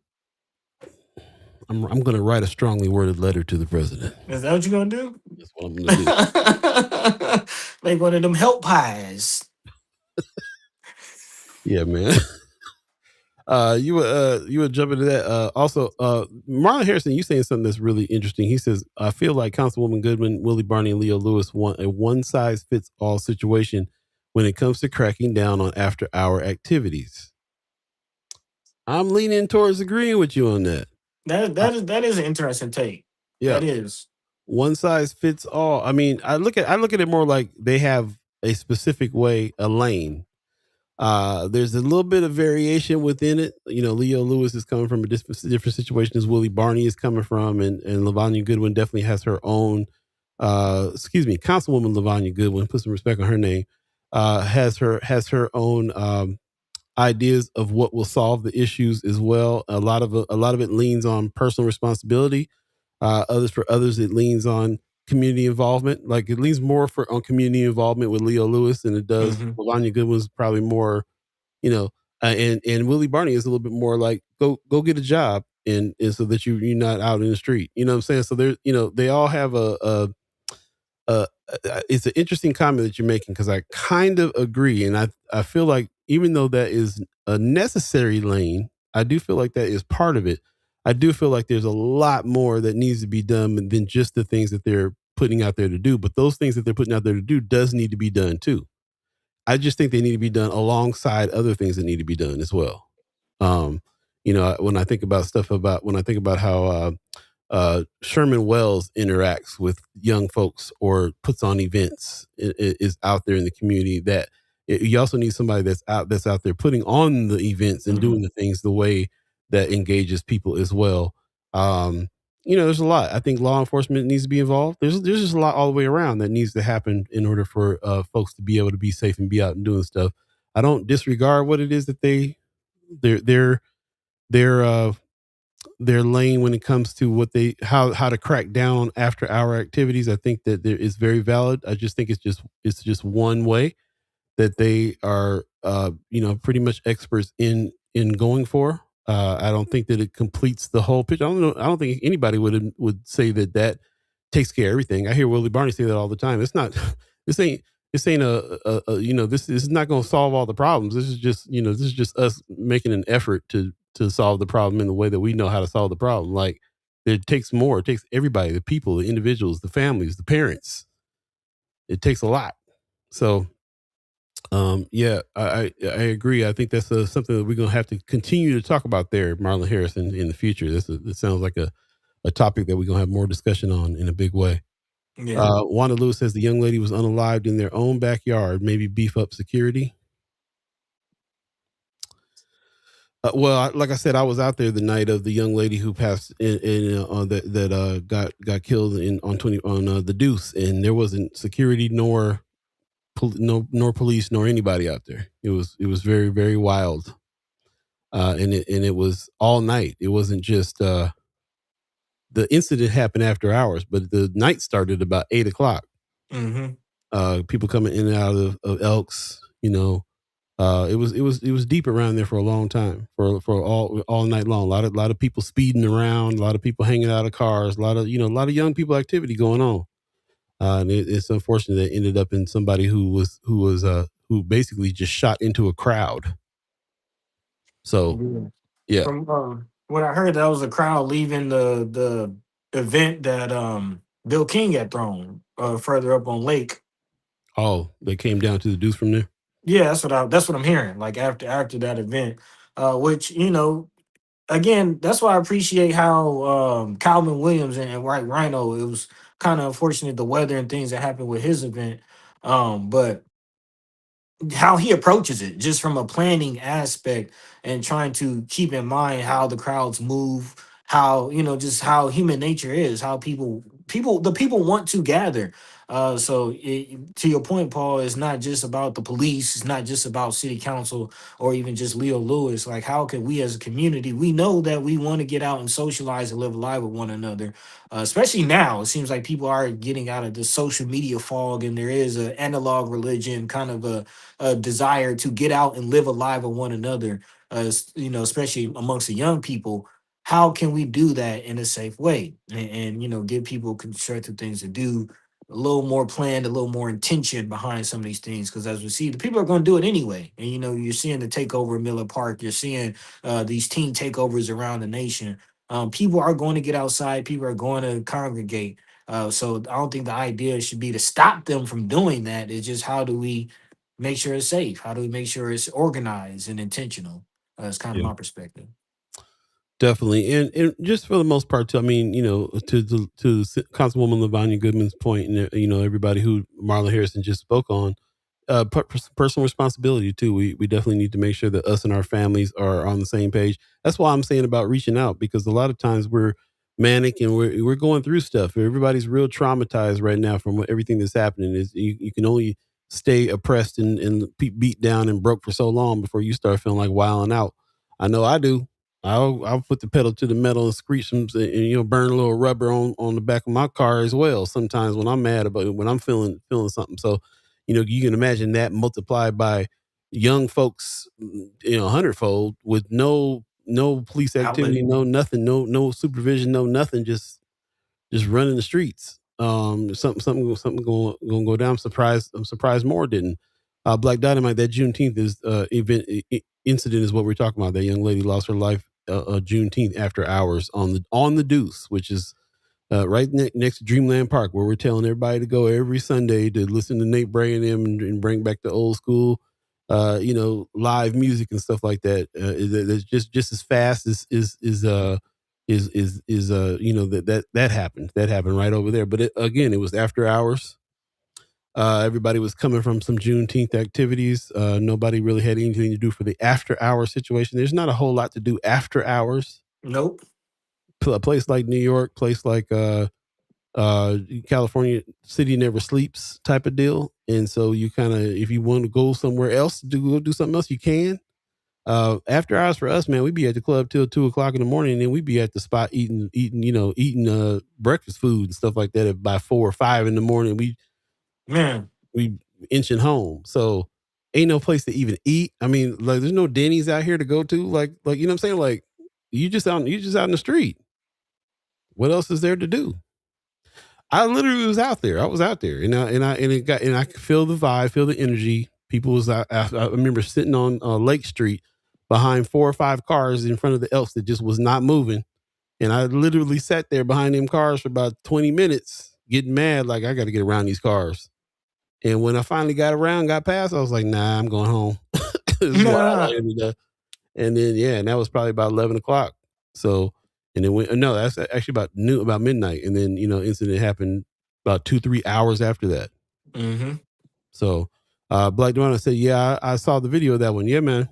I'm going to write a strongly worded letter to the president. Is that what you're gonna do? That's what I'm going to do. Make one of them help pies. Yeah, man. You would jump into that. Also, Marlon Harrison, you saying something that's really interesting. He says, "I feel like Councilwoman Goodman, Willie Barney, and Leo Lewis want a one size fits all situation when it comes to cracking down on after hour activities." I'm leaning towards agreeing with you on that. Uh, That is an interesting take. yeah, That is. one size fits all. I mean, I look at it more like they have a specific way, a lane. There's a little bit of variation within it. Leo Lewis is coming from a different situation as Willie Barney is coming from, and Lavanya Goodwin definitely has her own. Councilwoman Lavanya Goodwin, put some respect on her name. Has her own ideas of what will solve the issues as well. A lot of it leans on personal responsibility. For others, it leans on community involvement. Like it leans more on community involvement with Leo Lewis than it does. Hmm. Melania Goodwin's probably more, you know, and Willie Barney is a little bit more like go get a job and so that you're not out in the street. You know what I'm saying? So there, they all have it's an interesting comment that you're making, because I kind of agree, and I feel like even though that is a necessary lane, I do feel like that is part of it. I do feel like there's a lot more that needs to be done than just the things that they're putting out there to do. But those things that they're putting out there to do does need to be done too. I just think they need to be done alongside other things that need to be done as well. Um, when I think about how Sherman Wells interacts with young folks or puts on events, is out there in the community, that you also need somebody that's out there putting on the events and doing the things the way that engages people as well. Um, there's a lot. I think law enforcement needs to be involved. There's just a lot all the way around that needs to happen in order for folks to be able to be safe and be out and doing stuff. I don't disregard what it is that they're they're their lane when it comes to how to crack down on after hour activities. I think that there is very valid. I just think it's just one way that they are pretty much experts in going for. I don't think that it completes the whole picture. I don't think anybody would say that takes care of everything. I hear Willie Barney say that all the time. It's not this ain't this is not going to solve all the problems. This is just us making an effort to solve the problem in the way that we know how to solve the problem. Like, it takes more. It takes everybody, the people, the individuals, the families, the parents. It takes a lot. So yeah, I agree. I think that's something that we're going to have to continue to talk about there, Marlon Harrison, in the future. This sounds like a topic that we're going to have more discussion on in a big way. Yeah. Wanda Lewis says the young lady was unalived in their own backyard. Maybe beef up security. Well, like I said, I was out there the night of the young lady who passed that got killed on the Deuce, and there wasn't security nor police nor anybody out there. It was very, very wild, and it was all night. It wasn't just the incident happened after hours, but the night started about 8 o'clock. People coming in and out of Elks, it was deep around there for a long time, for all night long. A lot of people speeding around, a lot of people hanging out of cars, a lot of young people activity going on. And it's unfortunate that it ended up in somebody who basically just shot into a crowd. So yeah. From what I heard, that was a crowd leaving the event that Bill King had thrown further up on Lake. Oh, they came down to the Deuce from there. Yeah, that's what I'm hearing. Like after that event, which again, that's why I appreciate how Calvin Williams and White Rhino. It was kind of unfortunate the weather and things that happened with his event, but how he approaches it just from a planning aspect and trying to keep in mind how the crowds move, how just how human nature is, how people want to gather. To your point, Paul, it's not just about the police, it's not just about city council or even just Leo Lewis. Like, how can we as a community, we know that we want to get out and socialize and live life with one another, especially now. It seems like people are getting out of the social media fog, and there is an analog religion, kind of a desire to get out and live a life with one another, especially amongst the young people. How can we do that in a safe way and give people constructive things to do, a little more planned, a little more intention behind some of these things? Because as we see, the people are going to do it anyway. And you're seeing the takeover of Miller Park, you're seeing these teen takeovers around the nation. People are going to get outside, people are going to congregate. So I don't think the idea should be to stop them from doing that. It's just, how do we make sure it's safe? How do we make sure it's organized and intentional? It's kind of Yeah. my perspective. Definitely, and just for the most part, too. I mean, to Councilwoman Lavanya Goodman's point, and everybody who Marlon Harrison just spoke on, personal responsibility too. We definitely need to make sure that us and our families are on the same page. That's why I'm saying about reaching out, because a lot of times we're manic and we're going through stuff. Everybody's real traumatized right now from everything that's happening. Is you can only stay oppressed and beat down and broke for so long before you start feeling like wilding out. I know I do. I'll put the pedal to the metal and screech some, and burn a little rubber on the back of my car as well. Sometimes when I'm mad about it, when I'm feeling something. So, you can imagine that multiplied by young folks, 100-fold with no no police activity, no nothing, no supervision, no nothing, just running the streets. Something going to go down. I'm surprised more didn't. Black Dynamite, that Juneteenth is incident is what we're talking about. That young lady lost her life Juneteenth after hours on the Deuce, which is right next to Dreamland Park, where we're telling everybody to go every Sunday to listen to Nate Bray and them and bring back the old school, live music and stuff like that. That's just as fast as that happened. That happened right over there. But it was after hours. Everybody was coming from some Juneteenth activities. Nobody really had anything to do for the after hours situation. There's not a whole lot to do after hours. Nope. A place like New York, place like California, city never sleeps type of deal. And so you kind of, if you want to go somewhere else to go do something else, you can. After hours for us, man, we'd be at the club till 2:00 in the morning, and then we'd be at the spot eating breakfast food and stuff like that. At by 4 or 5 in the morning, we inching home. So ain't no place to even eat. I mean, like, there's no Denny's out here to go to. Like you know what I'm saying? Like, you just out in the street. What else is there to do? I literally was out there. I was out there, and I could feel the vibe, feel the energy. People was I remember sitting on Lake Street behind 4 or 5 cars in front of the Elks that just was not moving, and I literally sat there behind them cars for about 20 minutes, getting mad, like, I got to get around these cars. And when I finally got past, I was like, nah, I'm going home. And then and that was probably about 11 o'clock. So. And then that's actually about midnight. And then, incident happened about 2-3 hours after that. Mm-hmm. So Black Dwana said, yeah, I saw the video of that one. Yeah, man.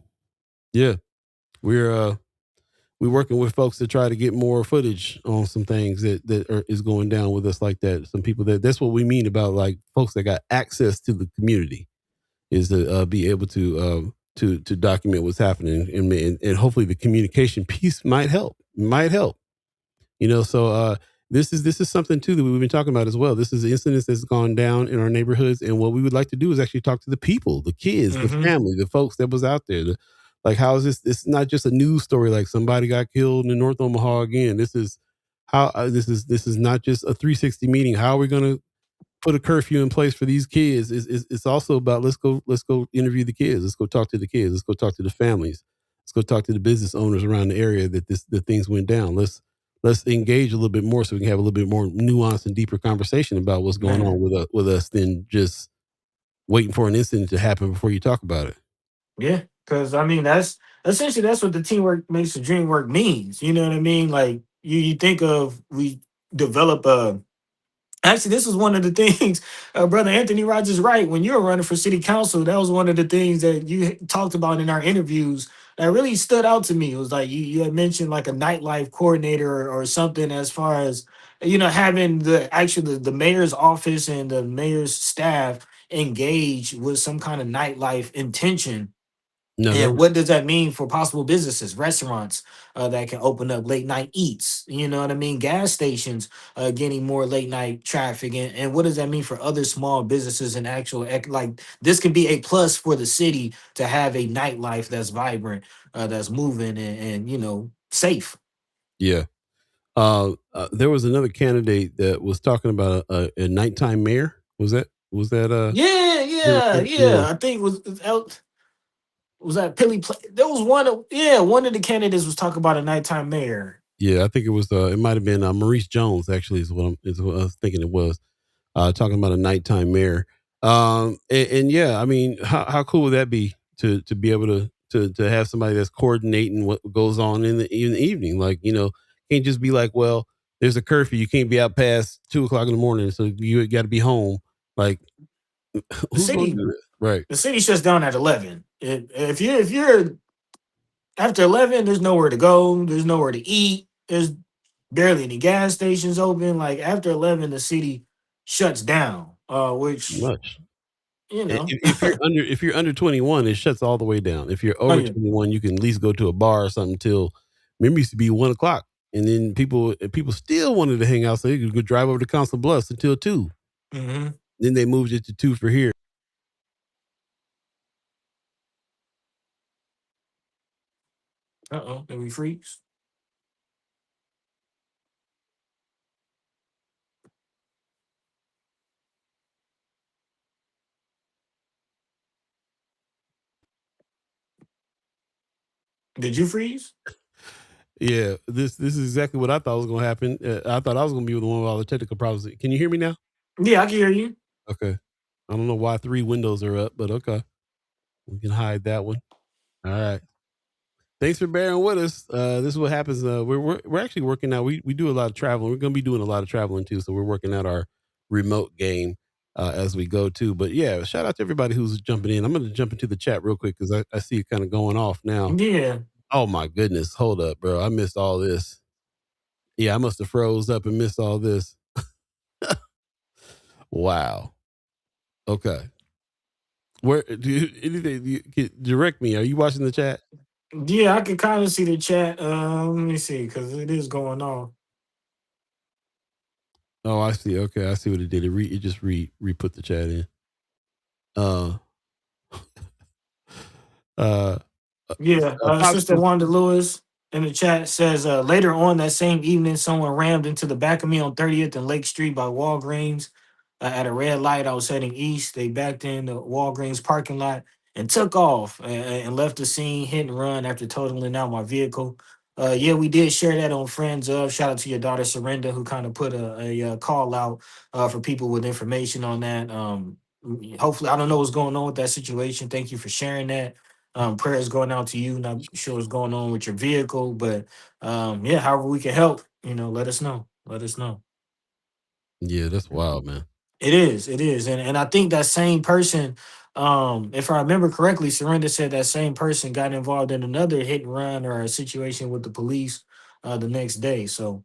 Yeah. We're working with folks to try to get more footage on some things that is going down with us like that. Some people that's what we mean about, like, folks that got access to the community, is to be able to document what's happening, and hopefully the communication piece might help. So this is something too that we've been talking about as well. This is incidents that's gone down in our neighborhoods, and what we would like to do is actually talk to the people, the kids, the family, the folks that was out there. Like, how is this? It's not just a news story. Like, somebody got killed in North Omaha again. This is how this is not just a 360 meeting. How are we going to put a curfew in place for these kids? It's also about, let's go interview the kids. Let's go talk to the kids. Let's go talk to the families. Let's go talk to the business owners around the area that the things went down. Let's engage a little bit more, so we can have a little bit more nuanced and deeper conversation about what's going on with us than just waiting for an incident to happen before you talk about it. Yeah, because I mean, that's essentially what the teamwork makes the dream work means. You know what I mean? Like, you think of, we develop a. Actually, this was one of the things, Brother Anthony Rogers, right? When you were running for city council, that was one of the things that you talked about in our interviews that really stood out to me. It was like, you had mentioned like a nightlife coordinator or something, as far as, having the mayor's office and the mayor's staff engage with some kind of nightlife intention. No, And what does that mean for possible businesses, restaurants that can open up late night eats? You know what I mean? Gas stations getting more late night traffic. And what does that mean for other small businesses and like, this can be a plus for the city to have a nightlife that's vibrant, that's moving and safe. Yeah. There was another candidate that was talking about a nighttime mayor. Was that? Yeah. I think it was out. Was that Pilly? There was one of the candidates was talking about a nighttime mayor. Yeah, I think it was. It might have been Maurice Jones. Actually, is what I was thinking it was. Talking about a nighttime mayor. And yeah, I mean, how cool would that be to be able to have somebody that's coordinating what goes on in the evening? Like, can't just be like, well, there's a curfew, you can't be out past 2:00 in the morning, so you got to be home. Like, who's going to do that? Right. The city shuts down at 11. If you're after 11, there's nowhere to go. There's nowhere to eat. There's barely any gas stations open. Like, after 11, the city shuts down. Which, Much. you If you're under 21, it shuts all the way down. If you're over 21, you can at least go to a bar or something till, remember, it used to be 1:00, and then people still wanted to hang out, so you could go drive over to Council Bluffs until 2. Mm-hmm. Then they moved it to 2 for here. Did we freeze? Did you freeze? Yeah, this is exactly what I thought was going to happen. I thought I was going to be the one with all the technical problems. Can you hear me now? Yeah, I can hear you. Okay. I don't know why 3 windows are up, but okay. We can hide that one. All right. Thanks for bearing with us. This is what happens. We're actually working out. We do a lot of traveling. We're going to be doing a lot of traveling too. So we're working out our remote game as we go too. But yeah, shout out to everybody who's jumping in. I'm going to jump into the chat real quick because I see it kind of going off now. Yeah. Oh my goodness. Hold up, bro. I missed all this. Yeah, I must have froze up and missed all this. Wow. Okay. Where do you anything direct me? Are you watching the chat? Yeah, I can kind of see the chat. Let me see, because it is going on. Oh, I see. Okay, I see what it did. It just re-put the chat in. Uh uh, Yeah, Pops Sister says, Wanda Lewis in the chat says later on that same evening, someone rammed into the back of me on 30th and Lake Street by Walgreens. At a red light, I was heading east. They backed in the Walgreens parking lot and took off and left the scene, hit and run after totaling out my vehicle. Yeah, we did share that on Friends of. Shout out to your daughter Surrender, who kind of put a call out for people with information on that. Hopefully, I don't know what's going on with that situation. Thank you for sharing that. Prayers going out to you. Not sure what's going on with your vehicle, but yeah, however we can help, let us know. Let us know. yeah, that's wild, man. It is. And I think that same person, if I remember correctly, Surrender said that same person got involved in another hit and run or a situation with the police the next day. So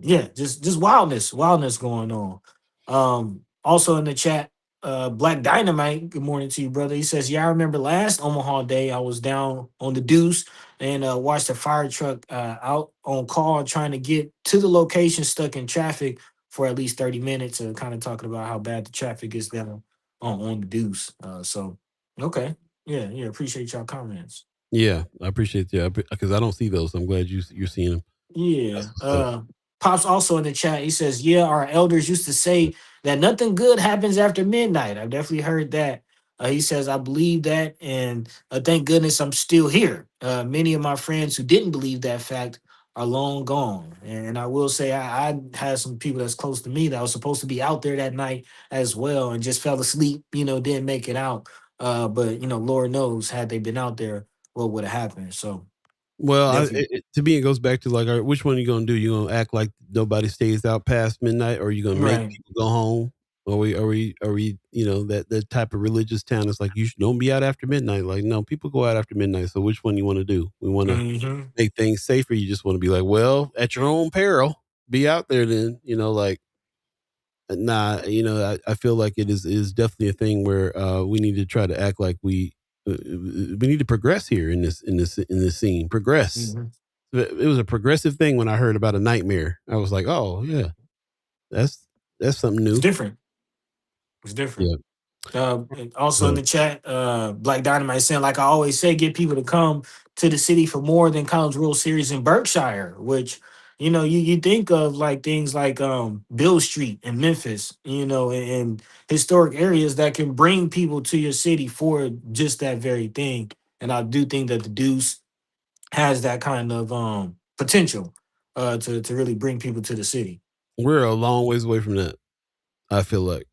yeah, just wildness going on. Also in the chat, Black Dynamite, good morning to you, brother. He says, yeah, I remember last Omaha day I was down on the deuce and watched a fire truck out on call trying to get to the location stuck in traffic for at least 30 minutes, kind of talking about how bad the traffic is down on the deuce. So, okay. Yeah. Appreciate y'all comments. Yeah, I appreciate that because I don't see those. I'm glad you're seeing them. Yeah. That's what's up. Pops also in the chat. He says, yeah, our elders used to say that nothing good happens after midnight. I've definitely heard that. He says, I believe that. And thank goodness I'm still here. Many of my friends who didn't believe that fact are long gone. And I will say, I had some people that's close to me that was supposed to be out there that night as well and just fell asleep, didn't make it out. But, Lord knows, had they been out there, what would have happened. So, Well, definitely. to me, it goes back to like, all right, which one are you gonna do? You gonna act like nobody stays out past midnight, or you gonna make Right. people go home? Are we? That type of religious town is like don't be out after midnight. Like, no, people go out after midnight. So which one you want to do? We want to Hmm. make things safer. You just want to be like, well, at your own peril, be out there. Then like, nah. I feel like it is definitely a thing where we need to try to act like we need to progress here in this scene. Progress. Hmm. It was a progressive thing when I heard about a nightmare. I was like, oh yeah, that's something It's new. different. It's different. Yeah. And also in But the chat, Black Dynamite saying, like I always say, get people to come to the city for more than College World Series in Berkshire, which you think of like things like Bill Street in Memphis, and historic areas that can bring people to your city for just that very thing. And I do think that the Deuce has that kind of potential to really bring people to the city. we're a long ways away from that. I feel like,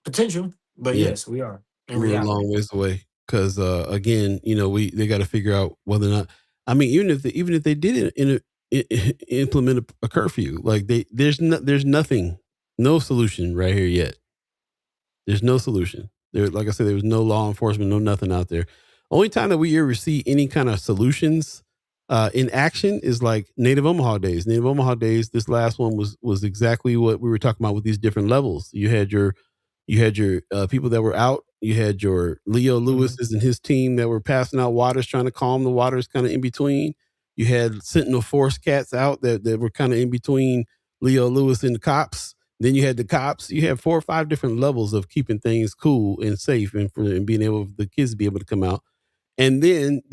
Potential, but yeah, yes, we are in we're a reality. long ways away because again, they got to figure out whether or not. I mean, even if they did implement a curfew, like there's nothing, no solution right here yet. There's no solution. There, like I said, there was no law enforcement, no nothing out there. Only time that we ever see any kind of solutions in action is like Native Omaha days. Native Omaha days. This last one was exactly what we were talking about with these different levels. You had your people that were out. You had your Leo Mhm. Lewis's and his team that were passing out waters, trying to calm the waters, kind of in between. You had Sentinel Force cats out that were kind of in between Leo Lewis and the cops. Then you had the cops. You had 4 or 5 different levels of keeping things cool and safe, and being able the kids to be able to come out. And then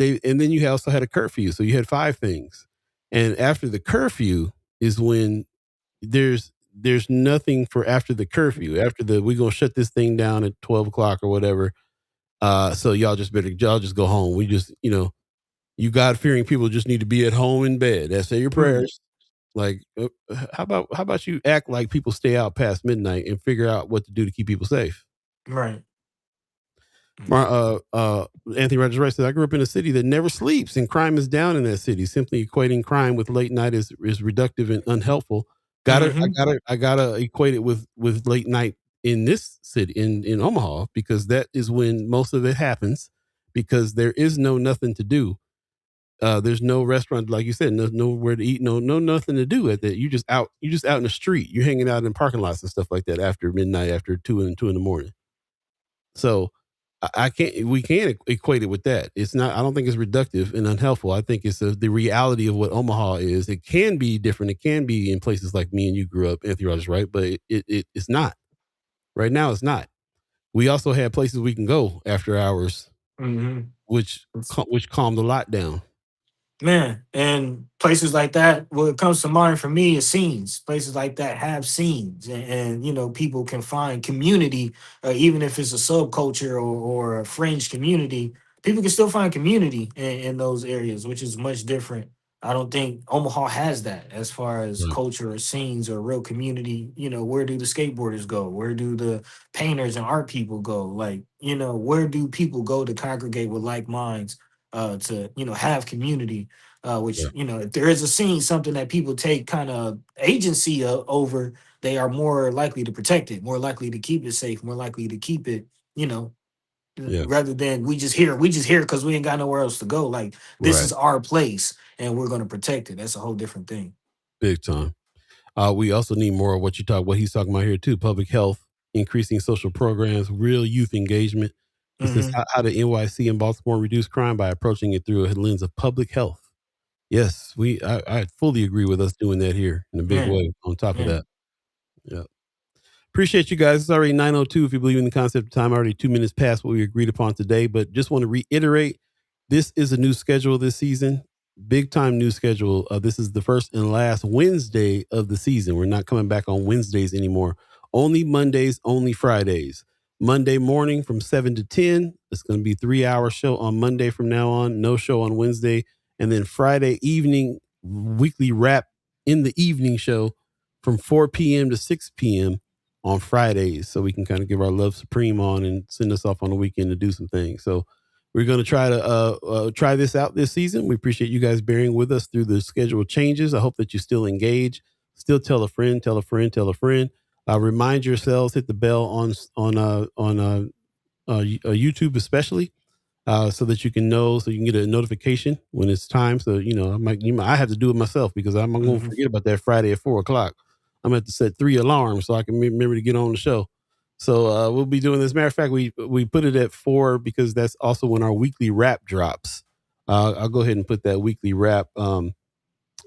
you also had a curfew, so you had 5 things. And after the curfew is when there's nothing for after the curfew. After we're gonna shut this thing down at 12 o'clock or whatever. So y'all just go home. We just, you God fearing people just need to be at home in bed. Say your Mm, prayers. Like, how about you act like people stay out past midnight and figure out what to do to keep people safe? right. My Anthony Rogers Wright says, I grew up in a city that never sleeps and crime is down in that city. Simply equating crime with late night is reductive and unhelpful. Hmm. I gotta equate it with late night in this city in Omaha, because that is when most of it happens, because there is nothing to do. There's no restaurant, like you said, nowhere to eat, no nothing to do at that. You just out in the street. You're hanging out in parking lots and stuff like that after midnight, after two in the morning. So I can't. We can't equate it with that. It's not. I don't think it's reductive and unhelpful. I think it's the reality of what Omaha is. It can be different. It can be in places like me and you grew up, Anthony Rogers, right? But it's not. Right now, it's not. We also have places we can go after hours, Hmm. which calmed a lot down. Man, and places like that, what comes to mind for me is scenes. Places like that have scenes, and people can find community, even if it's a subculture or a fringe community. People can still find community in those areas, which is much different. I don't think Omaha has that as far as Right. culture or scenes or real community. Where do the skateboarders go? Where do the painters and art people go? Like, where do people go to congregate with like minds? To have community, which Yeah. if there is a scene, something that people take kind of agency over, they are more likely to protect it, more likely to keep it safe, more likely to keep it, you know Yeah. rather than we just here because we ain't got nowhere else to go. Like, this Right. is our place and we're going to protect it. That's a whole different thing. Big time. We also need more of what he's talking about here too: public health, increasing social programs, real youth engagement. He says, Hmm. how the NYC in Baltimore reduce crime by approaching it through a lens of public health. Yes, I fully agree with us doing that here in a big Man, way. On top of that, man. yeah. Appreciate you guys. It's already 9:02. If you believe in the concept of time, already 2 minutes past what we agreed upon today. But just want to reiterate, this is a new schedule this season. Big time new schedule. This is the first and last Wednesday of the season. We're not coming back on Wednesdays anymore. Only Mondays, only Fridays. Monday morning from 7 to 10. It's going to be 3 hour show on Monday from now on. No show on Wednesday. And then Friday evening, weekly wrap in the evening show from 4 p.m. to 6 p.m. on Fridays, so we can kind of give our love supreme on and send us off on the weekend to do some things. So we're going to try to try this out this season. We appreciate you guys bearing with us through the schedule changes. I hope that you still engage, still tell a friend, tell a friend, tell a friend. Remind yourselves, hit the bell on YouTube especially, so that you can know, so you can get a notification when it's time. So I have to do it myself because I'm going to Hmm. forget about that Friday at 4 o'clock. I'm going to have to set 3 alarms so I can remember to get on the show. So we'll be doing this. Matter of fact, we put it at 4 because that's also when our weekly wrap drops. I'll go ahead and put that weekly wrap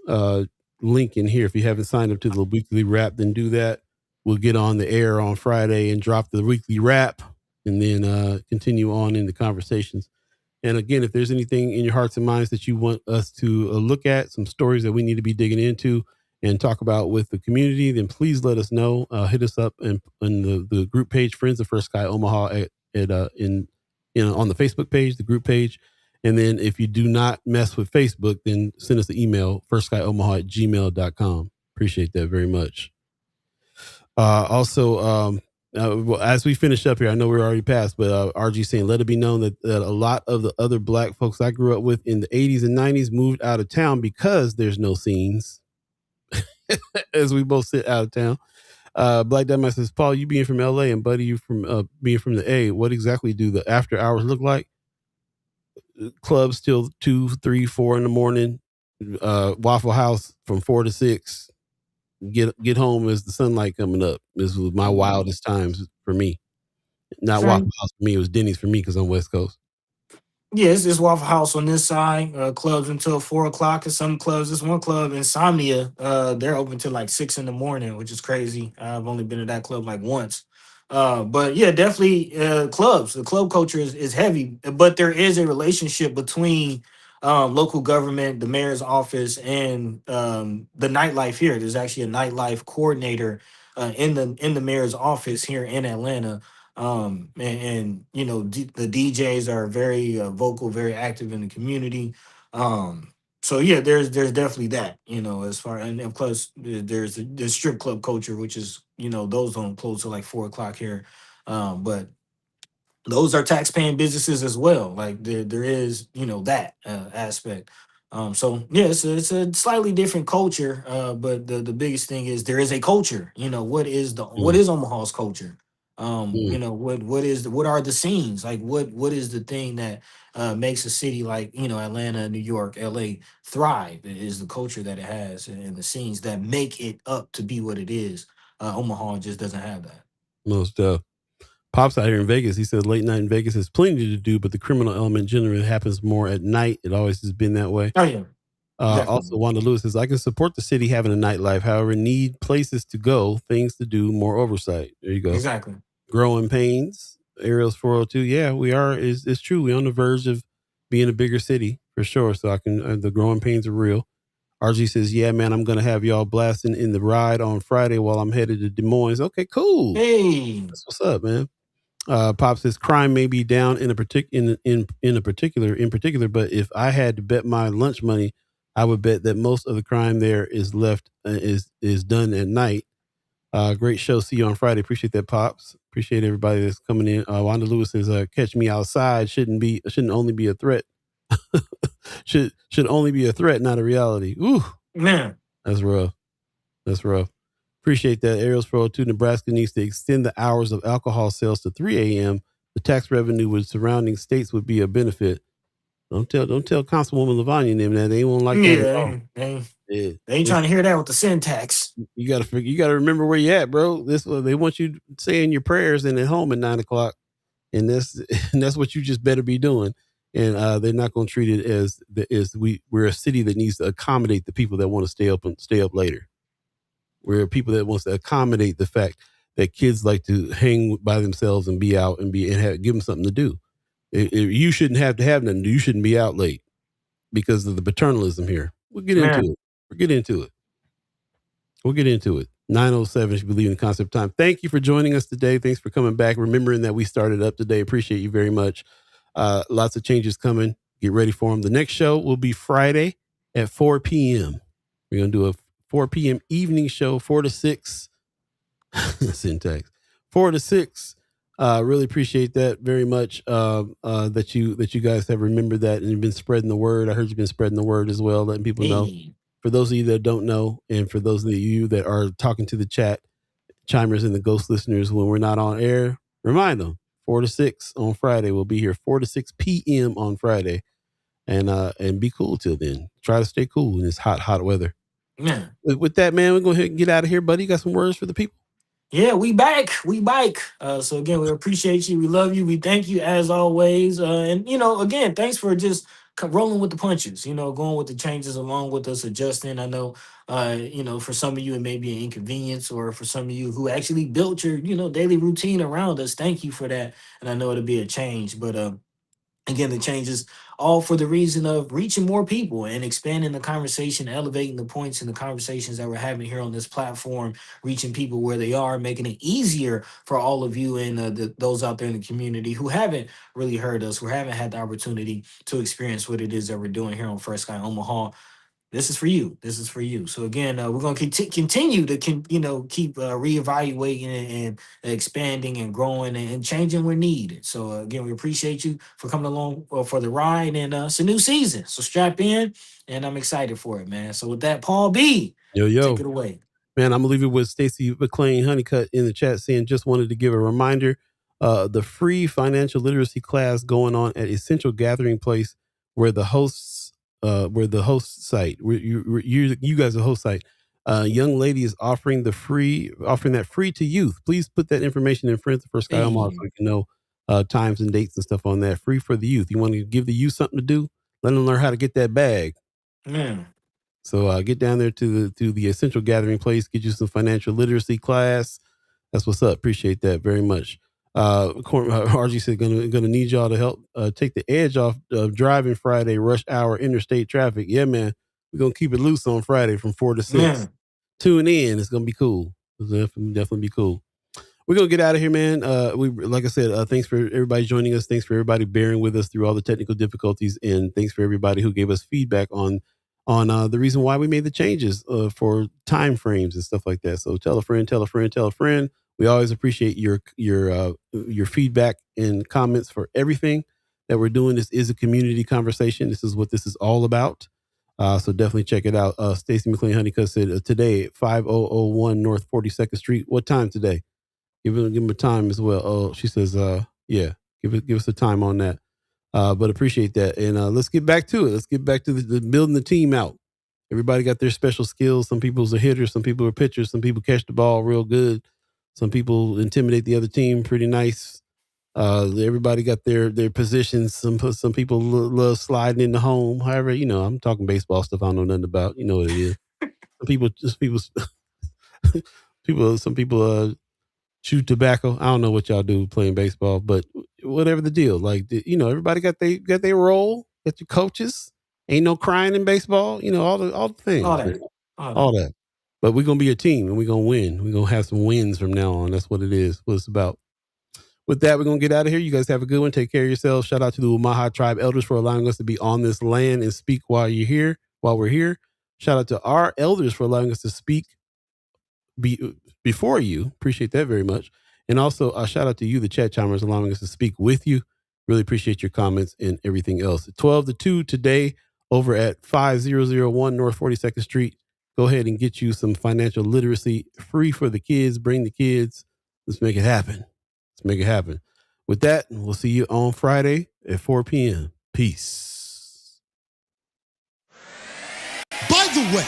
uh, link in here. If you haven't signed up to the weekly wrap, then do that. We'll get on the air on Friday and drop the weekly wrap, and then continue on in the conversations. And again, if there's anything in your hearts and minds that you want us to look at, some stories that we need to be digging into and talk about with the community, then please let us know. Hit us up in the group page, Friends of First Sky Omaha, on the Facebook page, the group page. And then if you do not mess with Facebook, then send us an email, firstskyOmaha@gmail.com. Appreciate that very much. Also, well, as we finish up here, I know we're already past, but RG saying, let it be known that a lot of the other black folks I grew up with in the 80s and 90s moved out of town because there's no scenes, as we both sit out of town. Black Dumbass says, Paul, you being from LA and Buddy, you from being from the A, what exactly do the after hours look like? Clubs till 2, 3, 4 in the morning. Waffle House from 4 to 6. Get home as the sunlight coming up. This was my wildest times for me. Not Waffle House for me. It was Denny's for me because I'm West Coast. Yeah, it's Waffle House on this side. Clubs until 4 o'clock. And some clubs, this one club, Insomnia, they're open till like 6 in the morning, which is crazy. I've only been to that club like once. But yeah, definitely clubs. The club culture is heavy, but there is a relationship between local government, the mayor's office, and the nightlife here. There's actually a nightlife coordinator in the mayor's office here in Atlanta. And you know, the DJs are very vocal, very active in the community. So yeah, there's definitely that, you know, as far, and of course there's the strip club culture, which is, you know, those don't close till like 4 o'clock here. But those are tax paying businesses as well. Like there is, you know, that aspect. So yeah, it's a slightly different culture. But the biggest thing is there is a culture. You know, what Mm, is Omaha's culture? mm. You know, what are the scenes? Like what is the thing that makes a city like, you know, Atlanta, New York, LA thrive? It is the culture that it has, and the scenes that make it up to be what it is. Omaha just doesn't have that. Most Pops out here in Vegas. He said late night in Vegas has plenty to do, but the criminal element generally happens more at night. It always has been that way. Oh yeah, Also, definitely. Wanda Lewis says, I can support the city having a nightlife. However, need places to go, things to do, more oversight. There you go. Exactly. Growing pains. Ariel's 402. Yeah, we are. It's true. We're on the verge of being a bigger city for sure. So the growing pains are real. RG says, yeah, man, I'm going to have y'all blasting in the ride on Friday while I'm headed to Des Moines. Okay, cool. Hey, That's what's up, man. Pop says crime may be down in particular, but if I had to bet my lunch money, I would bet that most of the crime there is left is done at night. Great show. See you on Friday. Appreciate that, Pops. Appreciate everybody that's coming in. Wanda Lewis says, "Catch me outside shouldn't only be a threat. should only be a threat, not a reality." Ooh, man. that's rough. That's rough. Appreciate that. Ariel's Pro 2 Nebraska needs to extend the hours of alcohol sales to 3 a.m. The tax revenue with surrounding states would be a benefit. Don't tell Councilwoman Lavanya and them that they won't like that at all. Yeah, Yeah. they ain't trying to hear that with the syntax. You gotta remember where you at, bro. They want you saying your prayers and at home at 9 o'clock, and that's and that's what you just better be doing. And they're not going to treat it as we're a city that needs to accommodate the people that want to stay up later. We're people that wants to accommodate the fact that kids like to hang by themselves and be out and give them something to do. You shouldn't have to have nothing. You shouldn't be out late because of the paternalism here. We'll get into Man, it. We'll get into it. 9:07 should be leaving the concept time. Thank you for joining us today. Thanks for coming back. Remembering that we started up today. Appreciate you very much. Lots of changes coming. Get ready for them. The next show will be Friday at 4 p.m. We're going to do a 4 p.m. evening show, 4 to 6. Syntax. 4 to 6. Really appreciate that very much. That you guys have remembered that and you've been spreading the word. I heard you've been spreading the word as well, letting people know. hey, For those of you that don't know, and for those of you that are talking to the chat, chimers and the ghost listeners, when we're not on air, remind them 4 to 6 on Friday. We'll be here 4 to 6 p.m. on Friday, and be cool till then. Try to stay cool in this hot weather. man. With that, man, we're going to get out of here, buddy. You got some words for the people? Yeah, we back. We back. So again, we appreciate you. We love you. We thank you as always. And you know, again, thanks for just rolling with the punches. You know, going with the changes along with us, adjusting. I know, you know, for some of you it may be an inconvenience, or for some of you who actually built your, you know, daily routine around us. Thank you for that. And I know it'll be a change, but again, the changes all for the reason of reaching more people and expanding the conversation, elevating the points and the conversations that we're having here on this platform, reaching people where they are, making it easier for all of you and those out there in the community who haven't really heard us, who haven't had the opportunity to experience what it is that we're doing here on First Sky Omaha. This is for you. This is for you. So again, we're going to continue to keep reevaluating and expanding and growing and changing where needed. So again, we appreciate you for coming along for the ride, and it's a new season. So strap in, and I'm excited for it, man. So with that, Paul B, take Yo. it away. Man, I'm gonna leave it with Stacy McLean Honeycutt in the chat saying, just wanted to give a reminder, the free financial literacy class going on at Essential Gathering Place, where the host site, where you guys are host site. Young lady is offering that free to youth. Please put that information in front for Sky Omaha so Hey, we can know times and dates and stuff on that. Free for the youth. You want to give the youth something to do? Let them learn how to get that bag. man. So get down there to the Essential Gathering Place, get you some financial literacy class. That's what's up. Appreciate that very much. RG said gonna need y'all to help take the edge off of driving Friday rush hour interstate traffic. Yeah, man, we're gonna keep it loose on Friday from 4 to 6. Man. Tune in. It's gonna be cool. It's definitely be cool. We're gonna get out of here, man. We like I said, thanks for everybody joining us. Thanks for everybody bearing with us through all the technical difficulties, and thanks for everybody who gave us feedback on the reason why we made the changes for time frames and stuff like that. So tell a friend, tell a friend, tell a friend. We always appreciate your feedback and comments for everything that we're doing. This is a community conversation. This is what this is all about. So definitely check it out. Stacy McLean Honeycutt said today at 5001 North 42nd Street. What time today? Give him a time as well. Oh, she says, yeah, give us a time on that. But appreciate that. And let's get back to it. Let's get back to the building the team out. Everybody got their special skills. Some people's a hitter. Some people are pitchers. Some people catch the ball real good. Some people intimidate the other team pretty nice. Everybody got their positions. Some people love sliding in the home. However, I'm talking baseball stuff I don't know nothing about. You know what it is. Some people chew tobacco. I don't know what y'all do playing baseball, but whatever the deal, like everybody got their role. Got your coaches. Ain't no crying in baseball. All the things. All that. But we're gonna be a team and we're gonna win. We're gonna have some wins from now on. That's what it is. What it's about. With that, we're gonna get out of here. You guys have a good one. Take care of yourselves. Shout out to the Omaha Tribe Elders for allowing us to be on this land and speak while we're here. Shout out to our elders for allowing us to speak before you. Appreciate that very much. And also a shout out to you, the chat chimers, allowing us to speak with you. Really appreciate your comments and everything else. 12 to 2 today over at 5001 North 42nd Street. Go ahead and get you some financial literacy free for the kids. Bring the kids. Let's make it happen. With that, we'll see you on Friday at 4 p.m. Peace. By the way,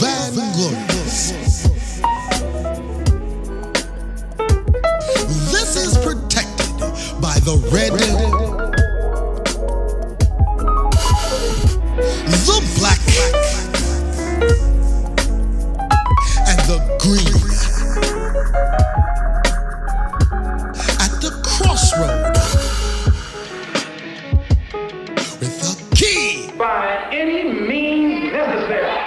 Van Glorious. This is protected by the red, the black, and the green. At the crossroad, with the key. By any means necessary.